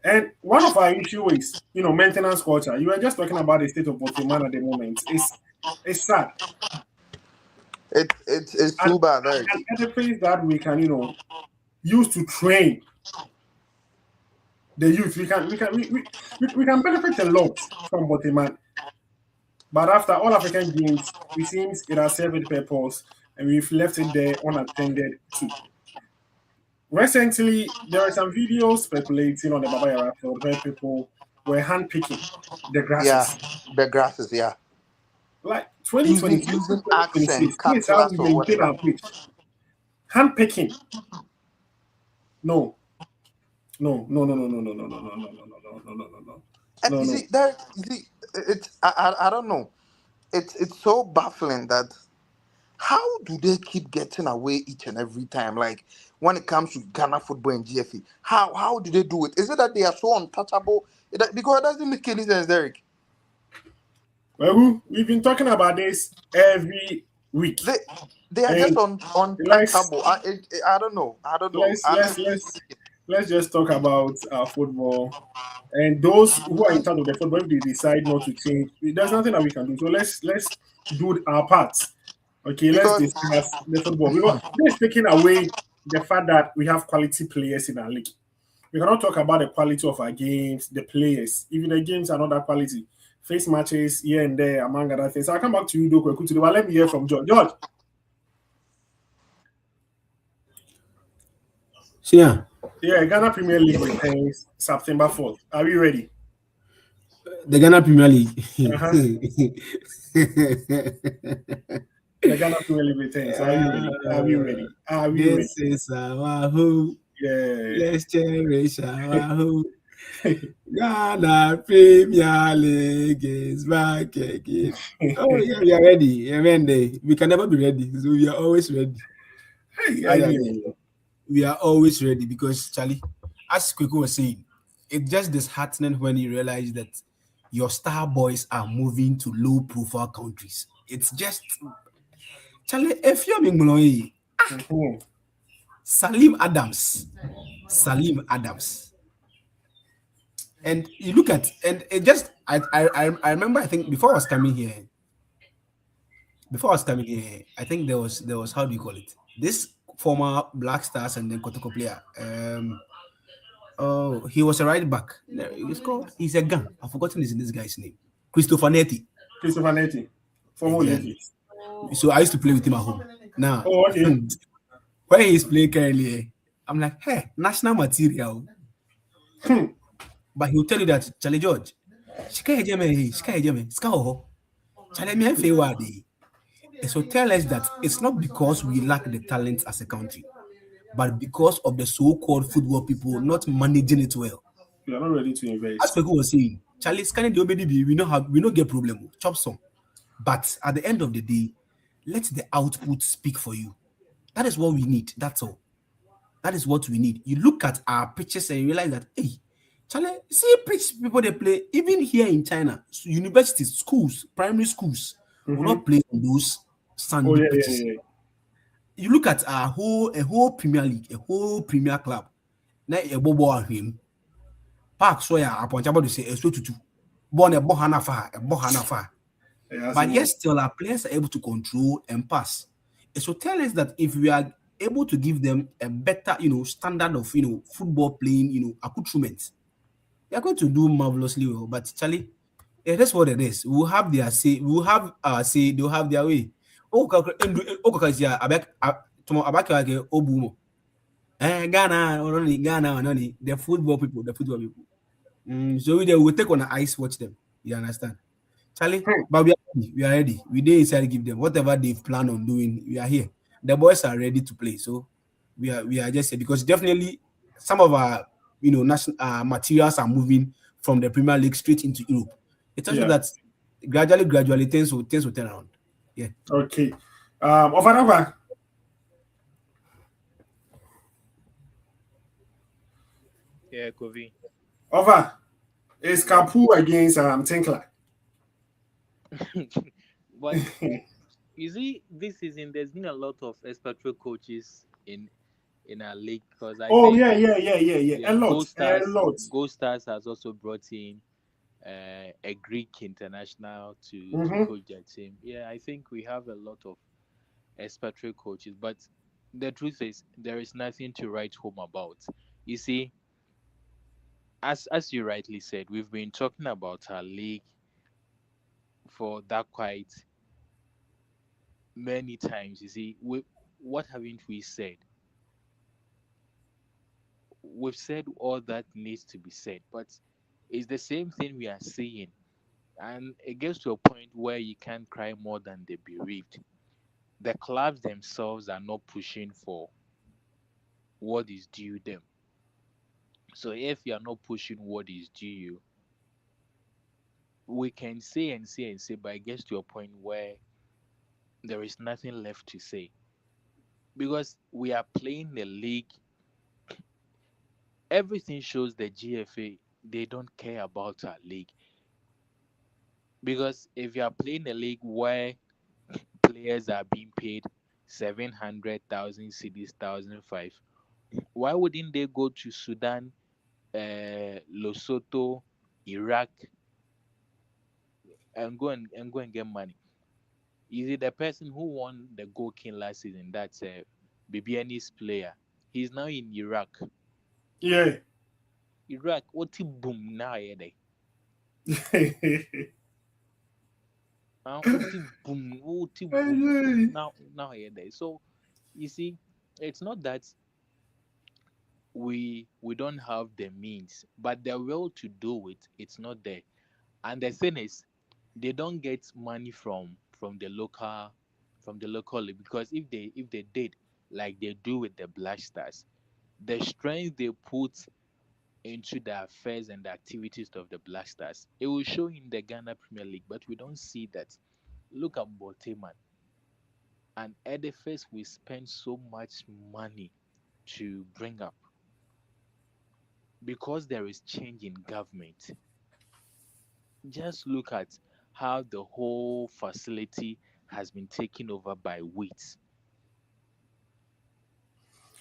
And one of our issue is, maintenance culture. You were just talking about the state of Botswana at the moment. It's sad. It's And too bad, Derek. an edifice that we can, use to train the youth, we can benefit a lot from Botswana. But after all African games, it seems it has served its purpose, and we've left it there unattended too. Recently, there are some videos speculating on the Baba Yara field where people were handpicking the Yeah, grasses. the grasses. Yeah, Like using 2026 to using axe and 2026, this is how we cutlass or maintain whatever. our pitch. Handpicking. No, no, no, no, no, no, no, no, no, no, no, no, no, no, no, no, no, And no, you no. see, Derek, I don't know. It's so baffling that how do they keep getting away each and every time? Like when it comes to Ghana football and GFE, how do they do it? Is it that they are so untouchable? Because it doesn't make any sense, Derek. Well, we've been talking about this every week, They they are just and let's untouchable. I don't know. I don't know. let's let's let's let's just talk about football. And those who are in charge of the football, if they decide not to change, there's nothing that we can do. So let's do our part. Okay, let's Because discuss the football because this is taking away the fact that we have quality players in our league. We cannot talk about the quality of our games, the players. Even the games are not that quality. Face matches here and there, among other things. I'll come back to you, Doku, but let me hear from George. George, So yeah, Ghana Premier League returns September 4th. Are we ready? the Ghana Premier League. Uh-huh. the Ghana Premier League returns. Are you ready? Are we ready? Are we ready? This is our home. Yeah. Let's cherish our home. Ghana Premier League is back again. Oh yeah, we are ready. Yeah, we can never be ready, so we are always ready. Hey, Ah, I yeah, hear yeah. you. We are always ready because Charlie, as Kweko was saying, it's just disheartening when you realize that your star boys are moving to low-profile countries. It's just Charlie. If you're Mhm. Salim Adams, Salim Adams, and you look at and it just I remember I think before I was coming here, I think there was how do you call it? This former Black Stars and then Kotoko player. Oh, he was a right back. No, he's a gun. I've forgotten this guy's name. Christopher Netti. Christopher Neti, former Yeah. Olympics. So I used to play with him at home. Now, Oh, okay. where he's playing currently, I'm like, hey, national material. Hmm. But he'll tell you that Charlie George, Shika Hejeme, Shika Hejeme, Skaho, Charlie me Wadi. So tell us that it's not because we lack the talent as a country, but because of the so-called football people not managing it well. You are not ready to As invest. people were saying, Charlie scanning the OBDB, we don't get problem, chop some. But at the end of the day, let the output speak for you. That is what we need. That's all. That is what we need. You look at our pitches and you realize that, hey, Charlie, see pitch people they play, even here in China, universities, schools, primary schools will Mm-hmm. not play on those Oh, sandy yeah, yeah, pitches. yeah. You look at a whole Premier League, a whole Premier club. Now a bobo him. Park so ya upon to say a so tutu. Born a bohana. It has But more. yes, still our players are able to control and pass. And so tell us that if we are able to give them a better, standard of football playing, accoutrement, they are going to do marvelously well. But Charlie, that's what it is. We'll have their say, we'll have our say, they'll have their way. Oh, abak obumo. Ghana, only the football people. So we will take on the ice, watch them. You understand? Charlie, Hmm. but we are ready. We are ready. We did inside give them whatever they've planned on doing. We are here. The boys are ready to play. So we are just here because definitely some of our national materials are moving from the Premier League straight into Europe. It tells you Yeah. that gradually things will turn around. Yeah. Okay. Over. Yeah, Kovi. Over. It's Kapu against Tinkler. But you see, this season there's been a lot of expatriate coaches in our league because I Oh, think yeah, yeah, yeah, yeah, yeah. yeah, A lot. A lot. Gold Stars has also brought in a Greek international to Mm-hmm. coach their team. Yeah, I think we have a lot of expatriate coaches, but the truth is there is nothing to write home about. You see, as you rightly said, we've been talking about our league for that quite many times. You see, what haven't we said? We've said all that needs to be said, but it's the same thing we are saying. And it gets to a point where you can't cry more than the bereaved. The clubs themselves are not pushing for what is due them. So if you are not pushing what is due you, we can say and say and say, but it gets to a point where there is nothing left to say. Because we are playing the league, everything shows the GFA they don't care about our league. Because if you are playing a league where players are being paid 700,000 cedis, 1,005, why wouldn't they go to Sudan, Lesotho, Iraq, and go and get money? Is it the person who won the Gold King last season? That's a Bibiani's player. He's now in Iraq. Yeah. Iraq, what boom now? What boom now? So you see, it's not that we don't have the means, but the will to do it, it's not there. And the thing is, they don't get money from the local from the local league, because if they did like they do with the Black Stars, the strength they put into the affairs and the activities of the Black Stars, it will show in the Ghana Premier League, but we don't see that. Look at Boteman, an edifice we spend so much money to bring up. Because there is change in government, just look at how the whole facility has been taken over by Wheat.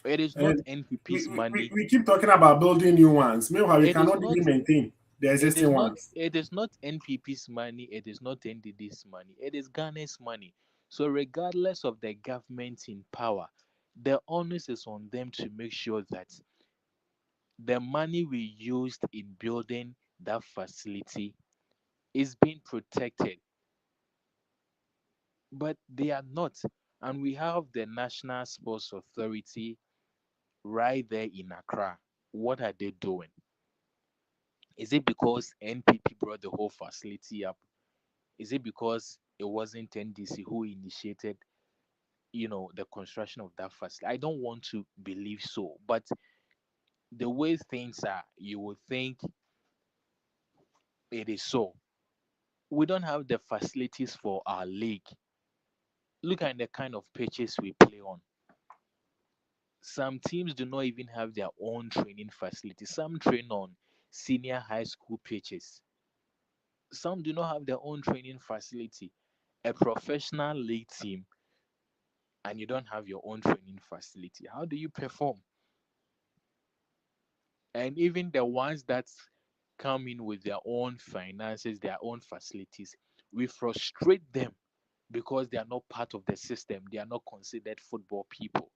It is not And NPP's money. we keep talking about building new ones. Meanwhile, we It is cannot not. even maintain the It is existing not. ones. It is not NPP's money. It is not NDD's money. It is Ghana's money. So regardless of the government in power, the onus is on them to make sure that the money we used in building that facility is being protected. But they are not. And we have the National Sports Authority right there in Accra. What are they doing? Is it because NPP brought the whole facility up? Is it because it wasn't NDC who initiated, the construction of that facility? I don't want to believe so, but the way things are, you would think it is so. We don't have the facilities for our league. Look at the kind of pitches we play on. Some teams do not even have their own training facilities. Some train on senior high school pitches. Some do not have their own training facility. A professional league team, and you don't have your own training facility. How do you perform? And even the ones that come in with their own finances, their own facilities, we frustrate them because they are not part of the system. They are not considered football people.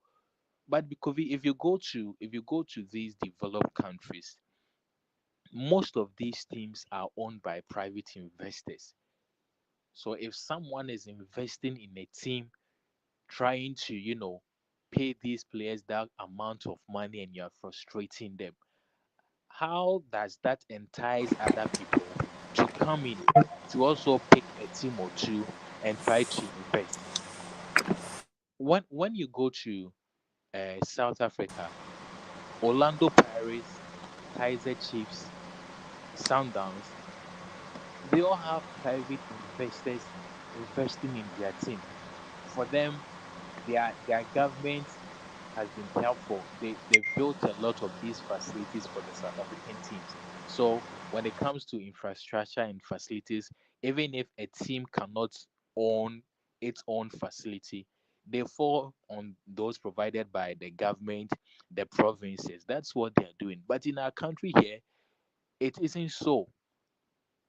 But because if you go to these developed countries, most of these teams are owned by private investors. So if someone is investing in a team, trying to, pay these players that amount of money, and you're frustrating them, how does that entice other people to come in to also pick a team or two and try to invest? When you go to South Africa, Orlando Pirates, Kaiser Chiefs, Sundowns, they all have private investors investing in their team. For them, their government has been helpful. They've built a lot of these facilities for the South African teams. So when it comes to infrastructure and facilities, even if a team cannot own its own facility, they fall on those provided by the government, the provinces. That's what they're doing. But in our country here, it isn't so.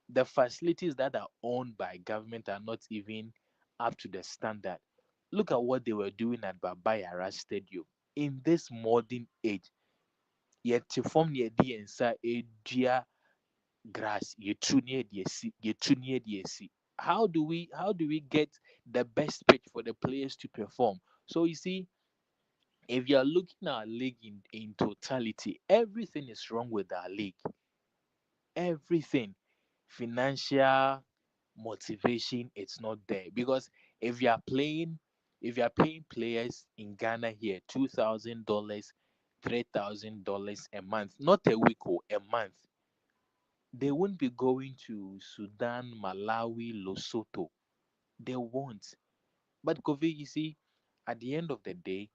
The facilities that are owned by government are not even up to the standard. Look at what they were doing at Babayara Stadium. In this modern age, yet form near the edua grass, you how do we get the best pitch for the players to perform? So you see, if you are looking at our league in totality, everything is wrong with our league. Everything. Financial motivation, it's not there, because if you are playing if you are paying players in Ghana here $2,000, $3,000 a month, not a week or a month, they won't be going to Sudan, Malawi, Lesotho. They won't. But Kofi, you see, at the end of the day,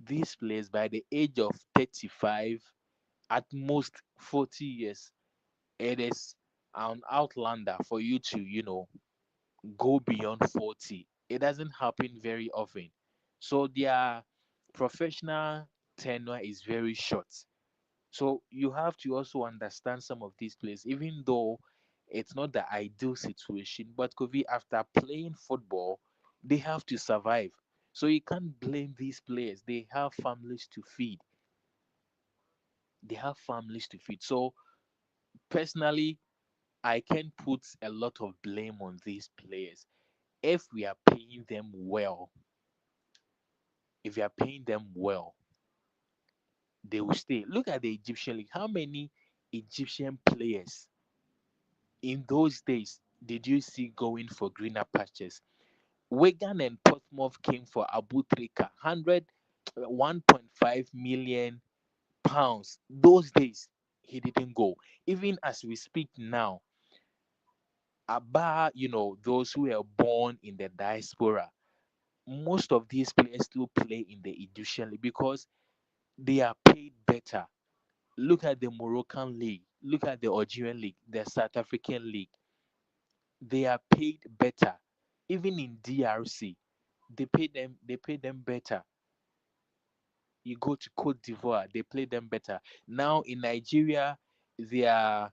these players by the age of 35, at most 40 years, it is an outlander for you to, go beyond 40. It doesn't happen very often. So their professional tenure is very short. So you have to also understand some of these players, even though it's not the ideal situation. But Kovi, after playing football, they have to survive. So you can't blame these players. They have families to feed. They have families to feed. So personally, I can put a lot of blame on these players. If we are paying them well, if you are paying them well, they will stay. Look at the Egyptian league. How many Egyptian players in those days did you see going for greener pastures? Wigan and Portsmouth Portsmouth came for Abu Trika, 1.5 million pounds. Those days he didn't go. Even as we speak now, about those who were born in the diaspora, most of these players still play in the Egyptian league because they are paid better. Look at the Moroccan league, look at the Algerian league, the South African league. They are paid better. Even in DRC, they pay them better. You go to Cote d'Ivoire, they play them better. Now in Nigeria, they are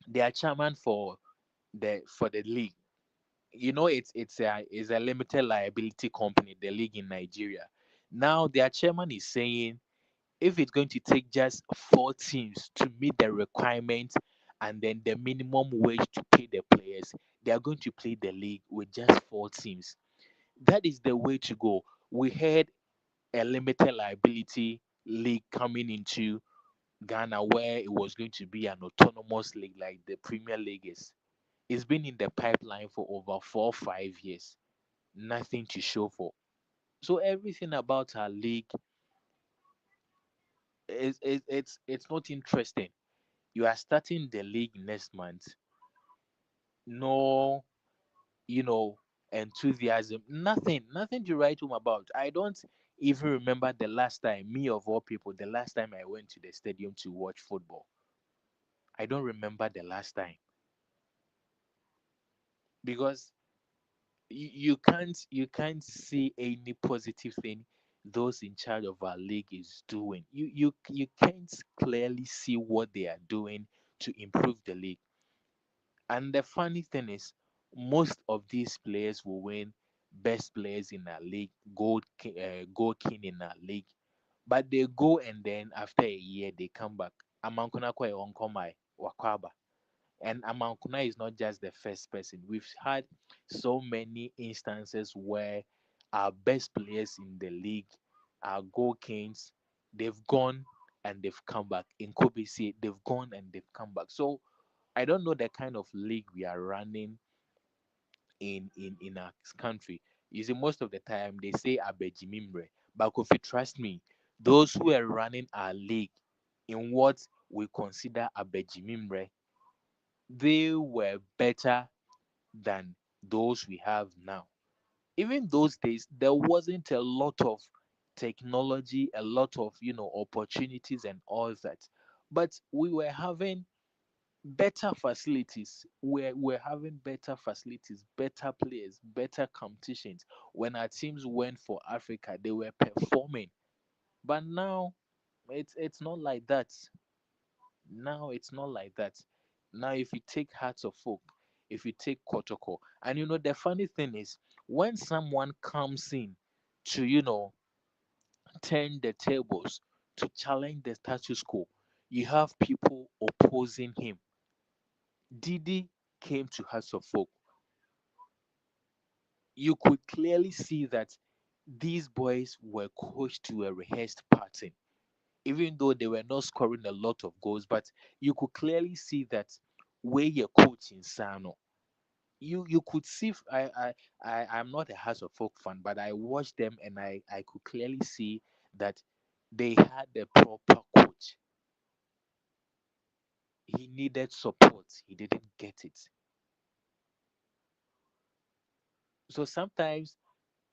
they are chairman for the league. It's a limited liability company, the league in Nigeria. Now their chairman is saying if it's going to take just 4 teams to meet the requirements and then the minimum wage to pay the players, they are going to play the league with just 4 teams. That is the way to go. We had a limited liability league coming into Ghana where it was going to be an autonomous league like the Premier League is. It's been in the pipeline for over 4 or 5 years. Nothing to show for. So everything about our league it's not interesting. You are starting the league next month. No, you know, enthusiasm. Nothing to write home about. I don't even remember the last time, me of all people, the last time I went to the stadium to watch football. I don't remember the last time because you can't see any positive thing those in charge of our league is doing. You can't clearly see what they are doing to improve the league. And the funny thing is, most of these players will win best players in our league, gold king in our league. But they go and then after a year they come back. Amankuna kwa onkomai wakwaba. And Amankuna is not just the first person. We've had so many instances where our best players in the league, our goal kings, they've gone and they've come back. In Kobe, they've gone and they've come back. So I don't know the kind of league we are running in our country. You see, most of the time they say Abejimimbre, but if you trust me, those who are running our league in what we consider Abejimimbre, they were better than those we have now. Even those days, there wasn't a lot of technology, a lot of opportunities and all that, but we were having better facilities. We're having better facilities, better players, better competitions. When our teams went for Africa, they were performing. But now it's not like that. Now it's not like that. Now if you take Hearts of Folk, if you take Kotoko, and the funny thing is when someone comes in to turn the tables to challenge the status quo, you have people opposing him. Didi came to Hearts of Folk. You could clearly see that these boys were coached to a rehearsed pattern, even though they were not scoring a lot of goals. But you could clearly see that where you're coaching Sano. You could see. I'm not a House of Folk fan, but I watched them and I could clearly see that they had a proper coach. He needed support. He didn't get it. So sometimes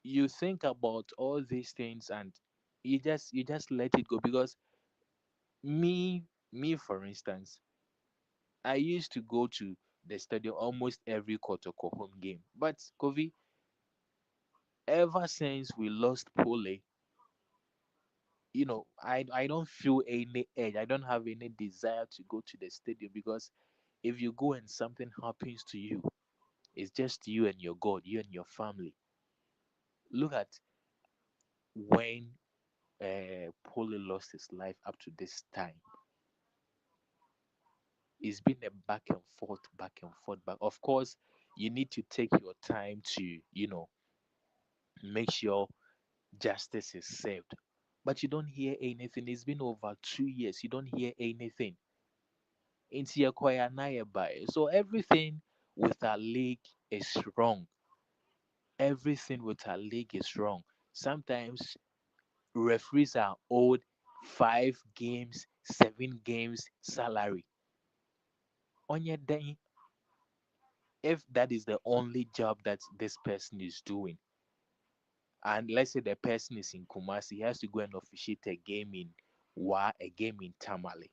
you think about all these things and you just let it go because me for instance, I used to go to the stadium almost every Kotoko home game, but Kovi, ever since we lost Pole, I don't feel any edge. I don't have any desire to go to the stadium because if you go and something happens to you, it's just you and your God, you and your family. Look at when Pole lost his life up to this time. It's been a back and forth. But of course, you need to take your time to, make sure justice is served. But you don't hear anything. It's been over 2 years. You don't hear anything. Into your choir, so everything with our league is wrong. everything with our league is wrong. Sometimes referees are owed 5 games, 7 games salary. On your day, if that is the only job that this person is doing, and let's say the person is in Kumasi, he has to go and officiate a game in Wa, a game in Tamale.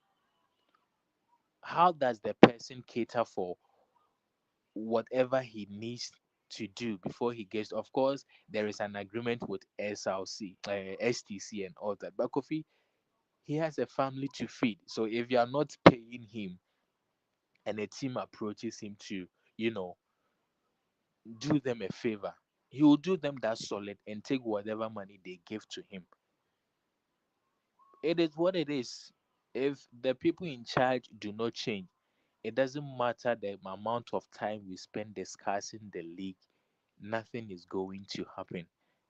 How does the person cater for whatever he needs to do before he gets? Of course, there is an agreement with SLC, STC, and all that. But Kofi, he has a family to feed. So if you are not paying him, and a team approaches him to, you know, do them a favor, he will do them that solid and take whatever money they give to him. It is what it is. If the people in charge do not change, it doesn't matter the amount of time we spend discussing the league, nothing is going to happen.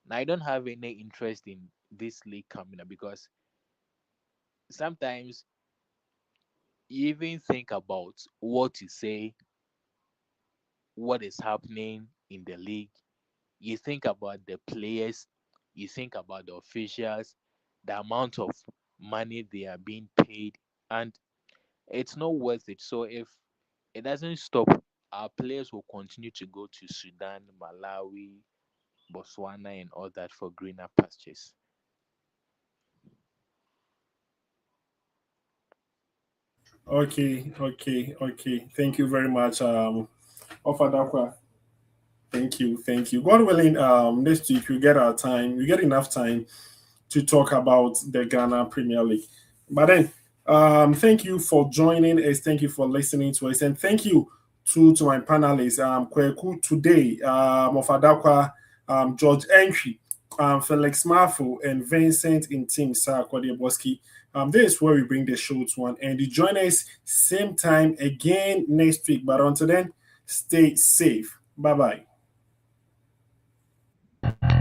Now, I don't have any interest in this league coming up because sometimes you even think about what to say, what is happening in the league. You think about the players, you think about the officials, the amount of money they are being paid, and it's not worth it. So if it doesn't stop, our players will continue to go to Sudan, Malawi, Botswana, and all that for greener pastures. Okay, okay, okay. Thank you very much, Ofadakwa. Thank you. God willing, next week we get our time, we get enough time to talk about the Ghana Premier League. But then, thank you for joining us. Thank you for listening to us, and thank you to my panelists, Kweku today, Ofadakwa, George Entry, Felix Marfo, and Vincent in Team Sir Boski. This is where we bring the show to an end. You join us same time again next week. But until then, stay safe. Bye bye.